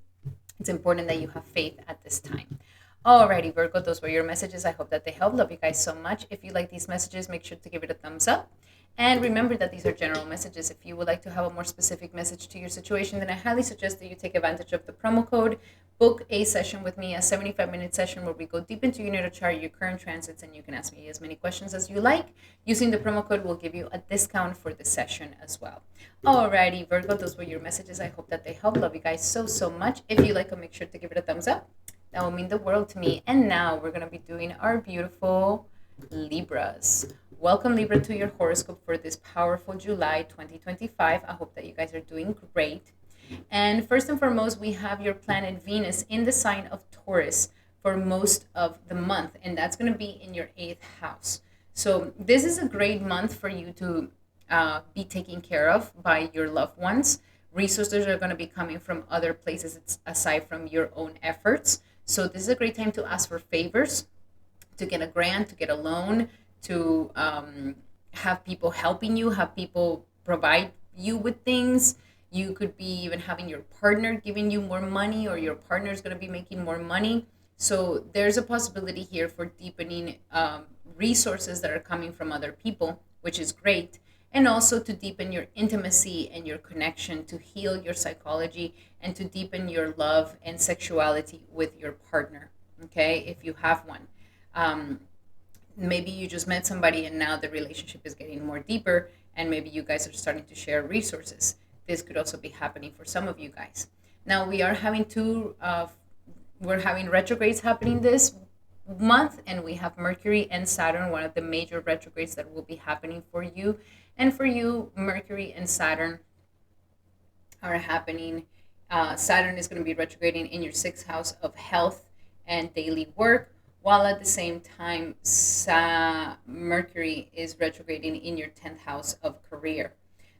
It's important that you have faith at this time. Alrighty, Virgo, those were your messages. I hope that they help. Love you guys so much. If you like these messages, make sure to give it a thumbs up. And remember that these are general messages. If you would like to have a more specific message to your situation, then I highly suggest that you take advantage of the promo code. Book a session with me, a 75-minute session where we go deep into your natal chart, your current transits, and you can ask me as many questions as you like. Using the promo code will give you a discount for the session as well. Alrighty, Virgo, those were your messages. I hope that they help. Love you guys so, so much. If you like them, make sure to give it a thumbs up. That will mean the world to me. And now we're going to be doing our beautiful Libras. Welcome, Libra, to your horoscope for this powerful July 2025. I hope that you guys are doing great. And first and foremost, we have your planet Venus in the sign of Taurus for most of the month, and that's going to be in your 8th house. So this is a great month for you to be taken care of by your loved ones. Resources are going to be coming from other places aside from your own efforts. So this is a great time to ask for favors, to get a grant, to get a loan, to have people helping you, have people provide you with things. You could be even having your partner giving you more money, or your partner is going to be making more money. So there's a possibility here for deepening resources that are coming from other people, which is great. And also to deepen your intimacy and your connection, to heal your psychology, and to deepen your love and sexuality with your partner, okay, if you have one. Maybe you just met somebody and now the relationship is getting more deeper, and maybe you guys are starting to share resources. This could also be happening for some of you guys. Now we are having we're having retrogrades happening this month, and we have Mercury and Saturn, one of the major retrogrades that will be happening for you. And for you, Mercury and Saturn are happening. Saturn is going to be retrograding in your 6th house of health and daily work, while at the same time, Mercury is retrograding in your 10th house of career.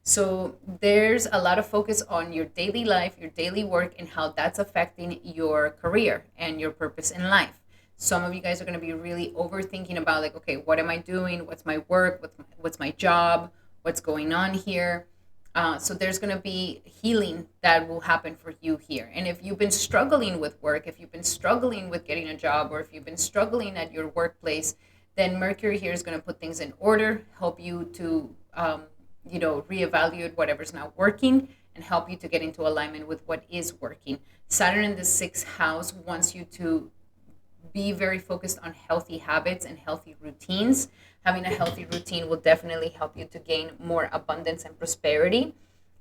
So there's a lot of focus on your daily life, your daily work, and how that's affecting your career and your purpose in life. Some of you guys are going to be really overthinking about, like, okay, what am I doing? What's my work? What's my job? What's going on here? So there's going to be healing that will happen for you here. And if you've been struggling with work, if you've been struggling with getting a job, or if you've been struggling at your workplace, then Mercury here is going to put things in order, help you to, reevaluate whatever's not working, and help you to get into alignment with what is working. Saturn in the sixth house wants you to be very focused on healthy habits and healthy routines. Having a healthy routine will definitely help you to gain more abundance and prosperity,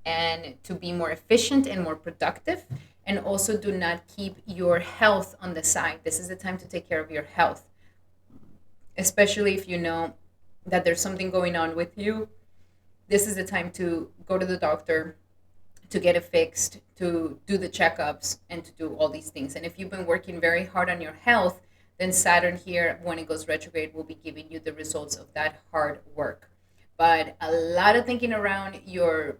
and to be more efficient and more productive. And also, do not keep your health on the side. This is the time to take care of your health, especially if you know that there's something going on with you. This is the time to go to the doctor, to get it fixed, to do the checkups, and to do all these things. And if you've been working very hard on your health, then Saturn here, when it goes retrograde, will be giving you the results of that hard work. But a lot of thinking around your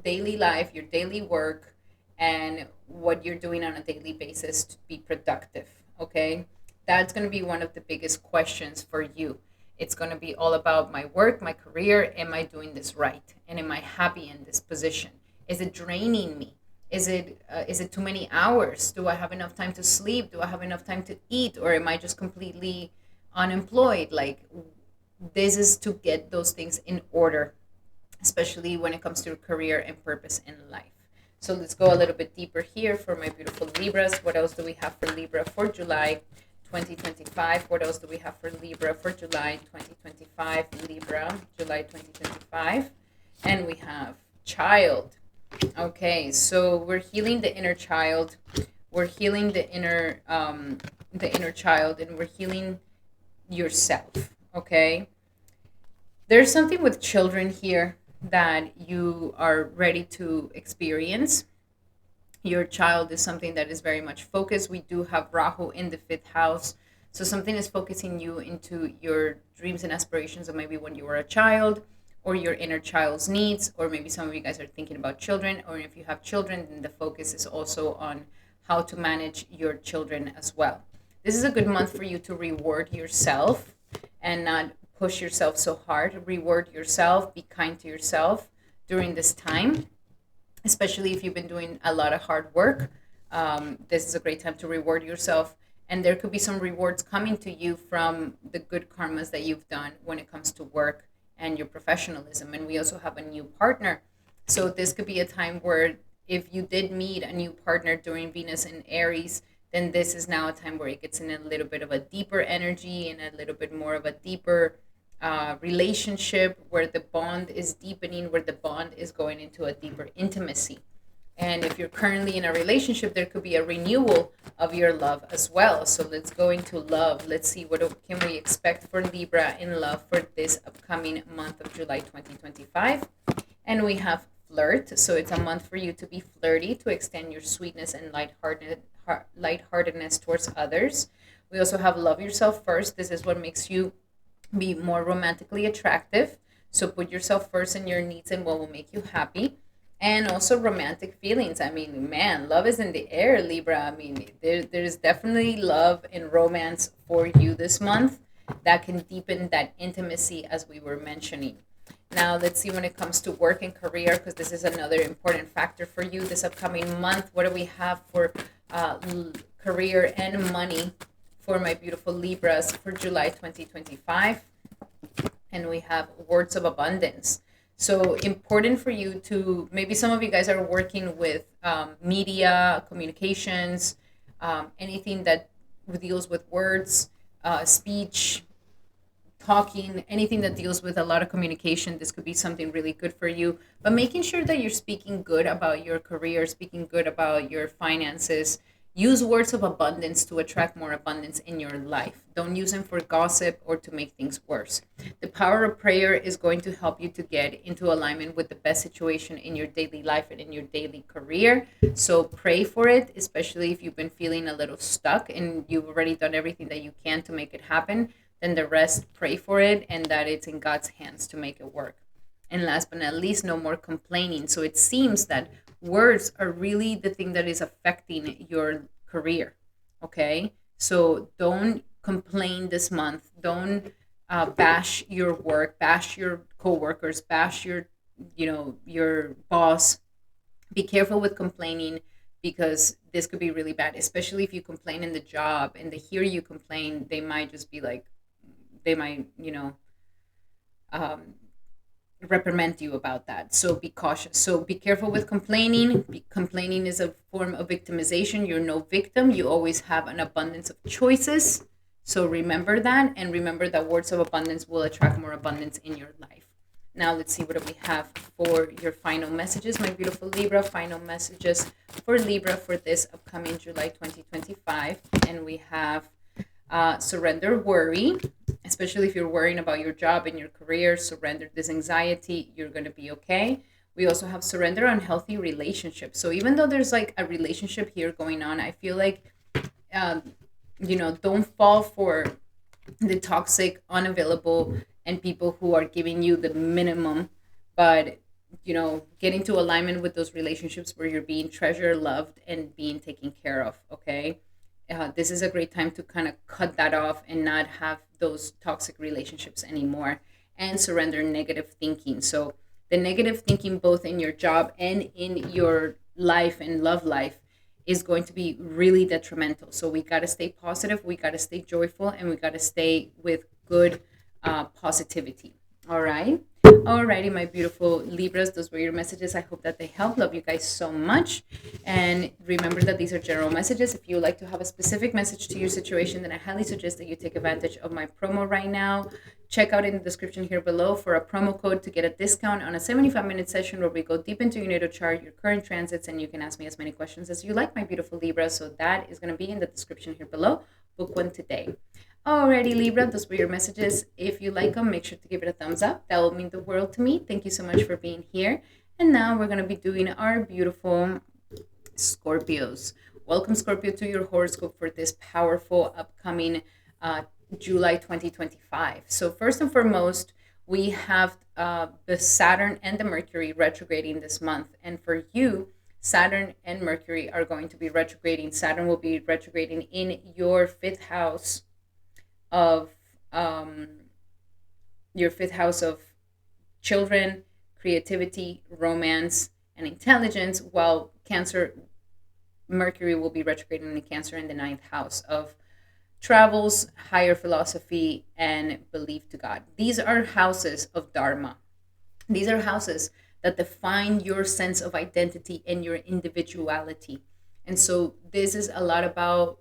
daily life, your daily work, and what you're doing on a daily basis to be productive. Okay. That's going to be one of the biggest questions for you. It's going to be all about my work, my career. Am I doing this right? And am I happy in this position? Is it draining me? Is it too many hours? Do I have enough time to sleep? Do I have enough time to eat? Or am I just completely unemployed? Like, this is to get those things in order, especially when it comes to career and purpose in life. So let's go a little bit deeper here for my beautiful Libras. What else do we have for Libra for July 2025? What else do we have for Libra for July 2025? Libra, July 2025. And we have child. Okay, so we're healing the inner child. We're healing the inner child, and we're healing yourself. Okay, there's something with children here that you are ready to experience. Your child is something that is very much focused. We do have Rahu in the fifth house. So something is focusing you into your dreams and aspirations of maybe when you were a child, or your inner child's needs, or maybe some of you guys are thinking about children, or if you have children, then the focus is also on how to manage your children as well. This is a good month for you to reward yourself and not push yourself so hard. Reward yourself, be kind to yourself during this time, especially if you've been doing a lot of hard work. This is a great time to reward yourself. And there could be some rewards coming to you from the good karmas that you've done when it comes to work and your professionalism. And we also have a new partner. So this could be a time where if you did meet a new partner during Venus in Aries, then this is now a time where it gets in a little bit of a deeper energy and a little bit more of a deeper relationship, where the bond is deepening, where the bond is going into a deeper intimacy. And if you're currently in a relationship, there could be a renewal of your love as well. So let's go into love. Let's see what can we expect for Libra in love for this upcoming month of July 2025. And we have flirt. So it's a month for you to be flirty, to extend your sweetness and lightheartedness towards others. We also have love yourself first. This is what makes you be more romantically attractive. So put yourself first in your needs and what will make you happy. And also romantic feelings. I mean, man, love is in the air, Libra. I mean, there's definitely love and romance for you this month that can deepen that intimacy, as we were mentioning. Now, let's see when it comes to work and career, because this is another important factor for you this upcoming month. What do we have for career and money for my beautiful Libras for July 2025? And we have words of abundance. So important for you to, maybe some of you guys are working with media, communications, anything that deals with words, speech, talking, anything that deals with a lot of communication. This could be something really good for you. But making sure that you're speaking good about your career, speaking good about your finances. Use words of abundance to attract more abundance in your life. Don't use them for gossip or to make things worse. The power of prayer is going to help you to get into alignment with the best situation in your daily life and in your daily career. So pray for it, especially if you've been feeling a little stuck and you've already done everything that you can to make it happen. Then the rest, pray for it, and that it's in God's hands to make it work. And last but not least, no more complaining. So it seems that words are really the thing that is affecting your career. Okay. So don't complain this month. Don't bash your work, bash your coworkers, bash your boss. Be careful with complaining, because this could be really bad, especially if you complain in the job and they hear you complain. They might just be like, they might, um, reprimand you about that. So be cautious. So be careful with complaining. Complaining is a form of victimization. You're no victim. You always have an abundance of choices. So remember that, and remember that words of abundance will attract more abundance in your life. Now let's see what we have for your final messages, my beautiful Libra. Final messages for Libra for this upcoming July 2025. And we have surrender worry, especially if you're worrying about your job and your career. Surrender this anxiety. You're going to be okay. We also have surrender unhealthy relationships. So even though there's like a relationship here going on, I feel like, um, don't fall for the toxic, unavailable, and people who are giving you the minimum, but get into alignment with those relationships where you're being treasured, loved, and being taken care of. Okay. This is a great time to kind of cut that off and not have those toxic relationships anymore, and surrender negative thinking. So the negative thinking, both in your job and in your life and love life, is going to be really detrimental. So we got to stay positive, we got to stay joyful, and we got to stay with good positivity. All right. Alrighty, my beautiful Libras, those were your messages. I hope that they help. Love you guys so much. And remember that these are general messages. If you would like to have a specific message to your situation, then I highly suggest that you take advantage of my promo right now. Check out in the description here below for a promo code to get a discount on a 75-minute session where we go deep into your natal chart, your current transits, and you can ask me as many questions as you like, my beautiful Libra. So that is going to be in the description here below. Book one today. Alrighty, Libra, those were your messages. If you like them, make sure to give it a thumbs up. That will mean the world to me. Thank you so much for being here. And now we're going to be doing our beautiful Scorpios. Welcome, Scorpio, to your horoscope for this powerful upcoming July 2025. So first and foremost, we have the Saturn and the Mercury retrograding this month. And for you, Saturn and Mercury are going to be retrograding. Saturn will be retrograding in your fifth house of your fifth house of children, creativity, romance, and intelligence, while Mercury will be retrograding in Cancer in the ninth house of travels, higher philosophy, and belief to God. These are houses of Dharma. These are houses that define your sense of identity and your individuality. And so this is a lot about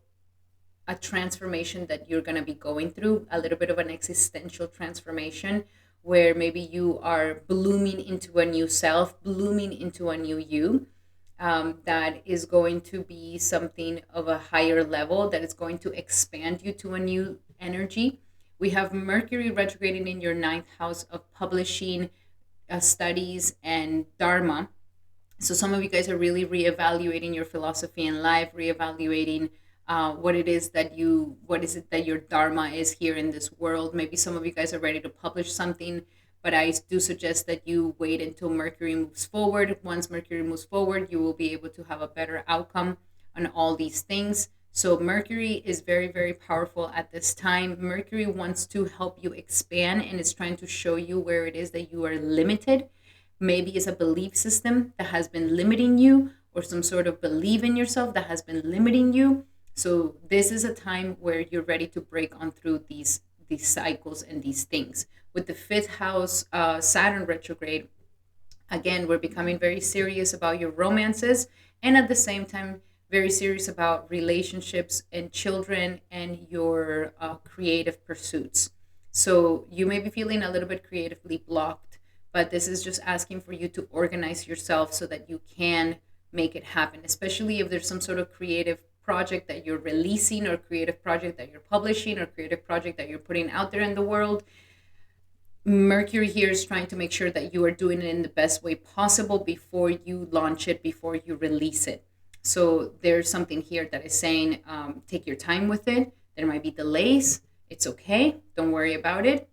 a transformation that you're going to be going through, a little bit of an existential transformation, where maybe you are blooming into a new self, blooming into a new you, that is going to be something of a higher level, that is going to expand you to a new energy. We have Mercury retrograding in your ninth house of publishing, studies, and Dharma. So some of you guys are really reevaluating your philosophy in life, reevaluating what it is that your dharma is here in this world. Maybe some of you guys are ready to publish something, but I do suggest that you wait until Mercury moves forward. Once Mercury moves forward, you will be able to have a better outcome on all these things. So Mercury is very, very powerful at this time. Mercury wants to help you expand, and it's trying to show you where it is that you are limited. Maybe it's a belief system that has been limiting you, or some sort of belief in yourself that has been limiting you. So this is a time where you're ready to break on through these cycles and these things. With the fifth house Saturn retrograde, again, we're becoming very serious about your romances, and at the same time, very serious about relationships and children and your creative pursuits. So you may be feeling a little bit creatively blocked, but this is just asking for you to organize yourself so that you can make it happen, especially if there's some sort of creative project that you're releasing, or creative project that you're publishing, or creative project that you're putting out there in the world. Mercury here is trying to make sure that you are doing it in the best way possible before you launch it, before you release it. So there's something here that is saying, take your time with it. There might be delays. It's okay. Don't worry about it.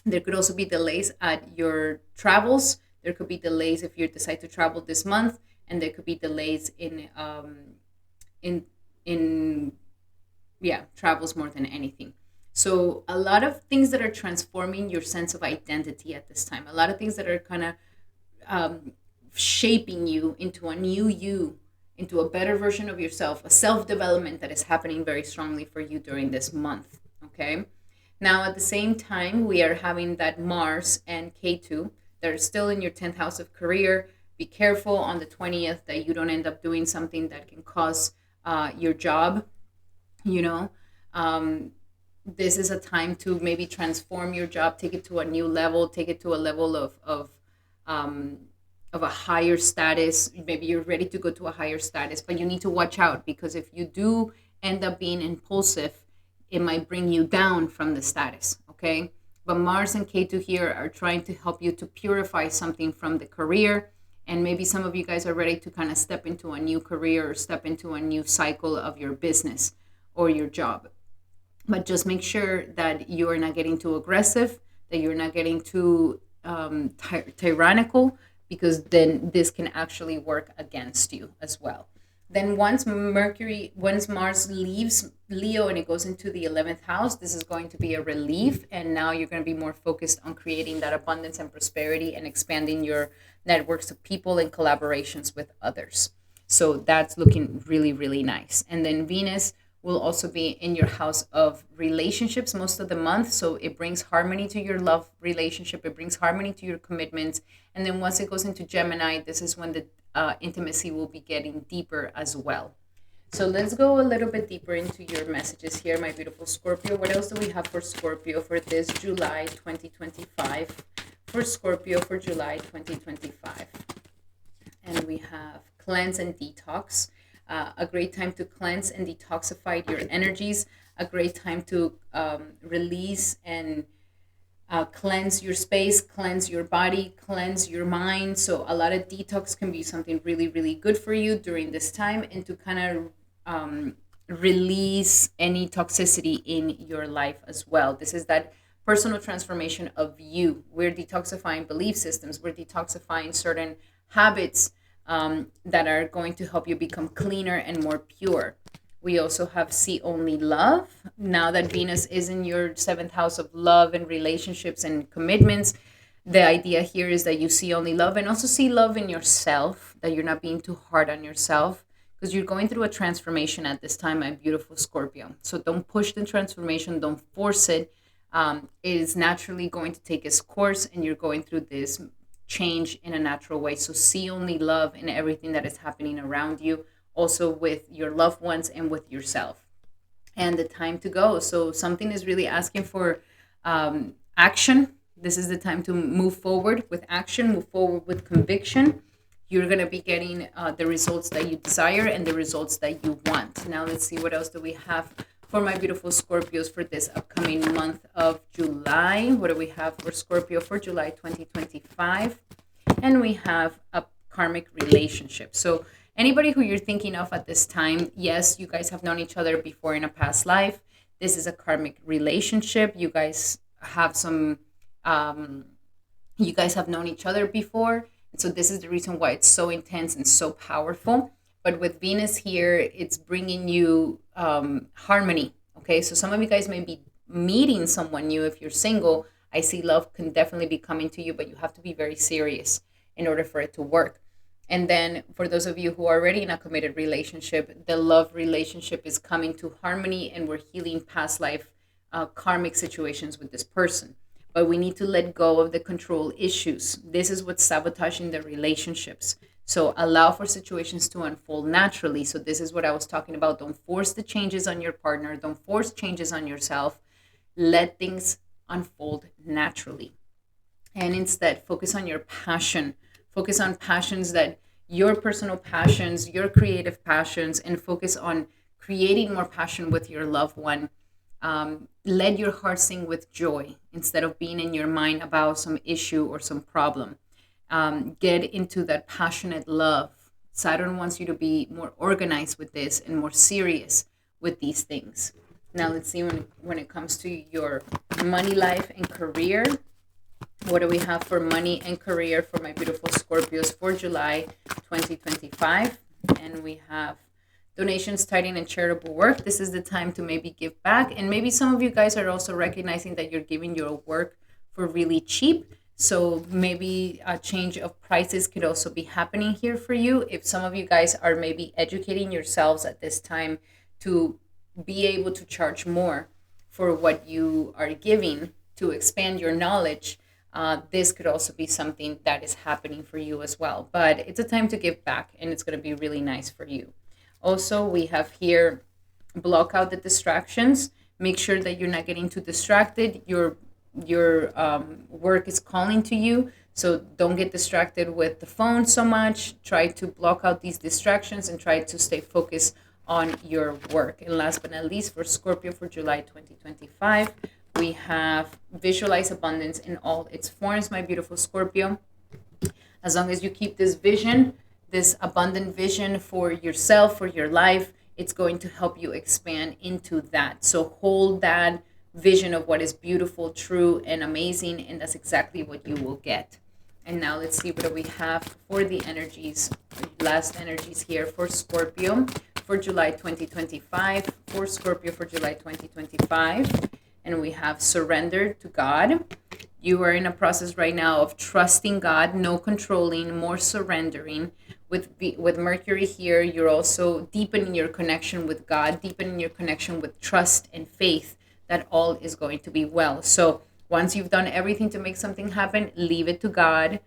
There could also be delays at your travels. There could be delays if you decide to travel this month, and there could be delays in in yeah, travels more than anything. So a lot of things that are transforming your sense of identity at this time. A lot of things that are kind of um, shaping you into a new you, into a better version of yourself, a self development that is happening very strongly for you during this month. Okay. Now, at the same time, we are having that Mars and K2 that are still in your 10th house of career. Be careful on the 20th that you don't end up doing something that can cause your job, you know. Um, this is a time to maybe transform your job, take it to a new level, take it to a level um, of a higher status. Maybe you're ready to go to a higher status, but you need to watch out, because if you do end up being impulsive, it might bring you down from the status. Okay. But Mars and K2 here are trying to help you to purify something from the career. And maybe some of you guys are ready to kind of step into a new career or step into a new cycle of your business or your job. But just make sure that you are not getting too aggressive, that you're not getting too tyrannical, because then this can actually work against you as well. Then once Mars leaves Leo and it goes into the 11th house, this is going to be a relief. And now you're going to be more focused on creating that abundance and prosperity and expanding your networks of people and collaborations with others. So that's looking really, really nice. And then Venus will also be in your house of relationships most of the month. So it brings harmony to your love relationship, it brings harmony to your commitments. And then once it goes into Gemini, this is when the intimacy will be getting deeper as well. So let's go a little bit deeper into your messages here, my beautiful Scorpio. What else do we have for Scorpio for this July 2025? For Scorpio for July 2025. And we have cleanse and detox. A great time to cleanse and detoxify your energies. A great time to release and cleanse your space, cleanse your body, cleanse your mind. So a lot of detox can be something really, really good for you during this time, and to kind of release any toxicity in your life as well. This is that personal transformation of you. We're detoxifying belief systems. We're detoxifying certain habits that are going to help you become cleaner and more pure. We also have see only love. Now that Venus is in your 7th house of love and relationships and commitments, the idea here is that you see only love, and also see love in yourself, that you're not being too hard on yourself, because you're going through a transformation at this time, my beautiful Scorpio. So don't push the transformation, don't force it. It is naturally going to take its course, and you're going through this change in a natural way. So see only love in everything that is happening around you, also with your loved ones and with yourself. And the time to go. So something is really asking for action. This is the time to move forward with action, move forward with conviction. You're going to be getting the results that you desire and the results that you want. Now let's see, what else do we have for my beautiful Scorpios for this upcoming month of July. What do we have for Scorpio for July 2025? And we have a karmic relationship. So anybody who you're thinking of at this time, yes, you guys have known each other before in a past life. This is a karmic relationship. You guys have you guys have known each other before. And so this is the reason why it's so intense and so powerful. But with Venus here, it's bringing you harmony. Okay, so some of you guys may be meeting someone new. If you're single, I see love can definitely be coming to you, but you have to be very serious in order for it to work. And then for those of you who are already in a committed relationship, the love relationship is coming to harmony, and we're healing past life karmic situations with this person. But we need to let go of the control issues. This is what's sabotaging the relationships. So allow for situations to unfold naturally. So this is what I was talking about. Don't force the changes on your partner. Don't force changes on yourself. Let things unfold naturally. And instead, focus on your passion. Focus on passions, that your personal passions, your creative passions, and focus on creating more passion with your loved one. Let your heart sing with joy instead of being in your mind about some issue or some problem. Get into that passionate love. Saturn wants you to be more organized with this and more serious with these things. Now let's see when it comes to your money life and career. What do we have for money and career for my beautiful Scorpios for July 2025? And we have donations, tithing, and charitable work. This is the time to maybe give back. And maybe some of you guys are also recognizing that you're giving your work for really cheap. So maybe a change of prices could also be happening here for you. If some of you guys are maybe educating yourselves at this time to be able to charge more for what you are giving to expand your knowledge, this could also be something that is happening for you as well. But it's a time to give back, and it's going to be really nice for you. Also, we have here, block out the distractions. Make sure that you're not getting too distracted. Your work is calling to you, so don't get distracted with the phone so much. Try to block out these distractions and try to stay focused on your work. And last but not least, for Scorpio for July 2025, we have visualize abundance in all its forms, my beautiful Scorpio. As long as you keep this vision, this abundant vision for yourself, for your life, it's going to help you expand into that. So hold that vision of what is beautiful, true, and amazing, and that's exactly what you will get. And now let's see what we have for the energies, last energies here for Scorpio for July 2025, for Scorpio for July 2025. And we have surrender to God. You are in a process right now of trusting God, no controlling, more surrendering. With Mercury here, you're also deepening your connection with God, deepening your connection with trust and faith that all is going to be well. So once you've done everything to make something happen, leave it to God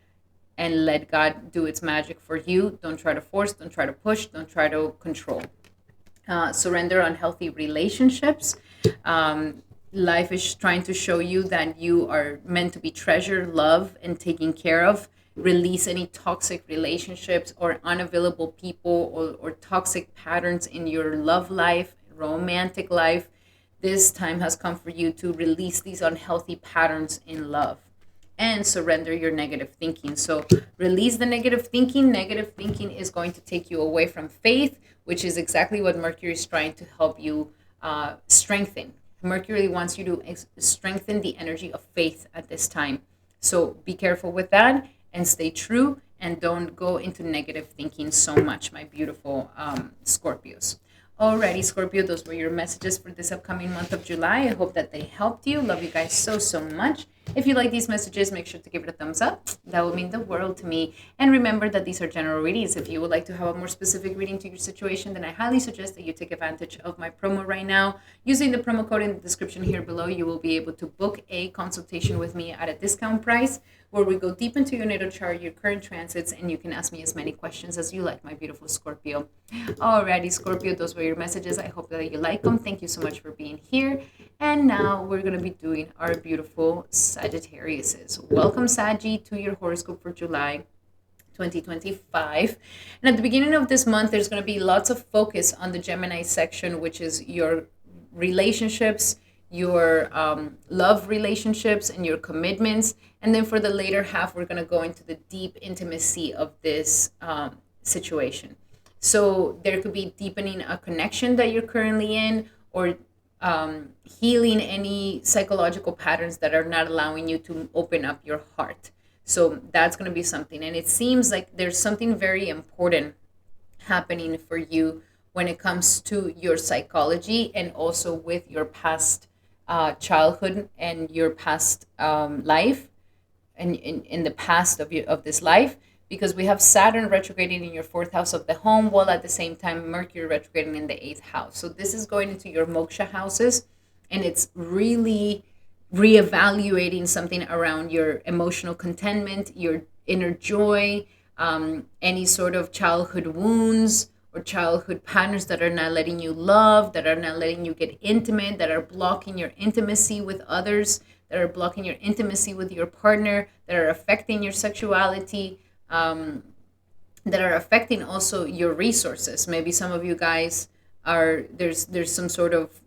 and let God do its magic for you. Don't try to force, don't try to push, don't try to control. Surrender on healthy relationships. Life is trying to show you that you are meant to be treasured, loved, and taken care of. Release any toxic relationships or unavailable people or toxic patterns in your love life, romantic life. This time has come for you to release these unhealthy patterns in love and surrender your negative thinking. So release the negative thinking. Negative thinking is going to take you away from faith, which is exactly what Mercury is trying to help you strengthen. Mercury wants you to strengthen the energy of faith at this time. So be careful with that and stay true and don't go into negative thinking so much, my beautiful Scorpios. Alrighty, Scorpio, those were your messages for this upcoming month of July. I hope that they helped you. Love you guys so, so much. If you like these messages, make sure to give it a thumbs up. That would mean the world to me. And remember that these are general readings. If you would like to have a more specific reading to your situation, then I highly suggest that you take advantage of my promo right now. Using the promo code in the description here below, you will be able to book a consultation with me at a discount price where we go deep into your natal chart, your current transits, and you can ask me as many questions as you like, my beautiful Scorpio. Alrighty, Scorpio, those were your messages. I hope that you like them. Thank you so much for being here. And now we're going to be doing our beautiful Sagittarius. Welcome, Saggy, to your horoscope for July 2025. And at the beginning of this month, there's going to be lots of focus on the Gemini section, which is your relationships, your love relationships, and your commitments. And then for the later half, we're going to go into the deep intimacy of this situation. So there could be deepening a connection that you're currently in, or healing any psychological patterns that are not allowing you to open up your heart. So that's going to be something. And it seems like there's something very important happening for you when it comes to your psychology and also with your past childhood and your past life and in the past of this life, because we have Saturn retrograding in your fourth house of the home, while at the same time Mercury retrograding in the eighth house. So this is going into your moksha houses, and it's really reevaluating something around your emotional contentment, your inner joy, any sort of childhood wounds or childhood patterns that are not letting you love, that are not letting you get intimate, that are blocking your intimacy with others, that are blocking your intimacy with your partner, that are affecting your sexuality, that are affecting also your resources. Maybe some of you guys are, there's some sort of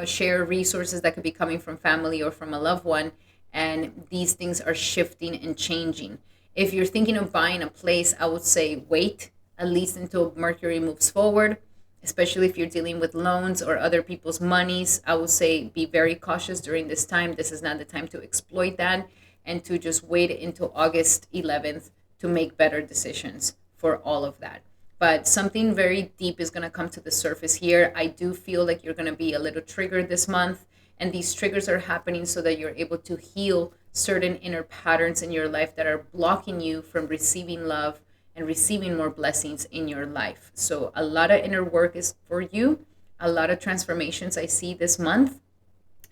share resources that could be coming from family or from a loved one, and these things are shifting and changing. If you're thinking of buying a place, I would say wait at least until Mercury moves forward, especially if you're dealing with loans or other people's monies. I would say be very cautious during this time. This is not the time to exploit that. and to just wait until August 11th to make better decisions for all of that. But something very deep is going to come to the surface here. I do feel like you're going to be a little triggered this month, and these triggers are happening so that you're able to heal certain inner patterns in your life that are blocking you from receiving love and receiving more blessings in your life. So a lot of inner work is for you, a lot of transformations I see this month,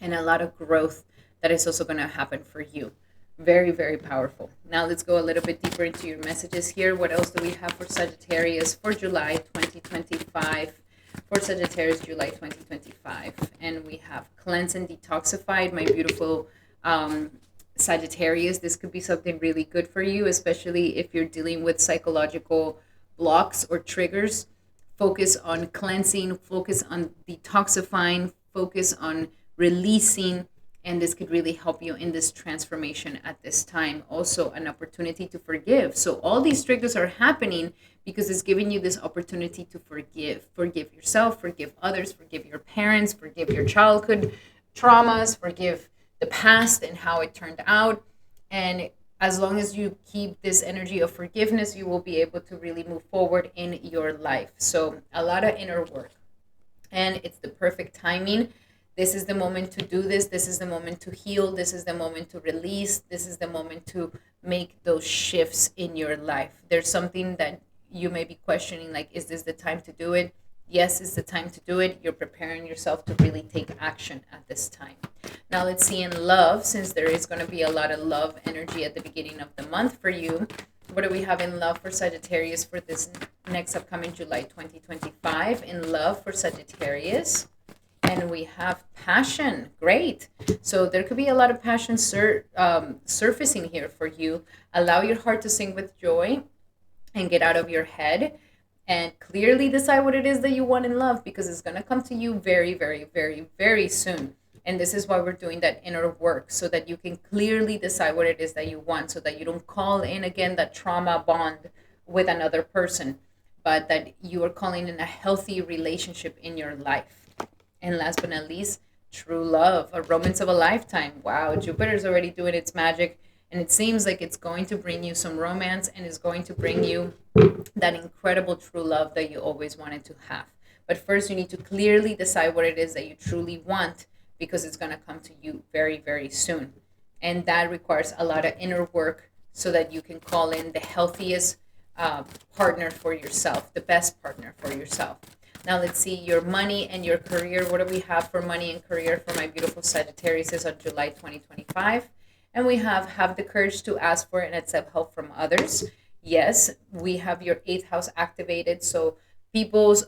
and a lot of growth that is also going to happen for you. Very, very powerful. Now let's go a little bit deeper into your messages here. What else do we have for Sagittarius for July 2025? For Sagittarius, July 2025. And we have cleanse and detoxified, my beautiful Sagittarius. This could be something really good for you, especially if you're dealing with psychological blocks or triggers. Focus on cleansing, focus on detoxifying, focus on releasing, and this could really help you in this transformation at this time. Also, an opportunity to forgive. So all these triggers are happening because it's giving you this opportunity to forgive. Forgive yourself, forgive others, forgive your parents, forgive your childhood traumas, forgive the past and how it turned out. And as long as you keep this energy of forgiveness, you will be able to really move forward in your life. So a lot of inner work. And it's the perfect timing. This is the moment to do this. This is the moment to heal. This is the moment to release. This is the moment to make those shifts in your life. There's something that you may be questioning, like, is this the time to do it? Yes, it's the time to do it. You're preparing yourself to really take action at this time. Now let's see in love, since there is going to be a lot of love energy at the beginning of the month for you. What do we have in love for Sagittarius for this next upcoming July 2025? In love for Sagittarius. And we have passion. Great. So there could be a lot of passion surfacing here for you. Allow your heart to sing with joy and get out of your head and clearly decide what it is that you want in love, because it's going to come to you very, very, very, very soon. And this is why we're doing that inner work, so that you can clearly decide what it is that you want, so that you don't call in again that trauma bond with another person, but that you are calling in a healthy relationship in your life. And last but not least, true love, a romance of a lifetime. Wow, Jupiter's already doing its magic, and it seems like it's going to bring you some romance and is going to bring you that incredible true love that you always wanted to have. But first, you need to clearly decide what it is that you truly want, because it's going to come to you very, very soon. And that requires a lot of inner work so that you can call in the healthiest partner for yourself, the best partner for yourself. Now let's see your money and your career. What do we have for money and career for my beautiful Sagittarius on July 2025? And we have the courage to ask for and accept help from others. Yes, we have your 8th house activated. So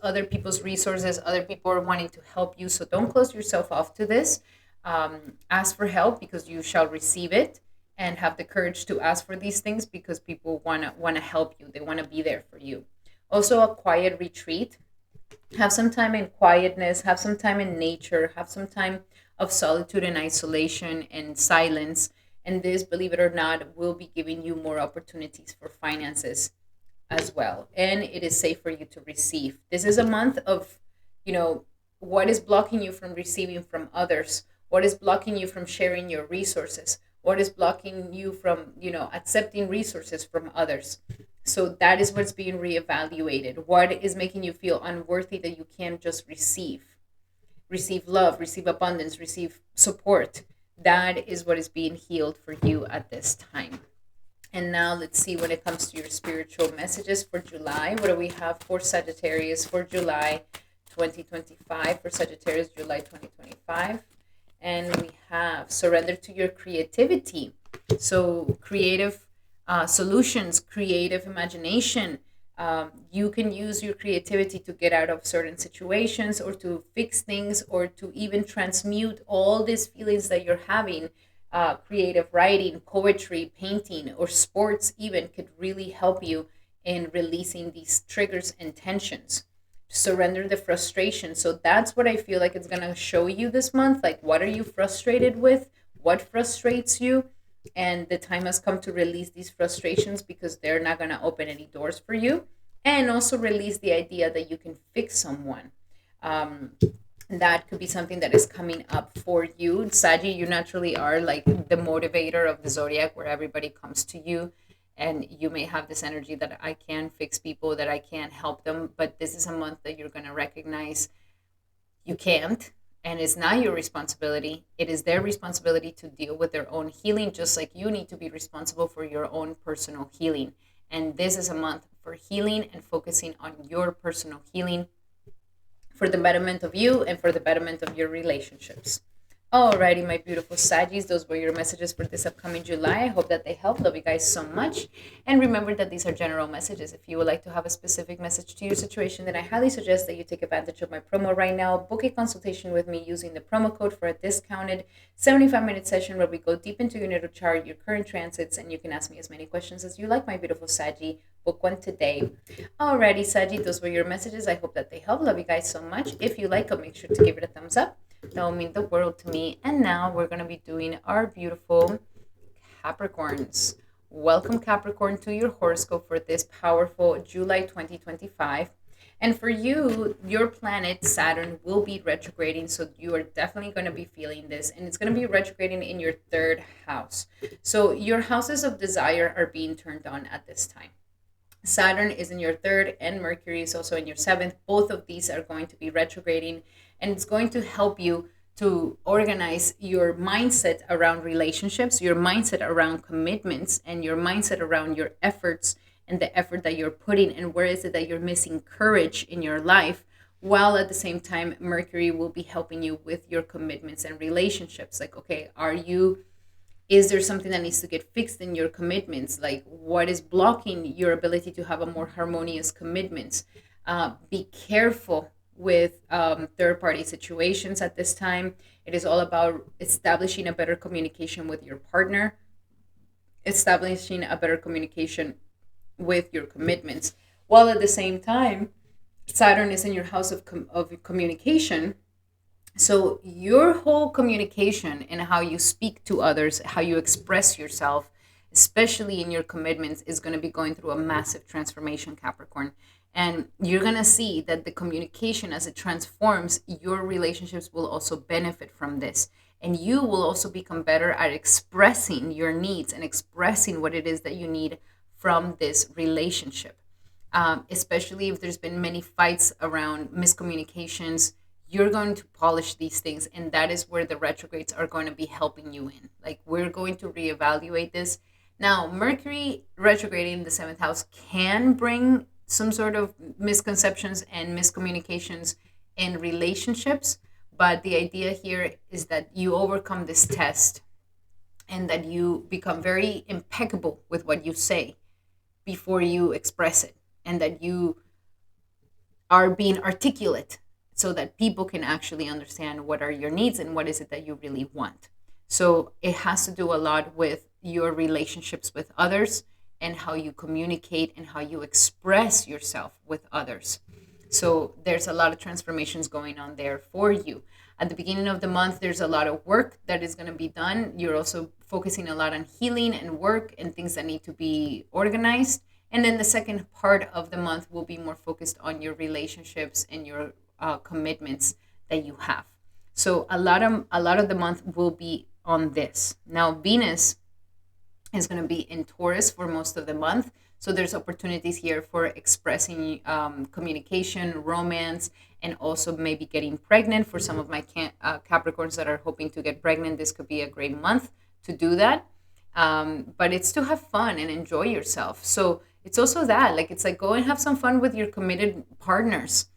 other people's resources, other people are wanting to help you. So don't close yourself off to this. Ask for help, because you shall receive it, and have the courage to ask for these things, because people want to help you. They want to be there for you. Also, a quiet retreat. Have some time in quietness, have some time in nature, have some time of solitude and isolation and silence. And this, believe it or not, will be giving you more opportunities for finances as well. And it is safe for you to receive. This is a month of, what is blocking you from receiving from others? What is blocking you from sharing your resources? What is blocking you from, accepting resources from others? So that is what's being reevaluated. What is making you feel unworthy that you can't just receive? Receive love, receive abundance, receive support. That is what is being healed for you at this time. And now let's see, when it comes to your spiritual messages for July, what do we have for Sagittarius for July 2025? For Sagittarius, July 2025. And we have surrender to your creativity. So creative solutions, creative imagination. You can use your creativity to get out of certain situations, or to fix things, or to even transmute all these feelings that you're having. Creative writing, poetry, painting, or sports even could really help you in releasing these triggers and tensions. Surrender the frustration. So that's what I feel like it's going to show you this month. Like, what are you frustrated with? What frustrates you? And the time has come to release these frustrations, because they're not going to open any doors for you. And also release the idea that you can fix someone. That could be something that is coming up for you. Saggy, you naturally are like the motivator of the zodiac, where everybody comes to you, and you may have this energy that I can fix people, that I can help them. But this is a month that you're going to recognize you can't, and it's not your responsibility. It is their responsibility to deal with their own healing, just like you need to be responsible for your own personal healing. And this is a month for healing and focusing on your personal healing for the betterment of you and for the betterment of your relationships. Alrighty, my beautiful Saggies, those were your messages for this upcoming July. I hope that they help. Love you guys so much. And remember that these are general messages. If you would like to have a specific message to your situation, then I highly suggest that you take advantage of my promo right now. Book a consultation with me using the promo code for a discounted 75-minute session where we go deep into your natal chart, your current transits, and you can ask me as many questions as you like, my beautiful Saggy. Book one today. Alrighty, Saggy, those were your messages. I hope that they help. Love you guys so much. If you like them, make sure to give it a thumbs up. That will mean the world to me. And now we're going to be doing our beautiful Capricorns. Welcome, Capricorn, to your horoscope for this powerful July 2025. And for you, your planet Saturn will be retrograding, so you are definitely going to be feeling this. And it's going to be retrograding in your third house. So your houses of desire are being turned on at this time. Saturn is in your third and Mercury is also in your seventh. Both of these are going to be retrograding, and it's going to help you to organize your mindset around relationships, your mindset around commitments, and your mindset around your efforts and the effort that you're putting, and where is it that you're missing courage in your life, while at the same time Mercury will be helping you with your commitments and relationships. Like, okay, is there something that needs to get fixed in your commitments? Like, what is blocking your ability to have a more harmonious commitments? Be careful with third party situations at this time. It is all about establishing a better communication with your partner, establishing a better communication with your commitments, while at the same time Saturn is in your house of communication. So your whole communication and how you speak to others, how you express yourself, especially in your commitments, is going to be going through a massive transformation, Capricorn. And you're going to see that the communication, as it transforms, your relationships will also benefit from this. And you will also become better at expressing your needs and expressing what it is that you need from this relationship. Especially if there's been many fights around miscommunications, you're going to polish these things, and that is where the retrogrades are going to be helping you in. Like, we're going to reevaluate this. Now, Mercury retrograding in the seventh house can bring some sort of misconceptions and miscommunications in relationships, but the idea here is that you overcome this test and that you become very impeccable with what you say before you express it, and that you are being articulate so that people can actually understand what are your needs and what is it that you really want. So it has to do a lot with your relationships with others and how you communicate and how you express yourself with others. So there's a lot of transformations going on there for you. At the beginning of the month, there's a lot of work that is going to be done. You're also focusing a lot on healing and work and things that need to be organized. And then the second part of the month will be more focused on your relationships and your commitments that you have. So a lot of the month will be on this. Now Venus is going to be in Taurus for most of the month. So there's opportunities here for expressing communication, romance, and also maybe getting pregnant. For some of my Capricorns that are hoping to get pregnant, this could be a great month to do that. But it's to have fun and enjoy yourself. So it's also that, like, it's like go and have some fun with your committed partners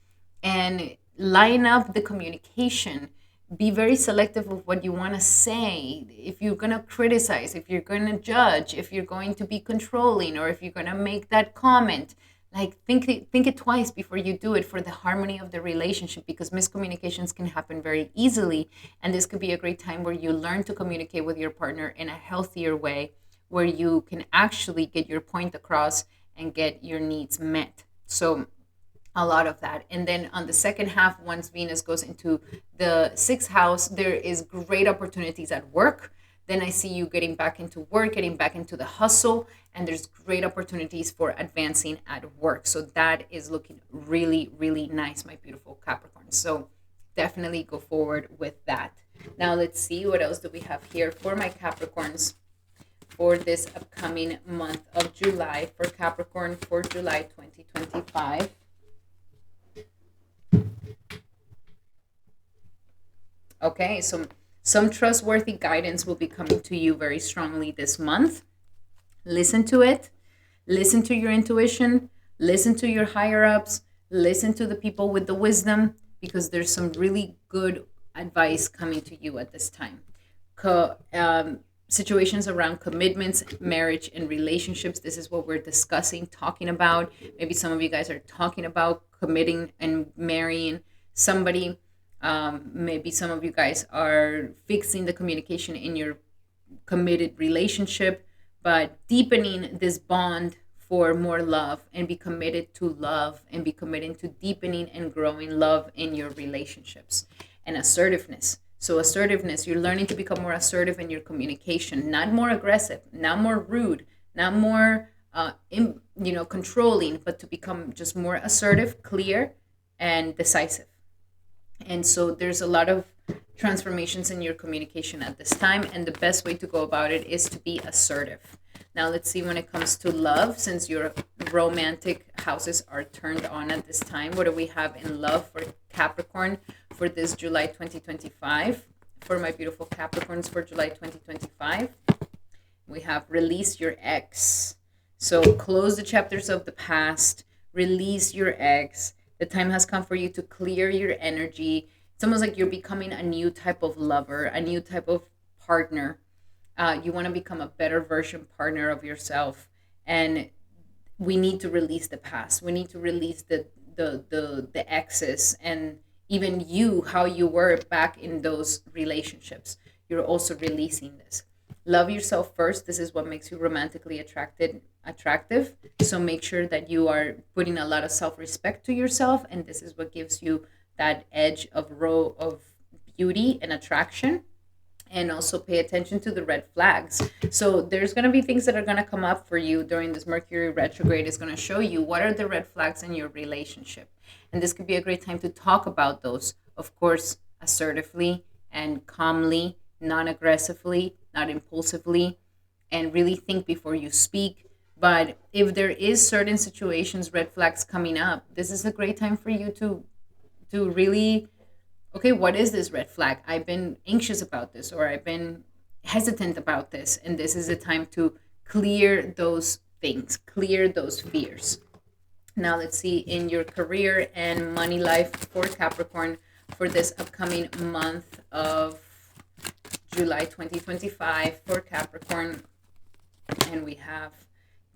and line up the communication. Be very selective of what you want to say. If you're going to criticize, if you're going to judge, if you're going to be controlling, or if you're going to make that comment, like think it twice before you do it, for the harmony of the relationship, because miscommunications can happen very easily. And this could be a great time where you learn to communicate with your partner in a healthier way, where you can actually get your point across and get your needs met. So a lot of that. And then on the second half, once Venus goes into the sixth house, there is great opportunities at work. Then I see you getting back into work, getting back into the hustle, and there's great opportunities for advancing at work. So that is looking really, really nice, my beautiful Capricorn. So definitely go forward with that. Now let's see what else do we have here for my Capricorns for this upcoming month of July, for Capricorn for July 2025. Okay, so some trustworthy guidance will be coming to you very strongly this month. Listen to it. Listen to your intuition. Listen to your higher ups. Listen to the people with the wisdom, because there's some really good advice coming to you at this time. Situations around commitments, marriage, and relationships. This is what we're discussing, talking about. Maybe some of you guys are talking about committing and marrying somebody. Maybe some of you guys are fixing the communication in your committed relationship, but deepening this bond for more love, and be committed to love, and be committed to deepening and growing love in your relationships. And assertiveness. So assertiveness, you're learning to become more assertive in your communication, not more aggressive, not more rude, not more controlling, but to become just more assertive, clear, and decisive. And so there's a lot of transformations in your communication at this time, and the best way to go about it is to be assertive. Now let's see, when it comes to love, since your romantic houses are turned on at this time, what do we have in love for Capricorn for this July 2025? For my beautiful Capricorns for July 2025, we have release your ex. So close the chapters of the past, release your ex. The time has come for you to clear your energy. It's almost like you're becoming a new type of lover, a new type of partner. You want to become a better version partner of yourself, and we need to release the past. We need to release the exes, and even you, how you were back in those relationships. You're also releasing this. Love yourself first. This is what makes you romantically attractive. So make sure that you are putting a lot of self-respect to yourself, and this is what gives you that edge of beauty and attraction. And also pay attention to the red flags. So there's going to be things that are going to come up for you during this Mercury retrograde. Is going to show you what are the red flags in your relationship. And this could be a great time to talk about those, of course, assertively and calmly, non-aggressively, not impulsively, and really think before you speak. But if there is certain situations, red flags coming up, this is a great time for you to really, okay, what is this red flag? I've been anxious about this, or I've been hesitant about this. And this is a time to clear those things, clear those fears. Now let's see, in your career and money life for Capricorn for this upcoming month of July 2025 for Capricorn. And we have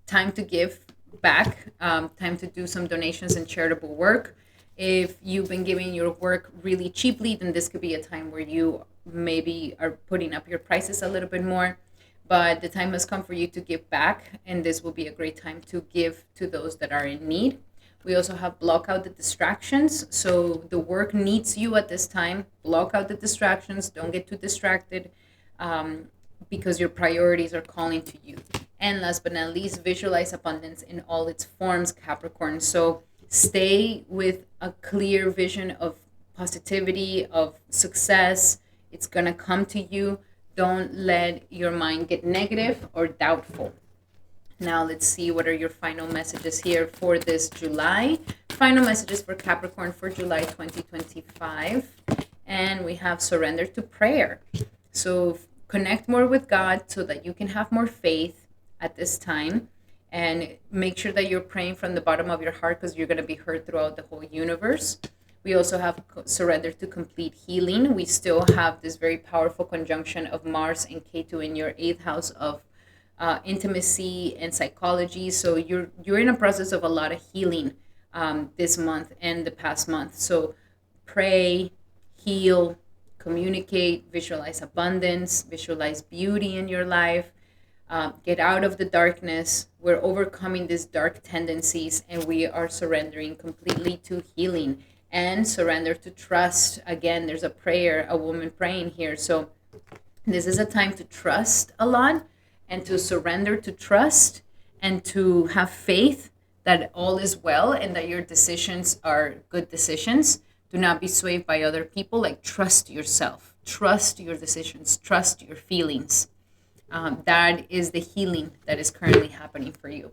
time to give back, time to do some donations and charitable work. If you've been giving your work really cheaply, then this could be a time where you maybe are putting up your prices a little bit more. But the time has come for you to give back, and this will be a great time to give to those that are in need. We also have block out the distractions. So the work needs you at this time. Block out the distractions. Don't get too distracted because your priorities are calling to you. And last but not least, visualize abundance in all its forms, Capricorn. So stay with a clear vision of positivity, of success. It's going to come to you. Don't let your mind get negative or doubtful. Now let's see, what are your final messages here for this July. Final messages for Capricorn for July 2025. And we have surrender to prayer. So connect more with God so that you can have more faith at this time. And make sure that you're praying from the bottom of your heart, because you're going to be heard throughout the whole universe. We also have surrender to complete healing. We still have this very powerful conjunction of Mars and Ketu in your 8th house of intimacy and psychology. So you're in a process of a lot of healing this month and the past month. So pray, heal, communicate, visualize abundance, visualize beauty in your life. Get out of the darkness. We're overcoming these dark tendencies, and we are surrendering completely to healing and surrender to trust. Again, there's a prayer, a woman praying here. So this is a time to trust a lot and to surrender to trust and to have faith that all is well and that your decisions are good decisions. Do not be swayed by other people. Like, trust yourself, trust your decisions, trust your feelings. That is the healing that is currently happening for you.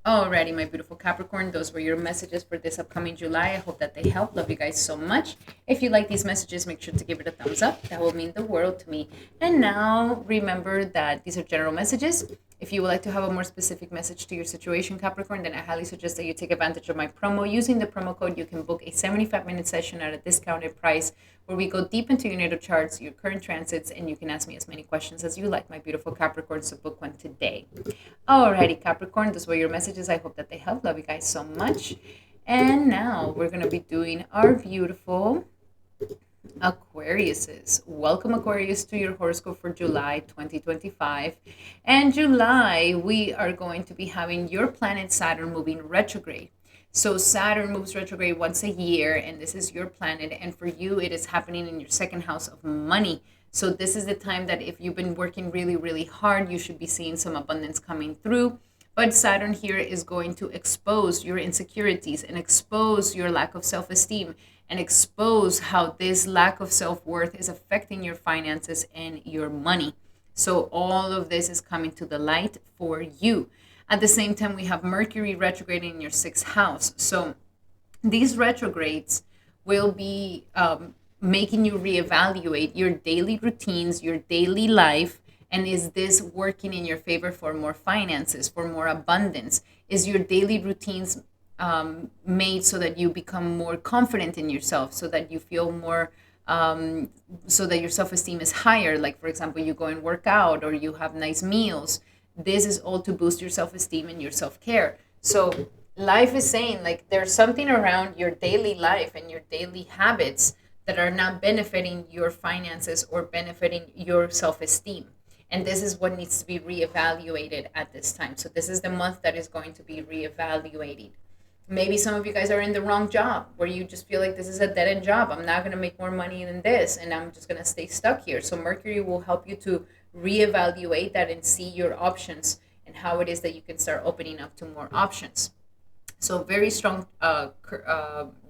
Alrighty, my beautiful Capricorn, those were your messages for this upcoming July. I hope that they help. Love you guys so much. If you like these messages, make sure to give it a thumbs up. That will mean the world to me. And now remember that these are general messages. If you would like to have a more specific message to your situation, Capricorn, then I highly suggest that you take advantage of my promo. Using the promo code, you can book a 75-minute session at a discounted price where we go deep into your natal charts, your current transits, and you can ask me as many questions as you like, my beautiful Capricorn. So book one today. Alrighty, Capricorn, those were your messages. I hope that they help. Love you guys so much. And now we're going to be doing our beautiful Aquariuses. Welcome, Aquarius, to your horoscope for July 2025. And July, we are going to be having your planet Saturn moving retrograde. So Saturn moves retrograde once a year, and this is your planet. And for you, it is happening in your second house of money. So this is the time that if you've been working really, really hard, you should be seeing some abundance coming through. But Saturn here is going to expose your insecurities and expose your lack of self-esteem and expose how this lack of self-worth is affecting your finances and your money. So all of this is coming to the light for you. At the same time, we have Mercury retrograding in your sixth house. So these retrogrades will be making you reevaluate your daily routines, your daily life. And is this working in your favor for more finances, for more abundance? Is your daily routines made so that you become more confident in yourself, so that you feel more, so that your self-esteem is higher? Like, for example, you go and work out or you have nice meals. This is all to boost your self-esteem and your self-care. So life is saying, like, there's something around your daily life and your daily habits that are not benefiting your finances or benefiting your self-esteem. And this is what needs to be reevaluated at this time. So this is the month that is going to be reevaluated. Maybe some of you guys are in the wrong job where you just feel like this is a dead-end job. I'm not going to make more money than this, and I'm just going to stay stuck here. So Mercury will help you to reevaluate that and see your options and how it is that you can start opening up to more options. So very strong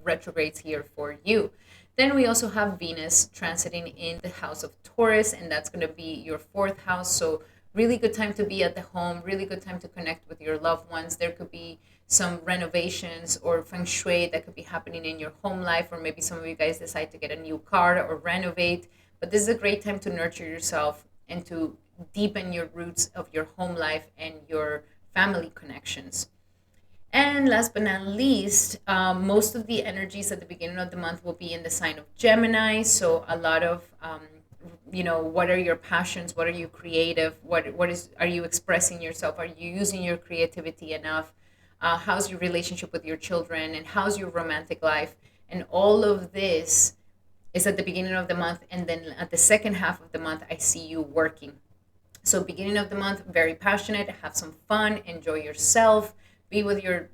retrogrades here for you. Then we also have Venus transiting in the house of Taurus, and that's going to be your fourth house. So really good time to be at the home, really good time to connect with your loved ones. There could be some renovations or feng shui that could be happening in your home life, or maybe some of you guys decide to get a new car or renovate. But this is a great time to nurture yourself and to deepen your roots of your home life and your family connections. And last but not least, most of the energies at the beginning of the month will be in the sign of Gemini. So a lot of, what are your passions? What are you creative? Are you expressing yourself? Are you using your creativity enough? How's your relationship with your children? And how's your romantic life? And all of this is at the beginning of the month. And then at the second half of the month, I see you working. So beginning of the month, very passionate, have some fun, enjoy yourself. Be with your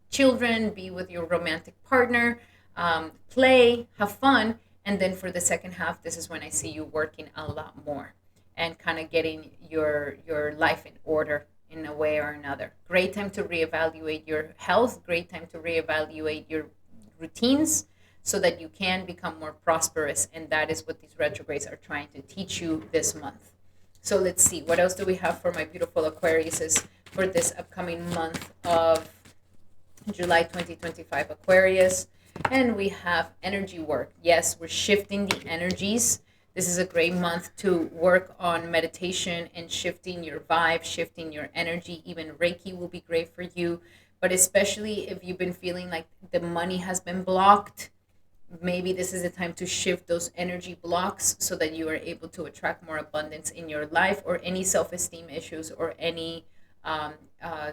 children, be with your romantic partner, play, have fun. And then for the second half, this is when I see you working a lot more and kind of getting your life in order in a way or another. Great time to reevaluate your health, great time to reevaluate your routines so that you can become more prosperous. And that is what these retrogrades are trying to teach you this month. So let's see, what else do we have for my beautiful Aquariuses for this upcoming month of July 2025, Aquarius? And we have energy work. Yes, we're shifting the energies. This is a great month to work on meditation and shifting your vibe, shifting your energy. Even Reiki will be great for you. But especially if you've been feeling like the money has been blocked, maybe this is the time to shift those energy blocks so that you are able to attract more abundance in your life, or any self-esteem issues or any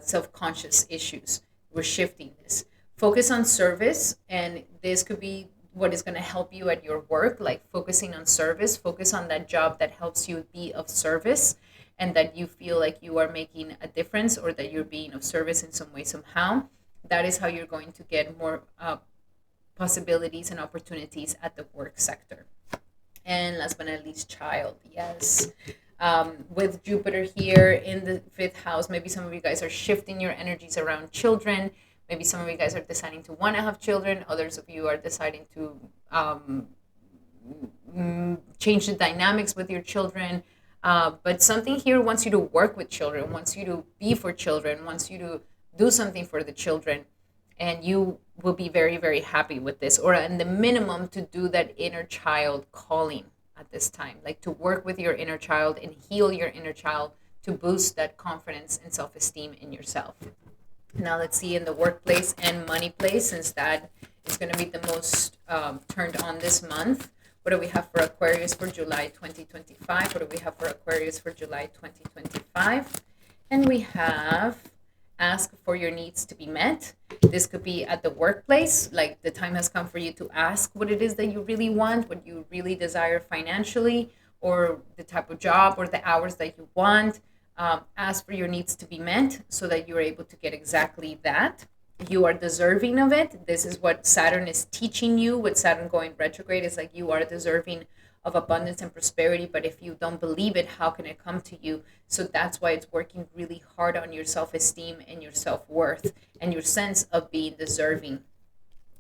self-conscious issues. We're shifting this. Focus on service, and this could be what is going to help you at your work, like focusing on service. Focus on that job that helps you be of service and that you feel like you are making a difference, or that you're being of service in some way, somehow. That is how you're going to get more possibilities and opportunities at the work sector. And last but not least, child. Yes. With Jupiter here in the fifth house, maybe some of you guys are shifting your energies around children. Maybe some of you guys are deciding to want to have children. Others of you are deciding to change the dynamics with your children. But something here wants you to work with children, wants you to be for children, wants you to do something for the children. And you will be very, very happy with this, or in the minimum, to do that inner child calling at this time, like to work with your inner child and heal your inner child to boost that confidence and self esteem in yourself. Now, let's see in the workplace and money place, since that is going to be the most turned on this month. What do we have for Aquarius for July 2025? What do we have for Aquarius for July 2025? And we have ask for your needs to be met. This could be at the workplace, like the time has come for you to ask what it is that you really want, what you really desire financially, or the type of job or the hours that you want. Ask for your needs to be met so that you're able to get exactly that. You are deserving of it. This is what Saturn is teaching you. With Saturn going retrograde, is like you are deserving of abundance and prosperity, but if you don't believe it, how can it come to you? So that's why it's working really hard on your self-esteem and your self-worth and your sense of being deserving.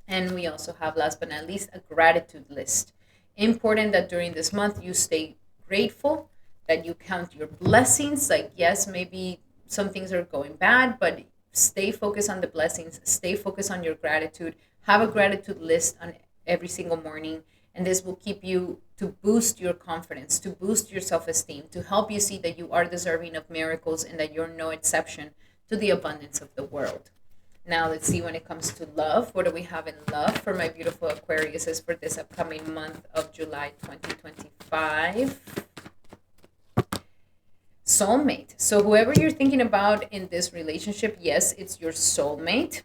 And we also have, last but not least, a gratitude list. Important that during this month you stay grateful, that you count your blessings. Like, yes, maybe some things are going bad, but stay focused on the blessings, stay focused on your gratitude, have a gratitude list on every single morning. And this will keep you to boost your confidence, to boost your self-esteem, to help you see that you are deserving of miracles and that you're no exception to the abundance of the world. Now, let's see when it comes to love. What do we have in love for my beautiful Aquariuses for this upcoming month of July 2025? Soulmate. So whoever you're thinking about in this relationship, yes, it's your soulmate.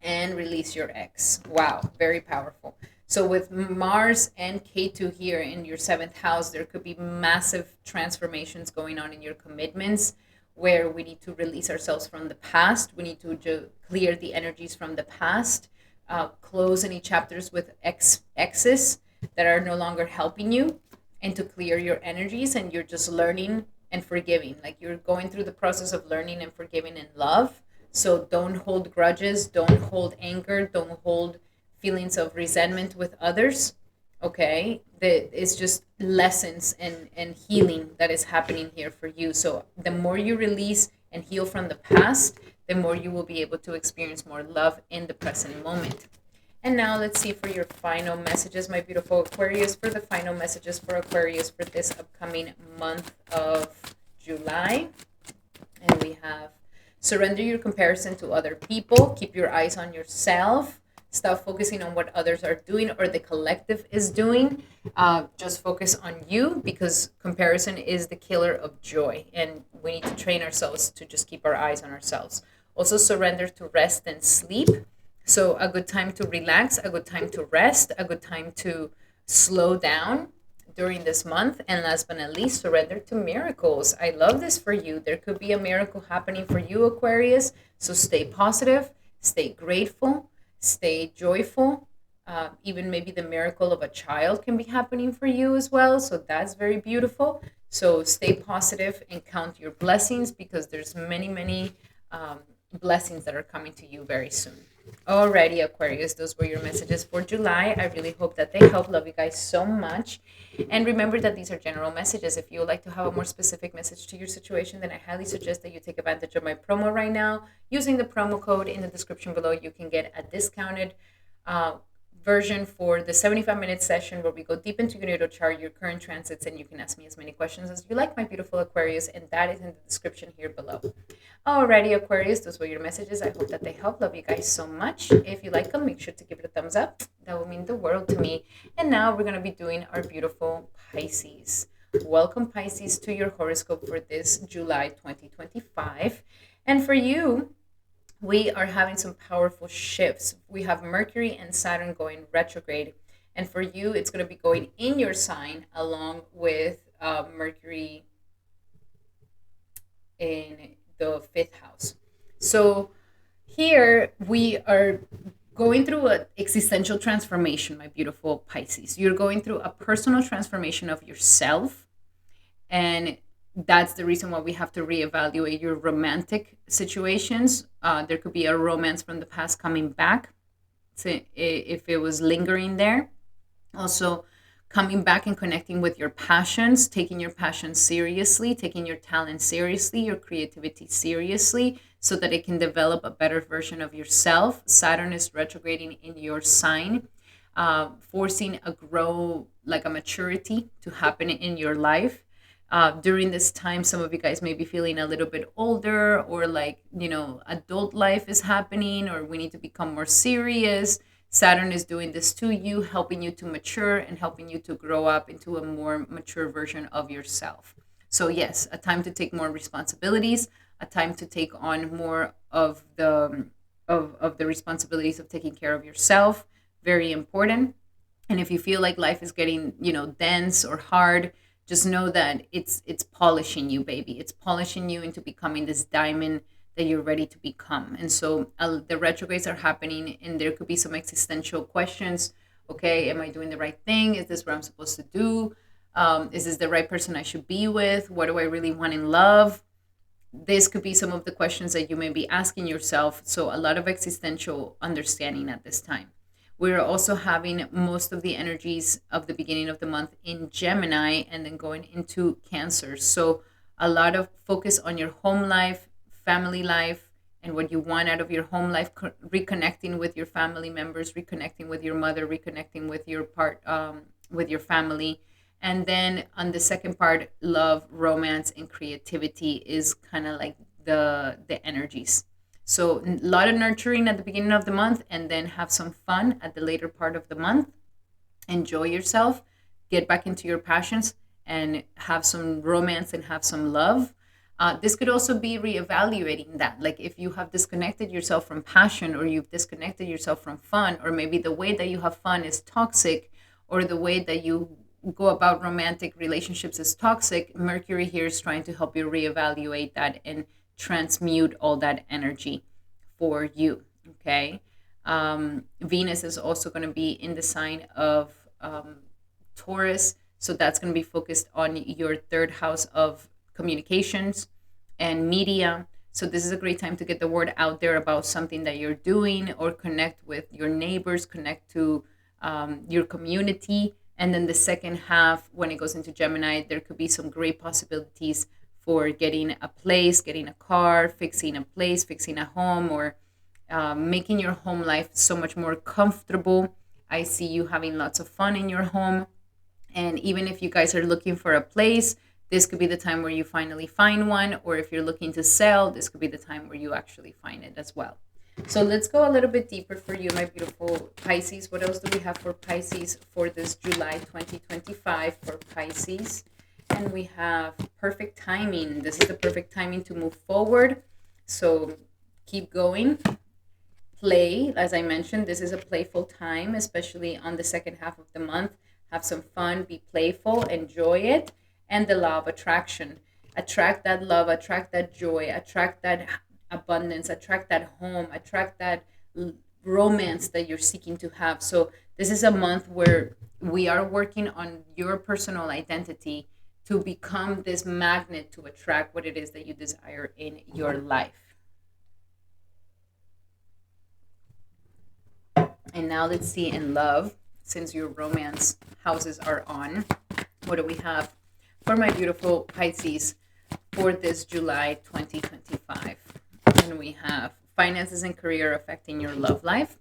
And release your ex. Wow, very powerful. So with Mars and K2 here in your 7th house, there could be massive transformations going on in your commitments, where we need to release ourselves from the past. We need to clear the energies from the past, close any chapters with exes that are no longer helping you, and to clear your energies, and you're just learning and forgiving. Like, you're going through the process of learning and forgiving in love. So don't hold grudges, don't hold anger, don't hold feelings of resentment with others. Okay, it's just lessons and healing that is happening here for you. So the more you release and heal from the past, the more you will be able to experience more love in the present moment. And now let's see for your final messages, my beautiful Aquarius, for the final messages for Aquarius for this upcoming month of July. And we have: surrender your comparison to other people, keep your eyes on yourself. Stop focusing on what others are doing or the collective is doing. Just focus on you, because comparison is the killer of joy. And we need to train ourselves to just keep our eyes on ourselves. Also, surrender to rest and sleep. So a good time to relax, a good time to rest, a good time to slow down during this month. And last but not least, surrender to miracles. I love this for you. There could be a miracle happening for you, Aquarius. So stay positive, stay grateful, stay joyful. Even maybe the miracle of a child can be happening for you as well. So that's very beautiful. So stay positive and count your blessings, because there's many, many blessings that are coming to you very soon. Alrighty, Aquarius, those were your messages for July. I really hope that they help. Love you guys so much. And remember that these are general messages. If you would like to have a more specific message to your situation, then I highly suggest that you take advantage of my promo right now. Using the promo code in the description below, you can get a discounted version for the 75-minute session, where we go deep into your natal chart, your current transits, and you can ask me as many questions as you like, my beautiful Aquarius, and that is in the description here below. Alrighty, Aquarius, those were your messages. I hope that they help. Love you guys so much. If you like them, make sure to give it a thumbs up. That will mean the world to me. And now we're going to be doing our beautiful Pisces. Welcome, Pisces, to your horoscope for this July 2025. And for you, we are having some powerful shifts. We have Mercury and Saturn going retrograde. And for you, it's going to be going in your sign along with Mercury in the 5th house. So here we are going through an existential transformation, my beautiful Pisces. You're going through a personal transformation of yourself. And that's the reason why we have to reevaluate your romantic situations. There could be a romance from the past coming back, so if it was lingering there. Also, coming back and connecting with your passions, taking your passions seriously, taking your talent seriously, your creativity seriously, so that it can develop a better version of yourself. Saturn is retrograding in your sign, forcing a grow, like a maturity to happen in your life. During this time, some of you guys may be feeling a little bit older, or like, adult life is happening, or we need to become more serious. Saturn is doing this to you, helping you to mature and helping you to grow up into a more mature version of yourself. So yes, a time to take more responsibilities, a time to take on more of the responsibilities of taking care of yourself. Very important. And if you feel like life is getting, dense or hard, just know that it's polishing you, baby. It's polishing you into becoming this diamond that you're ready to become. And so the retrogrades are happening, and there could be some existential questions. Okay, am I doing the right thing? Is this what I'm supposed to do? Is this the right person I should be with? What do I really want in love? This could be some of the questions that you may be asking yourself. So a lot of existential understanding at this time. We're also having most of the energies of the beginning of the month in Gemini, and then going into Cancer. So a lot of focus on your home life, family life, and what you want out of your home life, reconnecting with your family members, reconnecting with your mother, reconnecting with your with your family. And then on the second part, love, romance, and creativity is kind of like the energies. So a lot of nurturing at the beginning of the month, and then have some fun at the later part of the month. Enjoy yourself, get back into your passions, and have some romance and have some love. This could also be reevaluating that. Like if you have disconnected yourself from passion, or you've disconnected yourself from fun, or maybe the way that you have fun is toxic, or the way that you go about romantic relationships is toxic. Mercury here is trying to help you reevaluate that and transmute all that energy for you. Okay. Venus is also going to be in the sign of Taurus. So that's going to be focused on your third house of communications and media. So this is a great time to get the word out there about something that you're doing, or connect with your neighbors, connect to your community. And then the second half, when it goes into Gemini, there could be some great possibilities for getting a place, getting a car, fixing a place, fixing a home, or making your home life so much more comfortable. I see you having lots of fun in your home. And even if you guys are looking for a place, this could be the time where you finally find one. Or if you're looking to sell, this could be the time where you actually find it as well. So let's go a little bit deeper for you, my beautiful Pisces. What else do we have for Pisces for this July 2025 for Pisces? And we have perfect timing. This is the perfect timing to move forward. So keep going. Play, as I mentioned, this is a playful time, especially on the second half of the month. Have some fun, be playful, enjoy it. And the law of attraction. Attract that love, attract that joy, attract that abundance, attract that home, attract that romance that you're seeking to have. So this is a month where we are working on your personal identity to become this magnet to attract what it is that you desire in your life. And now let's see in love, since your romance houses are on, what do we have for my beautiful Pisces for this July 2025? And we have finances and career affecting your love life.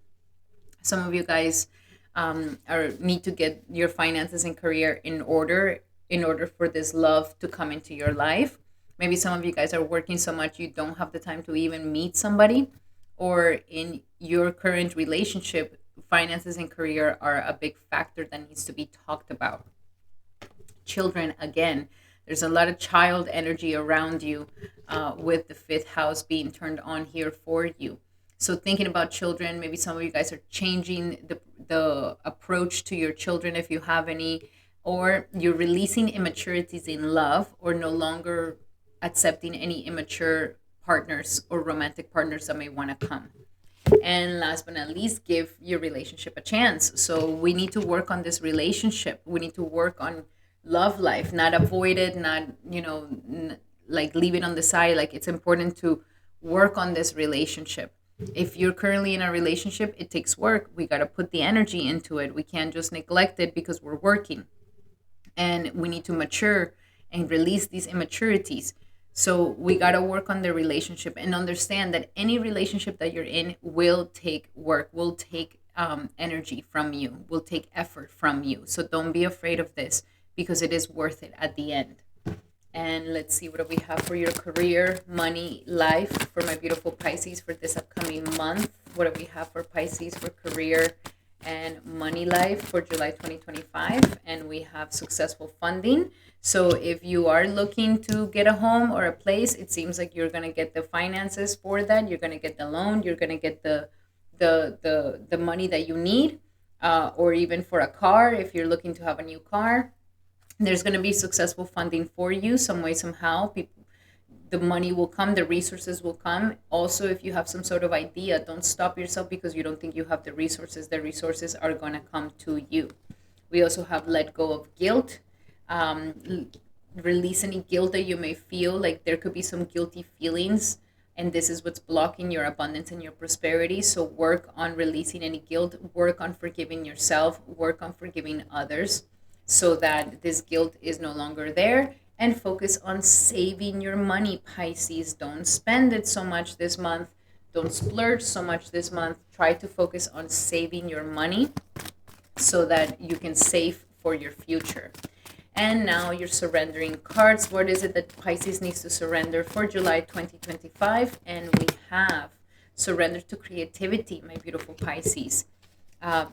Some of you guys need to get your finances and career in order for this love to come into your life. Maybe some of you guys are working so much you don't have the time to even meet somebody, or in your current relationship, finances and career are a big factor that needs to be talked about. Children, again, there's a lot of child energy around you, with the fifth house being turned on here for you. So thinking about children, maybe some of you guys are changing the approach to your children if you have any, or you're releasing immaturities in love, or no longer accepting any immature partners or romantic partners that may want to come. And last but not least, give your relationship a chance. So we need to work on this relationship. We need to work on love life, not avoid it, not, like leave it on the side. Like it's important to work on this relationship. If you're currently in a relationship, it takes work. We got to put the energy into it. We can't just neglect it because we're working. And we need to mature and release these immaturities. So we got to work on the relationship and understand that any relationship that you're in will take work, will take energy from you, will take effort from you. So don't be afraid of this, because it is worth it at the end. And let's see, what do we have for your career, money, life, for my beautiful Pisces for this upcoming month? What do we have for Pisces for career and money life for July 2025? And we have successful funding. So if you are looking to get a home or a place, it seems like you're going to get the finances for that. You're going to get the loan. You're going to get the money that you need, or even for a car if you're looking to have a new car. There's going to be successful funding for you some way, somehow. The money will come, the resources will come. Also, if you have some sort of idea, don't stop yourself because you don't think you have the resources. The resources are going to come to you. We also have let go of guilt. Release any guilt that you may feel. Like there could be some guilty feelings, and this is what's blocking your abundance and your prosperity. So work on releasing any guilt. Work on forgiving yourself. Work on forgiving others, so that this guilt is no longer there. And focus on saving your money, Pisces. Don't spend it so much this month. Don't splurge so much this month. Try to focus on saving your money so that you can save for your future. And now you're surrendering cards. What is it that Pisces needs to surrender for July 2025? And we have surrender to creativity, my beautiful Pisces.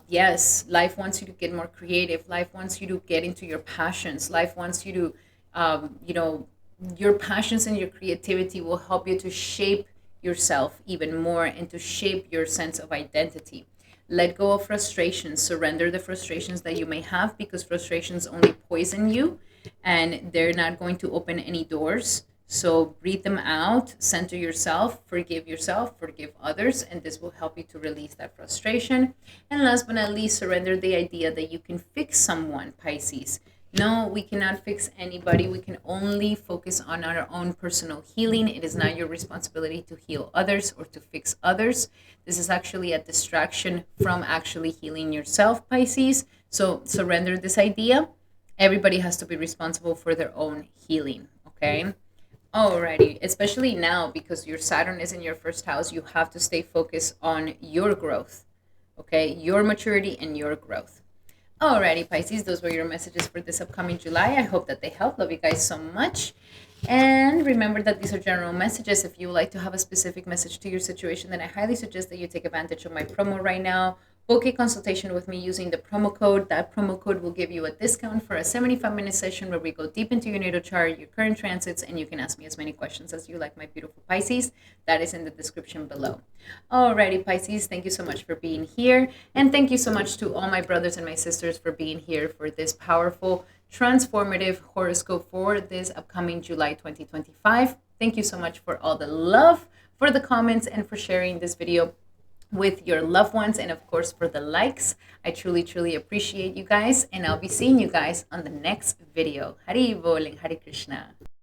Yes, life wants you to get more creative. Life wants you to get into your passions. Life wants you to, your passions and your creativity will help you to shape yourself even more and to shape your sense of identity. Let go of frustrations. Surrender the frustrations that you may have, because frustrations only poison you and they're not going to open any doors. So breathe them out, center yourself, forgive others, and this will help you to release that frustration. And last but not least, surrender the idea that you can fix someone, Pisces. No, we cannot fix anybody. We can only focus on our own personal healing. It is not your responsibility to heal others or to fix others. This is actually a distraction from actually healing yourself, Pisces. So surrender this idea. Everybody has to be responsible for their own healing, okay? Alrighty, especially now because your Saturn is in your first house, you have to stay focused on your growth, okay? Your maturity and your growth. Alrighty, Pisces, those were your messages for this upcoming July. I hope that they help. Love you guys so much. And remember that these are general messages. If you would like to have a specific message to your situation, then I highly suggest that you take advantage of my promo right now. Book a consultation with me using the promo code. That promo code will give you a discount for a 75-minute session where we go deep into your natal chart, your current transits, and you can ask me as many questions as you like, my beautiful Pisces. That is in the description below. Alrighty, Pisces, thank you so much for being here. And thank you so much to all my brothers and my sisters for being here for this powerful, transformative horoscope for this upcoming July 2025. Thank you so much for all the love, for the comments, and for sharing this video with your loved ones, and of course for the likes. I truly, truly appreciate you guys, and I'll be seeing you guys on the next video. Hari Bol and Hare Krishna.